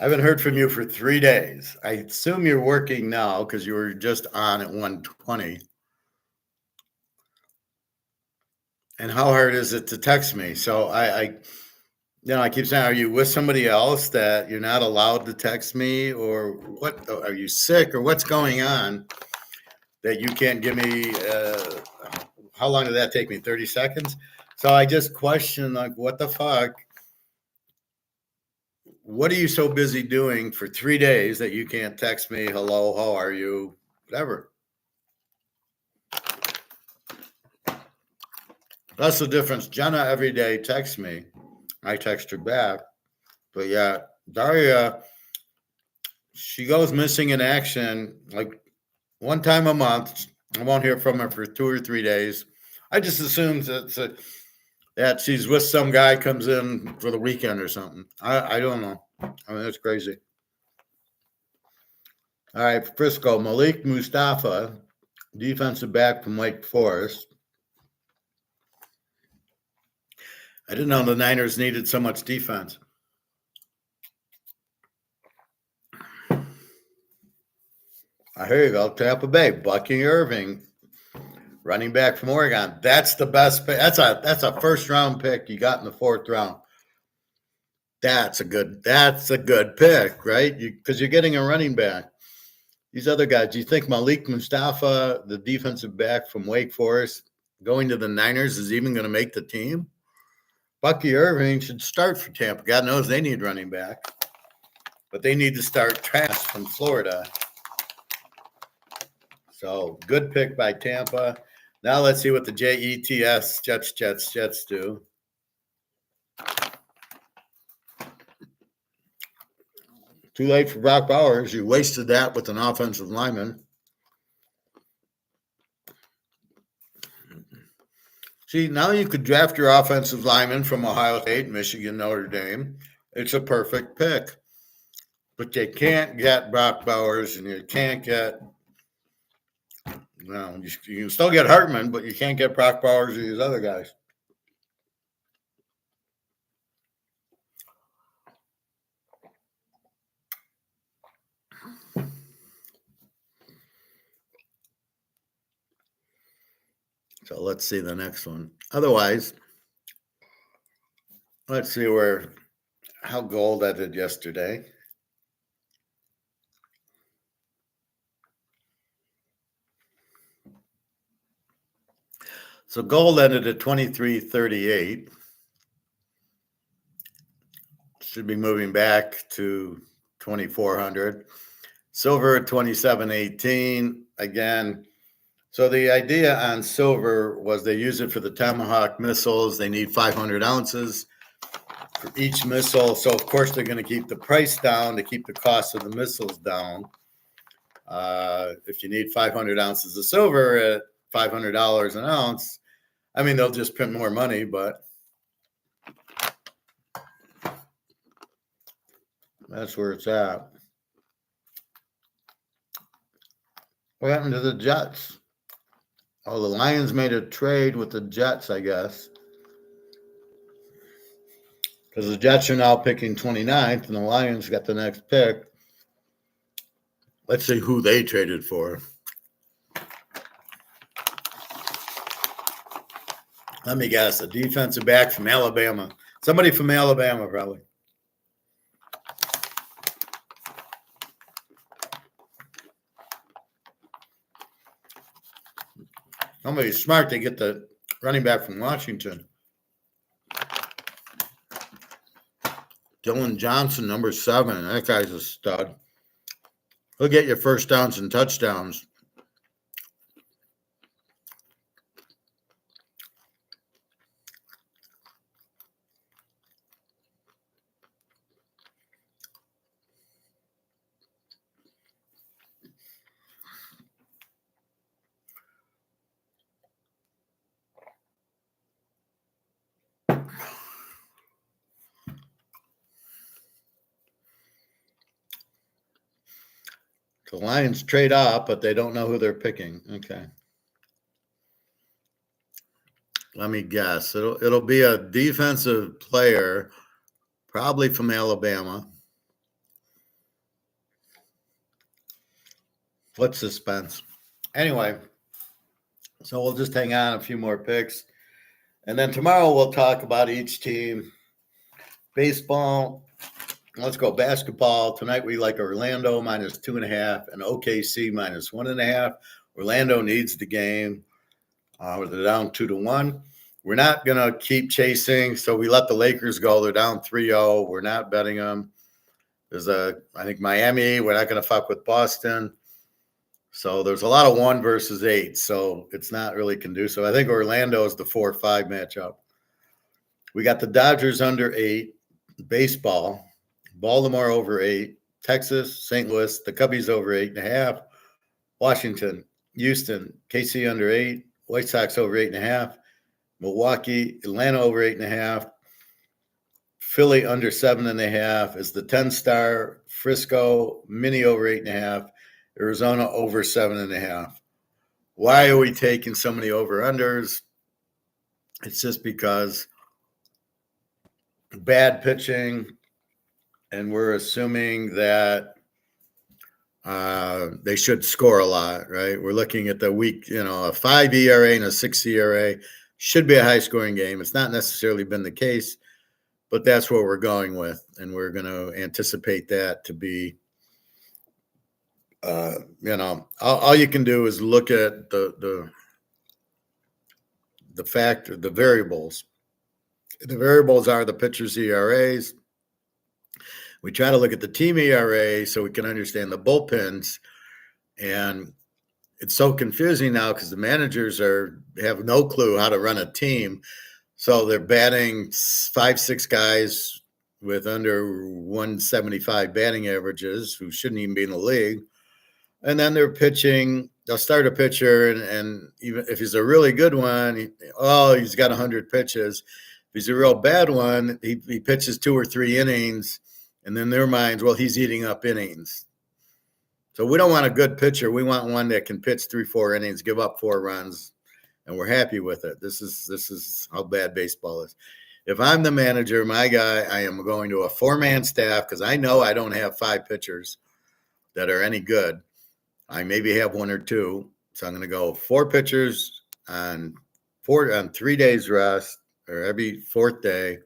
Speaker 1: I haven't heard from you for 3 days. I assume you're working now because you were just on at 1:20. And how hard is it to text me? So I keep saying, are you with somebody else that you're not allowed to text me, or what? Are you sick, or what's going on that you can't give me? How long did that take me? 30 seconds. So I just question, like, what the fuck? What are you so busy doing for 3 days that you can't text me? Hello, how are you? Whatever. That's the difference. Jenna every day texts me. I text her back. But yeah, Daria, she goes missing in action like one time a month. I won't hear from her for 2 or 3 days. I just assume that she's with some guy, comes in for the weekend or something. I don't know. I mean, that's crazy. All right, Frisco, Malik Mustafa, defensive back from Wake Forest. I didn't know the Niners needed so much defense. Here you go, Tampa Bay, Bucky Irving, running back from Oregon. That's the best pick. That's a first round pick you got in the 4th round. That's a good pick, right? Because you're getting a running back. These other guys, do you think Malik Mustafa, the defensive back from Wake Forest, going to the Niners is even going to make the team? Bucky Irving should start for Tampa. God knows they need running back. But they need to start Trask from Florida. So good pick by Tampa. Now let's see what the Jets do. Too late for Brock Bowers. You wasted that with an offensive lineman. See, now you could draft your offensive lineman from Ohio State, Michigan, Notre Dame. It's a perfect pick. But you can't get Brock Bowers, and you can't get, well, you can still get Hartman, but you can't get Brock Bowers or these other guys. So let's see the next one. Otherwise, let's see how gold I did yesterday. So gold ended at 23.38. Should be moving back to 2,400. Silver at 27.18. Again, so the idea on silver was they use it for the Tomahawk missiles. They need 500 ounces for each missile. So, of course, they're going to keep the price down to keep the cost of the missiles down. If you need 500 ounces of silver at $500 an ounce, I mean, they'll just print more money, but that's where it's at. What happened to the Jets? Oh, the Lions made a trade with the Jets, I guess. Because the Jets are now picking 29th, and the Lions got the next pick. Let's see who they traded for. Let me guess. A defensive back from Alabama. Somebody from Alabama, probably. Somebody's smart to get the running back from Washington. Dylan Johnson, number 7. That guy's a stud. He'll get you first downs and touchdowns. The Lions trade up, but they don't know who they're picking. Okay. Let me guess. It'll be a defensive player, probably from Alabama. What suspense. Anyway, so we'll just hang on a few more picks. And then tomorrow we'll talk about each team. Baseball. Let's go basketball. Tonight we like Orlando minus 2.5 and OKC minus 1.5. Orlando needs the game. They're down 2-1. We're not going to keep chasing, so we let the Lakers go. They're down 3-0. We're not betting them. I think Miami, we're not going to fuck with Boston. So there's a lot of 1 versus 8, so it's not really conducive. I think Orlando is the 4-5 matchup. We got the Dodgers under 8, baseball. Baltimore over 8, Texas, St. Louis, the Cubbies over 8.5, Washington, Houston, KC under 8, White Sox over 8.5, Milwaukee, Atlanta over 8.5, Philly under 7.5 is the 10-star, Frisco, Mini over 8.5, Arizona over 7.5. Why are we taking so many over-unders? It's just because bad pitching, and we're assuming that they should score a lot, right? We're looking at the week, a 5 ERA and a 6 ERA. Should be a high-scoring game. It's not necessarily been the case, but that's what we're going with, and we're going to anticipate that to be, all you can do is look at the variables The variables are the pitchers' ERAs. We try to look at the team ERA so we can understand the bullpens. And it's so confusing now because the managers have no clue how to run a team. So they're batting 5-6 guys with under 175 batting averages who shouldn't even be in the league. And then they're pitching. They'll start a pitcher, and even if he's a really good one, he's got 100 pitches. If he's a real bad one, he pitches 2 or 3 innings, and in their minds, well, he's eating up innings. So we don't want a good pitcher. We want one that can pitch 3-4 innings, give up 4 runs, and we're happy with it. This is how bad baseball is. If I'm the manager, my guy, I am going to a 4-man staff because I know I don't have 5 pitchers that are any good. I maybe have 1 or 2. So I'm going to go 4 pitchers on 3 days rest, or every 4th day.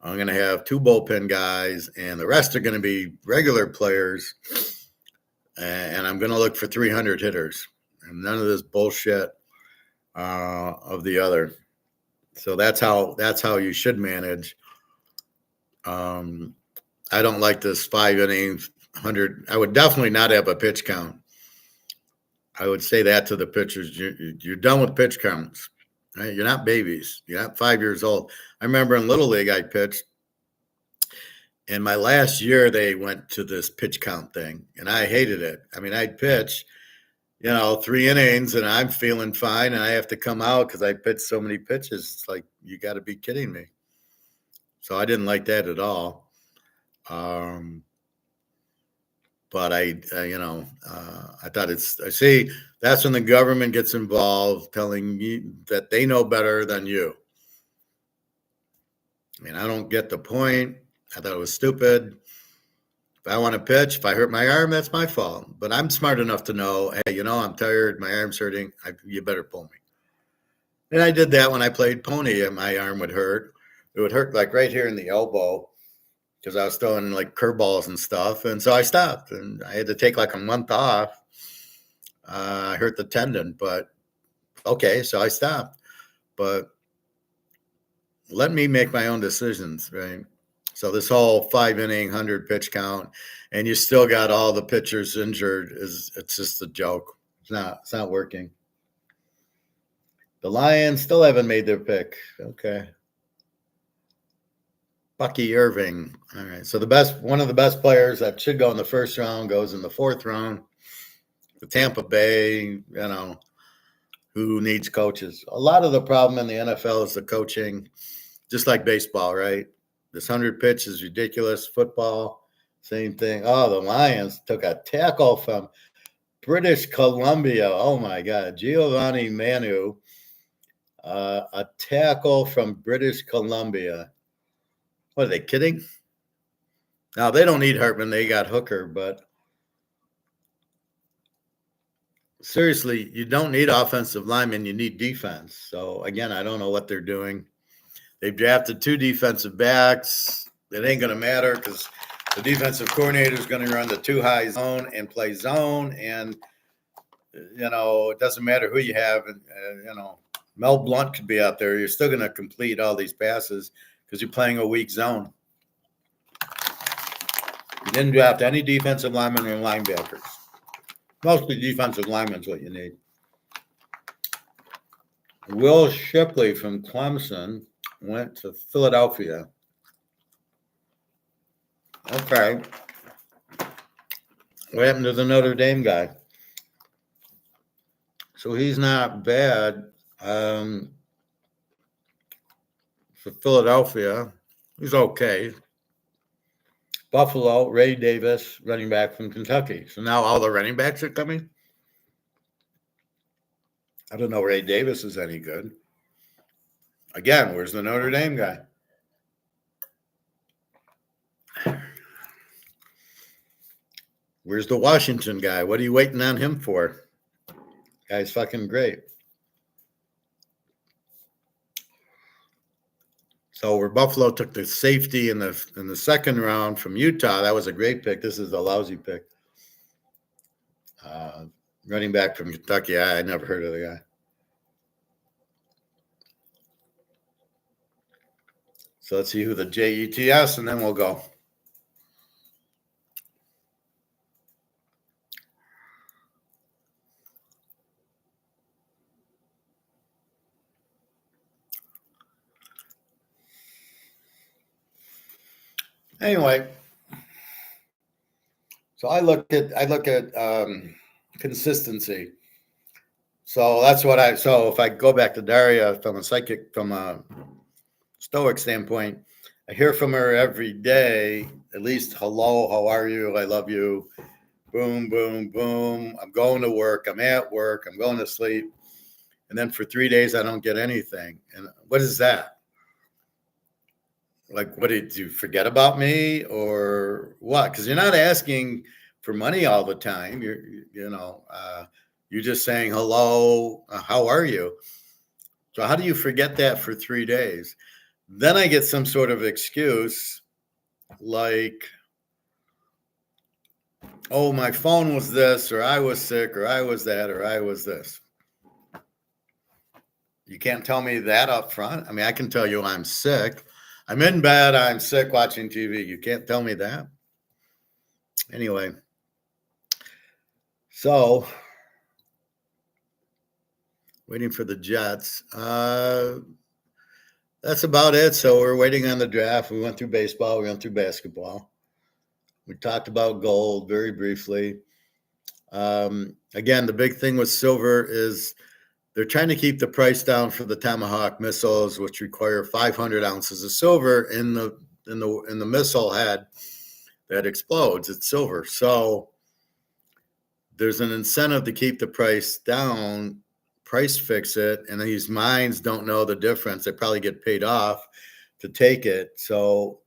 Speaker 1: I'm going to have 2 bullpen guys, and the rest are going to be regular players. And I'm going to look for 300 hitters, and none of this bullshit of the other. So that's how you should manage. I don't like this 5 innings, 100. I would definitely not have a pitch count. I would say that to the pitchers. You're done with pitch counts. Right? You're not babies. You're not 5 years old. I remember in Little League I pitched. In my last year, they went to this pitch count thing, and I hated it. I mean, I'd pitch, 3 innings, and I'm feeling fine, and I have to come out because I pitched so many pitches. It's like, you got to be kidding me. So I didn't like that at all. But I thought that's when the government gets involved, telling you that they know better than you. I mean, I don't get the point. I thought it was stupid. If I want to pitch, if I hurt my arm, that's my fault. But I'm smart enough to know, hey, I'm tired, my arm's hurting, you better pull me. And I did that when I played pony, and my arm would hurt. It would hurt like right here in the elbow because I was throwing like curveballs and stuff. And so I stopped, and I had to take like a month off. I hurt the tendon, but okay, so I stopped. But let me make my own decisions, right? So this whole 5-inning, 100 pitch count, and you still got all the pitchers injured, it's just a joke. It's not working. The Lions still haven't made their pick. Okay. Bucky Irving. All right. So one of the best players that should go in the 1st round goes in the 4th round. The Tampa Bay, who needs coaches. A lot of the problem in the NFL is the coaching, just like baseball, right? This 100 pitch is ridiculous. Football, same thing. Oh, the Lions took a tackle from British Columbia. Oh, my God. Giovanni Manu, a tackle from British Columbia. What, are they kidding? Now, they don't need Hartman. They got Hooker, but seriously, you don't need offensive linemen. You need defense. So, again, I don't know what they're doing. They've drafted 2 defensive backs. It ain't going to matter because the defensive coordinator is going to run the 2-high zone and play zone. And, it doesn't matter who you have. Mel Blount could be out there. You're still going to complete all these passes because you're playing a weak zone. You didn't draft any defensive linemen or linebackers. Mostly defensive linemen is what you need. Will Shipley from Clemson went to Philadelphia. Okay. What happened to the Notre Dame guy? So he's not bad for Philadelphia. He's okay. Buffalo, Ray Davis, running back from Kentucky. So now all the running backs are coming? I don't know Ray Davis is any good. Again, where's the Notre Dame guy? Where's the Washington guy? What are you waiting on him for? Guy's fucking great. So where Buffalo took the safety in the 2nd round from Utah, that was a great pick. This is a lousy pick. Running back from Kentucky, I never heard of the guy. So let's see who the JETS, and then we'll go. Anyway, so I look at consistency. So that's what so if I go back to Daria from a stoic standpoint, I hear from her every day, at least hello, how are you? I love you. Boom, boom, boom. I'm going to work. I'm at work. I'm going to sleep. And then for 3 days, I don't get anything. And what is that? Like, what did you forget about me or what? Because you're not asking for money all the time. You're just saying hello, how are you? So how do you forget that for 3 days? Then I get some sort of excuse like, oh, my phone was this, or I was sick, or I was that, or I was this. You can't tell me that up front. I mean, I can tell you I'm sick. I'm in bed. I'm sick watching TV. You can't tell me that. Anyway, so waiting for the Jets. That's about it. So we're waiting on the draft. We went through baseball. We went through basketball. We talked about gold very briefly. Again, the big thing with silver is they're trying to keep the price down for the Tomahawk missiles, which require 500 ounces of silver in the missile head that explodes. It's silver. So there's an incentive to keep the price down, price fix it, and these mines don't know the difference. They probably get paid off to take it. So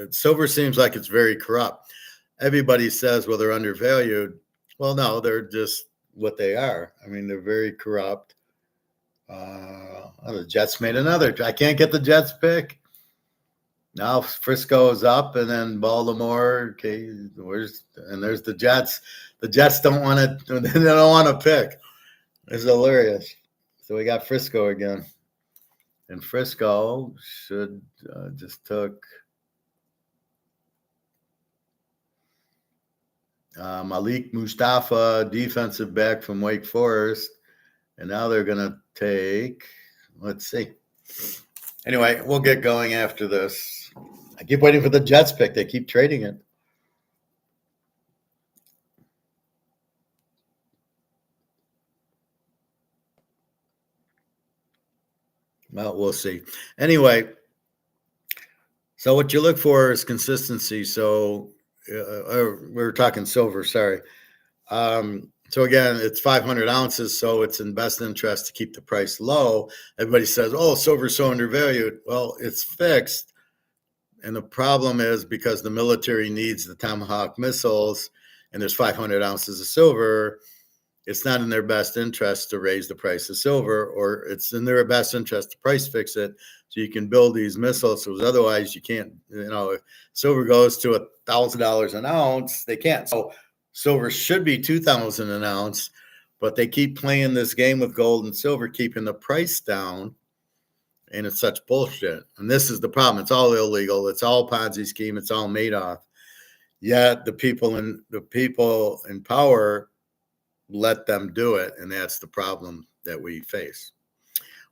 Speaker 1: silver seems like it's very corrupt. Everybody says, well, they're undervalued. Well, no, they're just what they are. I mean, they're very corrupt. The Jets made another. I can't get the Jets pick. Now Frisco is up, and then Baltimore. Okay, there's the Jets. The Jets don't want to. They don't want to pick. It's hilarious. So we got Frisco again, and Frisco should just took Malik Mustafa, defensive back from Wake Forest, and now they're going to take. Let's see. Anyway, we'll get going after this. I keep waiting for the Jets pick. They keep trading it. Well, we'll see. Anyway, so what you look for is consistency. So we were talking silver, sorry. So again, it's 500 ounces, so it's in best interest to keep the price low. Everybody says, oh, silver's so undervalued. Well, it's fixed. And the problem is because the military needs the Tomahawk missiles and there's 500 ounces of silver, it's not in their best interest to raise the price of silver, or it's in their best interest to price fix it so you can build these missiles. So otherwise you can't, if silver goes to $1,000 an ounce, they can't. So silver should be $2,000 an ounce, but they keep playing this game with gold and silver, keeping the price down. And it's such bullshit. And this is the problem. It's all illegal. It's all Ponzi scheme. It's all Madoff. Yet the people in power let them do it. And that's the problem that we face.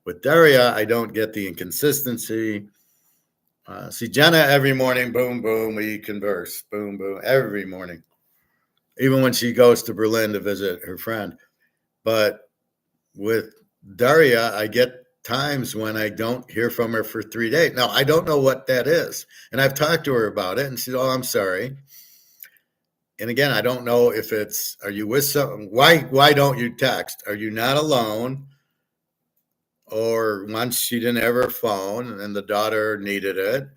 Speaker 1: With Daria, I don't get the inconsistency. See Jenna every morning, boom, boom, we converse, boom, boom, every morning. Even when she goes to Berlin to visit her friend. But with Daria, I get times when I don't hear from her for 3 days. Now, I don't know what that is. And I've talked to her about it, and she said, oh, I'm sorry. And again, I don't know if it's, are you with someone? Why don't you text? Are you not alone? Or once she didn't have her phone and the daughter needed it.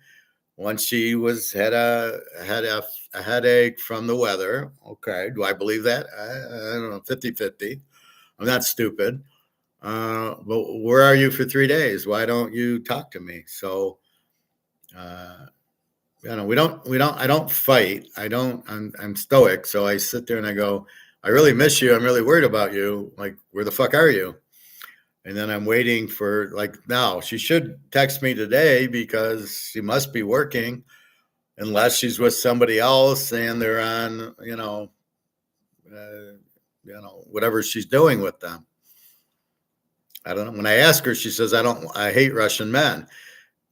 Speaker 1: Once she had a headache from the weather. Okay, do I believe that? I don't know, 50-50. I'm not stupid. But where are you for 3 days? Why don't you talk to me? So, I don't fight. I'm stoic. So I sit there and I go, I really miss you. I'm really worried about you. Like, where the fuck are you? And then I'm waiting for, like, now she should text me today because she must be working, unless she's with somebody else and they're on, whatever she's doing with them. I don't know. When I ask her, she says, I hate Russian men,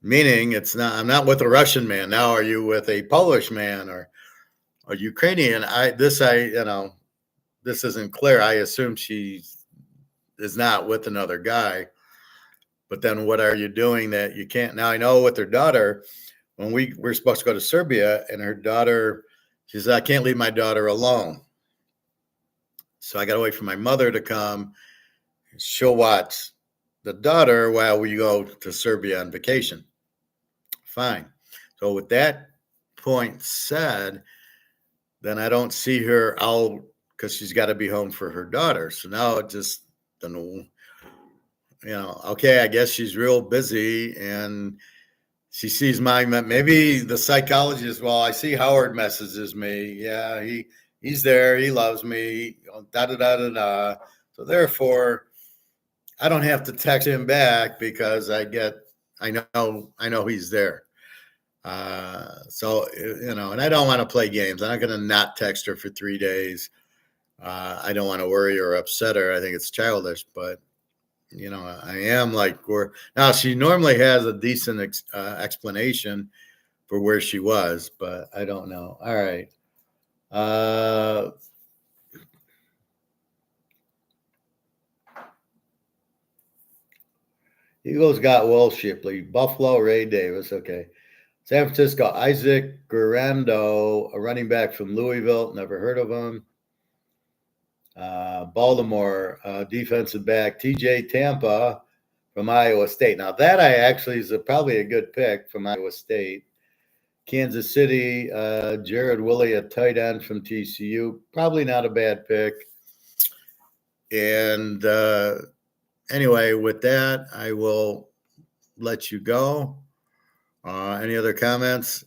Speaker 1: meaning I'm not with a Russian man. Now, are you with a Polish man or a Ukrainian? This isn't clear. I assume she is not with another guy. But then what are you doing that you can't? Now, I know with her daughter, when we're supposed to go to Serbia, and her daughter, she says, I can't leave my daughter alone. So I got to wait for my mother to come. She'll watch the daughter while we go to Serbia on vacation. Fine. So with that point said, then I don't see her out because she's got to be home for her daughter. So now it just, okay, I guess she's real busy and she sees maybe the psychologist, well, I see Howard messages me. Yeah, he's there. He loves me. Da, da, da, da, da. So therefore, I don't have to text him back because I know he's there. And I don't want to play games. I'm not going to not text her for 3 days. I don't want to worry or upset her. I think it's childish, but I am like, now she normally has a decent explanation for where she was, but I don't know. All right. Eagles got Will Shipley. Buffalo, Ray Davis. Okay. San Francisco, Isaac Guerrero, a running back from Louisville. Never heard of him. Baltimore, defensive back, TJ Tampa from Iowa State. Now, that is probably a good pick from Iowa State. Kansas City, Jared Willie, a tight end from TCU. Probably not a bad pick. And anyway, with that, I will let you go. Any other comments?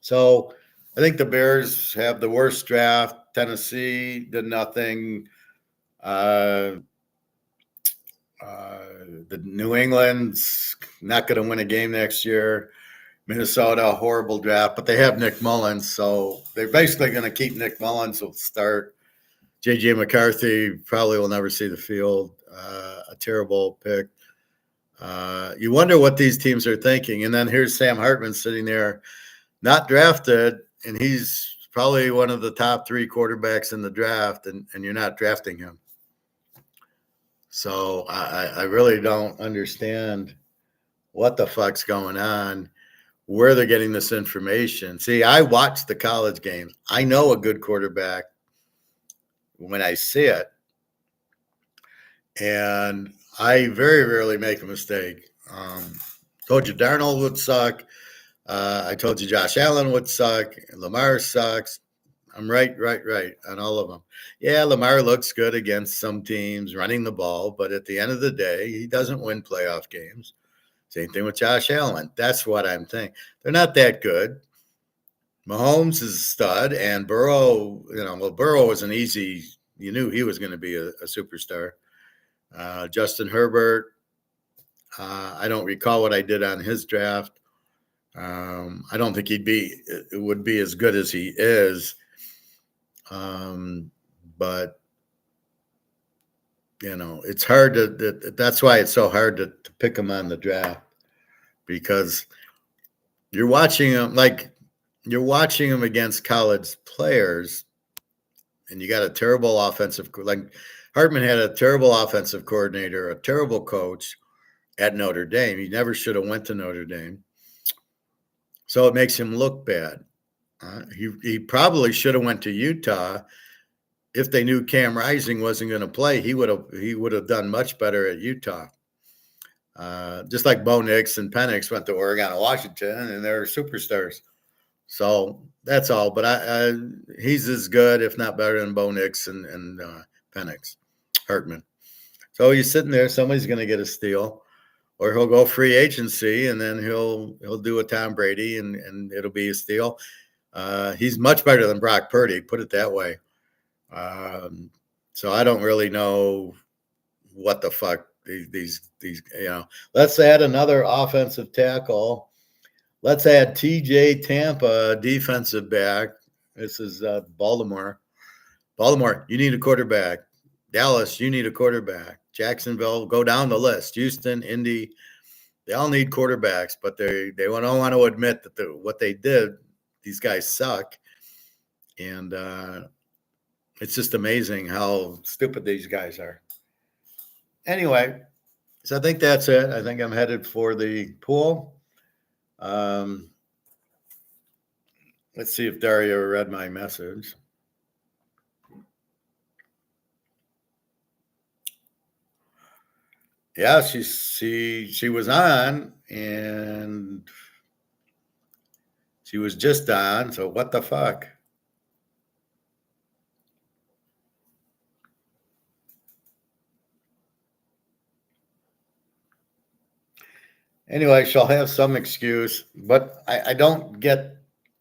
Speaker 1: So I think the Bears have the worst draft. Tennessee did nothing. The New England's not going to win a game next year. Minnesota, horrible draft, but they have Nick Mullins, so they're basically going to keep Nick Mullins. Will start. J.J. McCarthy probably will never see the field. A terrible pick. You wonder what these teams are thinking. And then here's Sam Hartman sitting there, not drafted, and he's probably one of the top 3 quarterbacks in the draft, and you're not drafting him. So I really don't understand what the fuck's going on, where they're getting this information. See, I watch the college games. I know a good quarterback when I see it. And I very rarely make a mistake. Told you Darnold would suck. I told you Josh Allen would suck. Lamar sucks. I'm right on all of them. Yeah, Lamar looks good against some teams running the ball, but at the end of the day, he doesn't win playoff games. Same thing with Josh Allen. That's what I'm thinking. They're not that good. Mahomes is a stud, and Burrow, Burrow was an easy, you knew he was going to be a superstar. Justin Herbert, I don't recall what I did on his draft. I don't think it would be as good as he is. But it's hard that's why it's so hard to pick him on the draft, because you're watching him against college players, and you got a terrible offensive, like Hartman had a terrible offensive coordinator, a terrible coach at Notre Dame. He never should have went to Notre Dame. So it makes him look bad. He probably should have went to Utah. If they knew Cam Rising wasn't going to play, he would have done much better at Utah. Just like Bo Nix and Penix went to Oregon and Washington, and they're superstars. So that's all. But he's as good, if not better, than Bo Nix and Penix, Hartman. So he's sitting there. Somebody's going to get a steal, or he'll go free agency, and then he'll do a Tom Brady, and it'll be a steal. He's much better than Brock Purdy, put it that way. So I don't really know what the fuck these let's add another offensive tackle. Let's add TJ Tampa, defensive back. This is Baltimore. Baltimore, you need a quarterback. Dallas, you need a quarterback. Jacksonville, go down the list. Houston, Indy, they all need quarterbacks, but they don't want to admit that what they did, these guys suck. And it's just amazing how stupid these guys are. Anyway, so I think that's it. I think I'm headed for the pool. Let's see if Daria read my message. Yeah, she was on, and she was just on. So what the fuck? Anyway, she'll have some excuse, but I don't get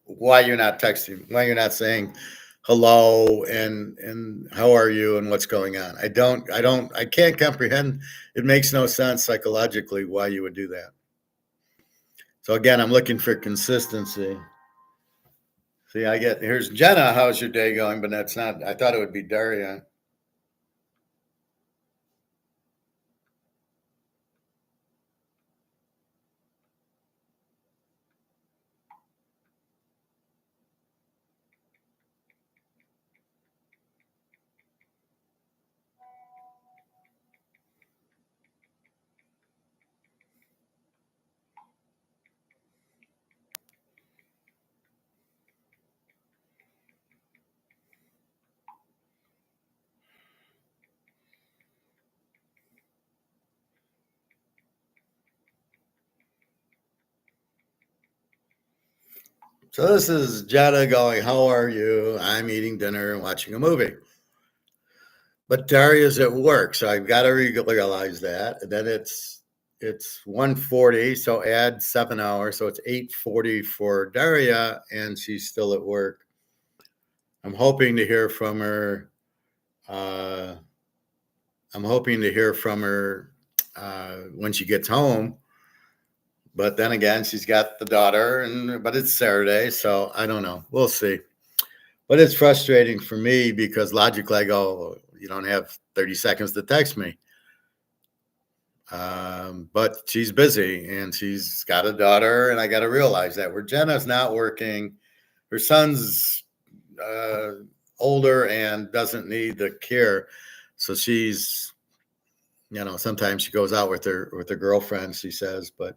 Speaker 1: why you're not texting, why you're not saying hello and how are you and what's going on. I can't comprehend. It makes no sense psychologically why you would do that. So again, I'm looking for consistency. See, here's Jenna. How's your day going? But that's not. I thought it would be Daria. So this is Jenna going, how are you? I'm eating dinner and watching a movie. But Daria's at work, so I've got to realize that. And then it's 1:40, so add 7 hours, so it's 8:40 for Daria, and she's still at work. I'm hoping to hear from her. When she gets home. But then again, she's got the daughter, but it's Saturday, so I don't know. We'll see. But it's frustrating for me because logically I go, you don't have 30 seconds to text me. But she's busy and she's got a daughter, and I got to realize that where Jenna's not working, her son's older and doesn't need the care. So she's, sometimes she goes out with her girlfriend, she says, but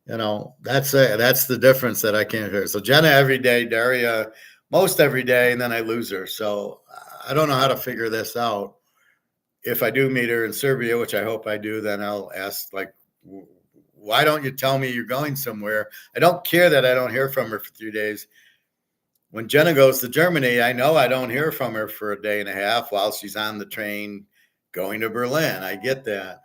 Speaker 1: that's the difference that I can't hear. So Jenna every day, Daria most every day, and then I lose her. So I don't know how to figure this out. If I do meet her in Serbia, which I hope I do, then I'll ask, like, why don't you tell me you're going somewhere? I don't care that I don't hear from her for 3 days. When Jenna goes to Germany, I know I don't hear from her for a day and a half while she's on the train going to Berlin. I get that.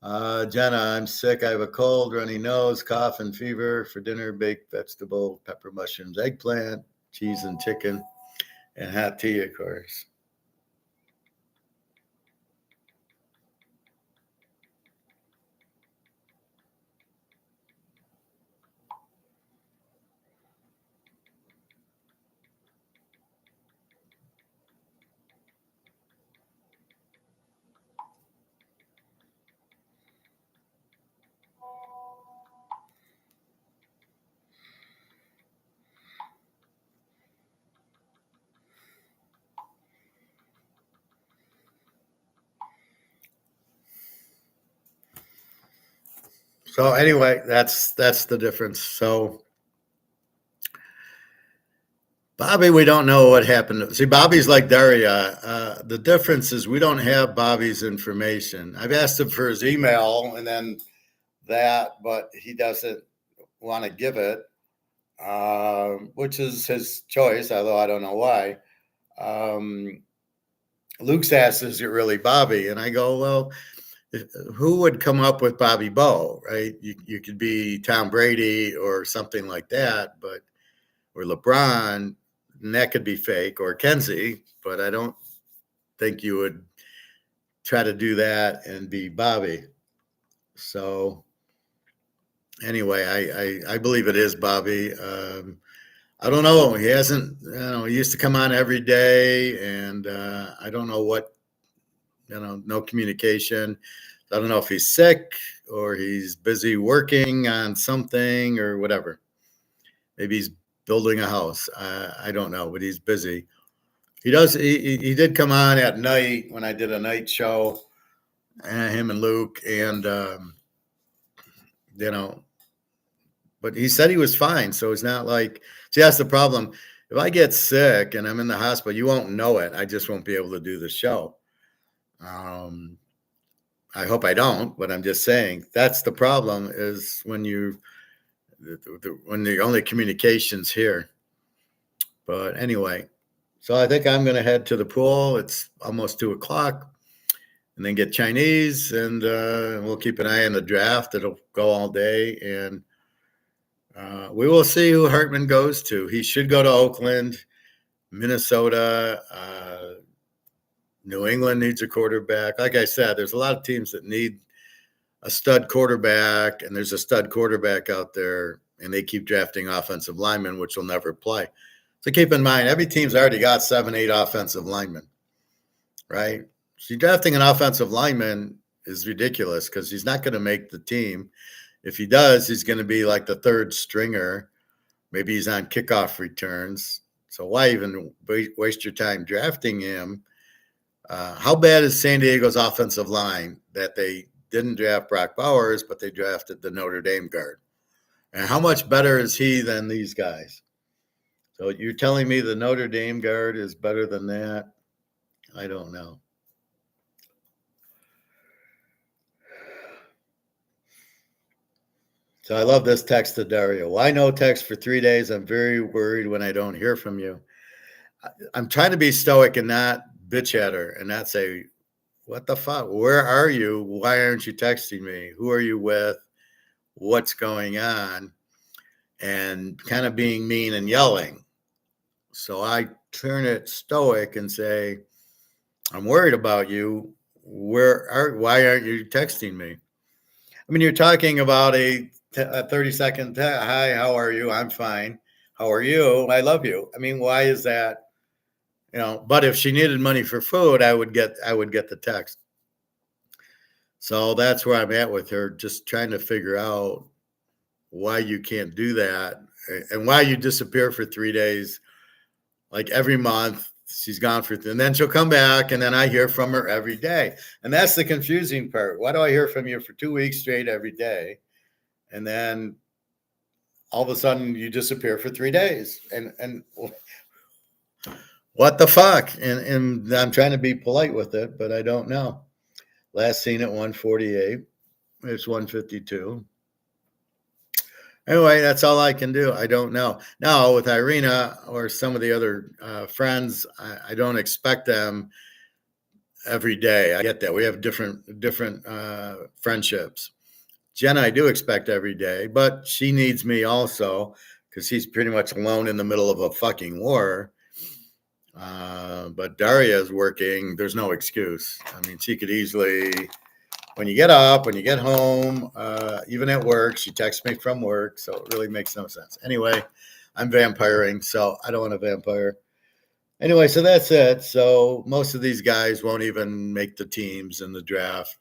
Speaker 1: Jenna, I'm sick. I have a cold, runny nose, cough, and fever. For dinner, baked vegetable, pepper mushrooms, eggplant, cheese and chicken, and hot tea, of course. So anyway, that's the difference. So Bobby, we don't know what happened. See, Bobby's like Daria. The difference is we don't have Bobby's information. I've asked him for his email and then that, but he doesn't want to give it, which is his choice, although I don't know why. Luke's asked, is it really Bobby? And I go, well, who would come up with Bobby Bo, right? You could be Tom Brady or something like that, or LeBron, and that could be fake, or Kenzie, but I don't think you would try to do that and be Bobby. So anyway, I believe it is Bobby. I don't know. He hasn't, he used to come on every day, and I don't know what, no communication. I don't know if he's sick or he's busy working on something or whatever. Maybe he's building a house. I don't know, but he's busy. He does. He did come on at night when I did a night show, him and Luke, and but he said he was fine. So it's not like, see, that's the problem. If I get sick and I'm in the hospital, you won't know it. I just won't be able to do the show. I hope I don't, but I'm just saying that's the problem, is when when the only communication's here. But anyway, so I think I'm going to head to the pool. It's almost 2:00, and then get Chinese, and we'll keep an eye on the draft. It'll go all day, and we will see who Hartman goes to. He should go to Oakland, Minnesota. New England needs a quarterback. Like I said, there's a lot of teams that need a stud quarterback, and there's a stud quarterback out there, and they keep drafting offensive linemen, which will never play. So keep in mind, every team's already got 7, 8 offensive linemen, right? So drafting an offensive lineman is ridiculous because he's not going to make the team. If he does, he's going to be like the third stringer. Maybe he's on kickoff returns. So why even waste your time drafting him? How bad is San Diego's offensive line that they didn't draft Brock Bowers, but they drafted the Notre Dame guard? And how much better is he than these guys? So you're telling me the Notre Dame guard is better than that? I don't know. So I love this text to Dario. Why no text for 3 days? I'm very worried when I don't hear from you. I'm trying to be stoic and not bitch at her and not say, what the fuck? Where are you? Why aren't you texting me? Who are you with? What's going on? And kind of being mean and yelling. So I turn it stoic and say, I'm worried about you. Why aren't you texting me? I mean, you're talking about a 30-second hi, how are you? I'm fine. How are you? I love you. I mean, why is that? But if she needed money for food, I would get the text. So that's where I'm at with her, just trying to figure out why you can't do that and why you disappear for 3 days. Like every month, she's gone and then she'll come back, and then I hear from her every day. And that's the confusing part. Why do I hear from you for 2 weeks straight every day? And then all of a sudden you disappear for 3 days. And what the fuck? And I'm trying to be polite with it, but I don't know. Last seen at 148. It's 152. Anyway, that's all I can do. I don't know. Now, with Irina or some of the other friends, I don't expect them every day. I get that. We have different friendships. Jenna, I do expect every day, but she needs me also because she's pretty much alone in the middle of a fucking war. But Daria is working. There's no excuse. I mean, she could easily, when you get up, when you get home, even at work, she texts me from work. So it really makes no sense. Anyway, I'm vampiring, so I don't want to vampire. Anyway, so that's it. So most of these guys won't even make the teams in the draft.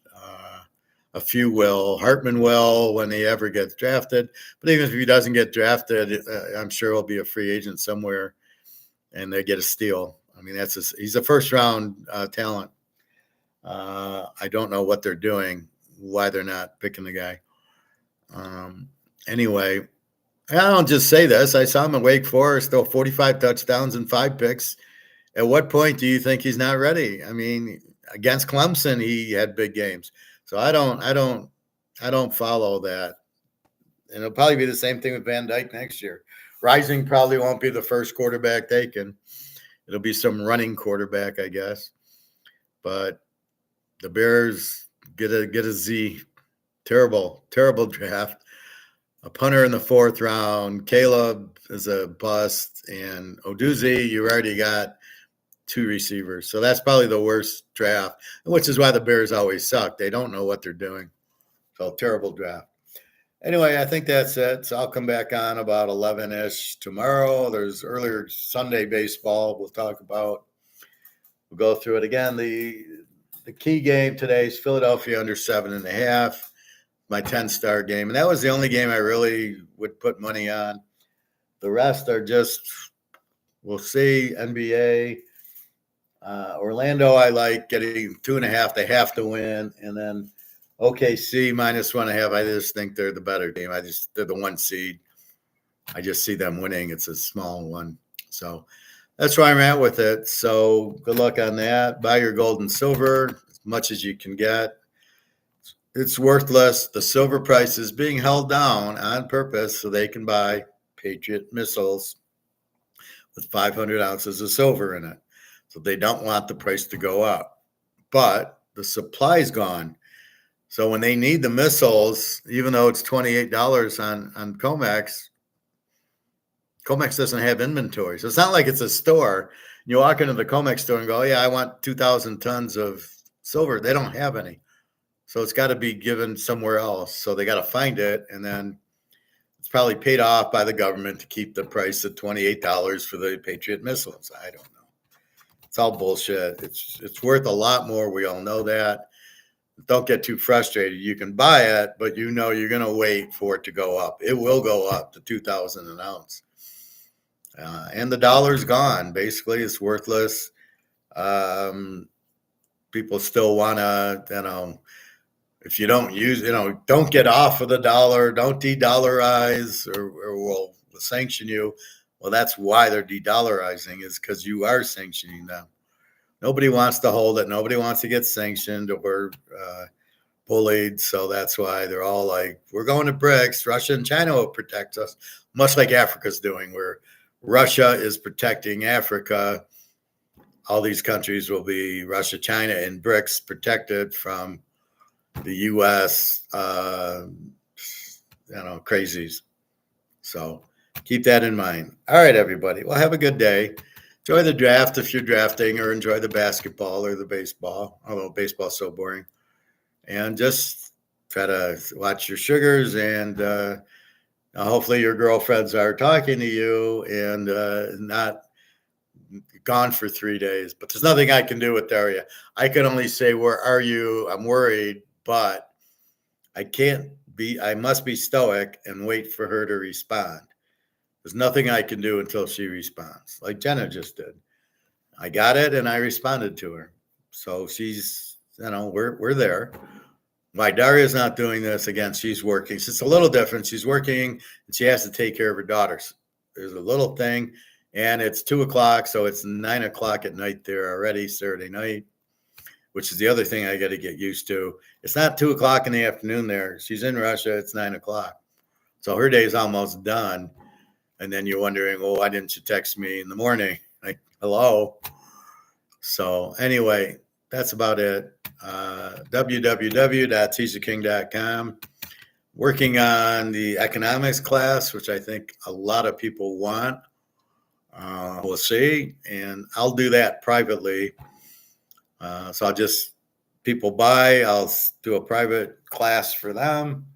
Speaker 1: A few will. Hartman will when he ever gets drafted. But even if he doesn't get drafted, I'm sure he'll be a free agent somewhere, and they get a steal. I mean, he's a first-round talent. I don't know what they're doing, why they're not picking the guy. Anyway, I don't just say this. I saw him at Wake Forest, throw 45 touchdowns and 5 picks. At what point do you think he's not ready? I mean, against Clemson, he had big games. So I don't follow that. And it'll probably be the same thing with Van Dyke next year. Rising probably won't be the first quarterback taken. It'll be some running quarterback, I guess. But the Bears get a Z. Terrible draft. A punter in the 4th round. Caleb is a bust. And Oduzzi, you already got 2 receivers. So that's probably the worst draft, which is why the Bears always suck. They don't know what they're doing. So terrible draft. Anyway, I think that's it. So I'll come back on about 11-ish tomorrow. There's earlier Sunday baseball we'll talk about. We'll go through it again. The key game today is Philadelphia under 7.5, my 10-star game. And that was the only game I really would put money on. The rest are just, we'll see. NBA. Orlando, I like getting 2.5. They have to win. And then OKC -1.5. I just think they're the better team. They're the 1 seed. I just see them winning. It's a small one. So that's where I'm at with it. So good luck on that. Buy your gold and silver as much as you can get. It's worthless. The silver price is being held down on purpose so they can buy Patriot missiles with 500 ounces of silver in it. So they don't want the price to go up. But the supply's gone. So when they need the missiles, even though it's $28 on COMEX, COMEX doesn't have inventory. So it's not like it's a store. You walk into the COMEX store and go, yeah, I want 2,000 tons of silver. They don't have any. So it's got to be given somewhere else. So they got to find it. And then it's probably paid off by the government to keep the price at $28 for the Patriot missiles. I don't know. It's all bullshit. It's worth a lot more. We all know that. Don't get too frustrated. You can buy it, but you know you're going to wait for it to go up. It will go up to 2,000 an ounce. And the dollar's gone. Basically, it's worthless. People still want to, if you don't use, don't get off of the dollar, don't de-dollarize or we'll sanction you. Well, that's why they're de-dollarizing, is because you are sanctioning them. Nobody wants to hold it. Nobody wants to get sanctioned or bullied. So that's why they're all like, we're going to BRICS. Russia and China will protect us, much like Africa's doing, where Russia is protecting Africa. All these countries will be Russia, China, and BRICS protected from the U.S. Crazies. So keep that in mind. All right, everybody. Well, have a good day. Enjoy the draft if you're drafting, or enjoy the basketball or the baseball, although baseball's so boring. And just try to watch your sugars, and hopefully your girlfriends are talking to you and not gone for 3 days. But there's nothing I can do with Daria. I can only say, where are you? I'm worried, but I must be stoic and wait for her to respond. There's nothing I can do until she responds, like Jenna just did. I got it, and I responded to her. So she's, we're there. Why Daria's not doing this, again, she's working. It's a little different. She's working, and she has to take care of her daughters. There's a little thing, and it's 2:00, so it's 9:00 at night there already, Saturday night, which is the other thing I got to get used to. It's not 2:00 in the afternoon there. She's in Russia. It's 9:00. So her day is almost done. And then you're wondering, well, why didn't you text me in the morning? Like, hello. So anyway, that's about it. www.teaserking.com. Working on the economics class, which I think a lot of people want. We'll see. And I'll do that privately. So people buy, I'll do a private class for them.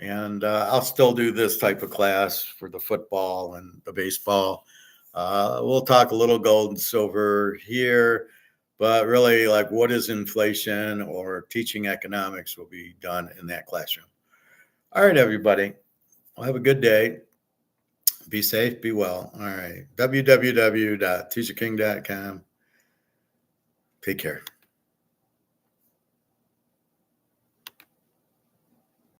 Speaker 1: And I'll still do this type of class for the football and the baseball. We'll talk a little gold and silver here, but really, like, what is inflation or teaching economics will be done in that classroom. All right, everybody. Well, have a good day. Be safe, be well. All right. www.teaserking.com. Take care.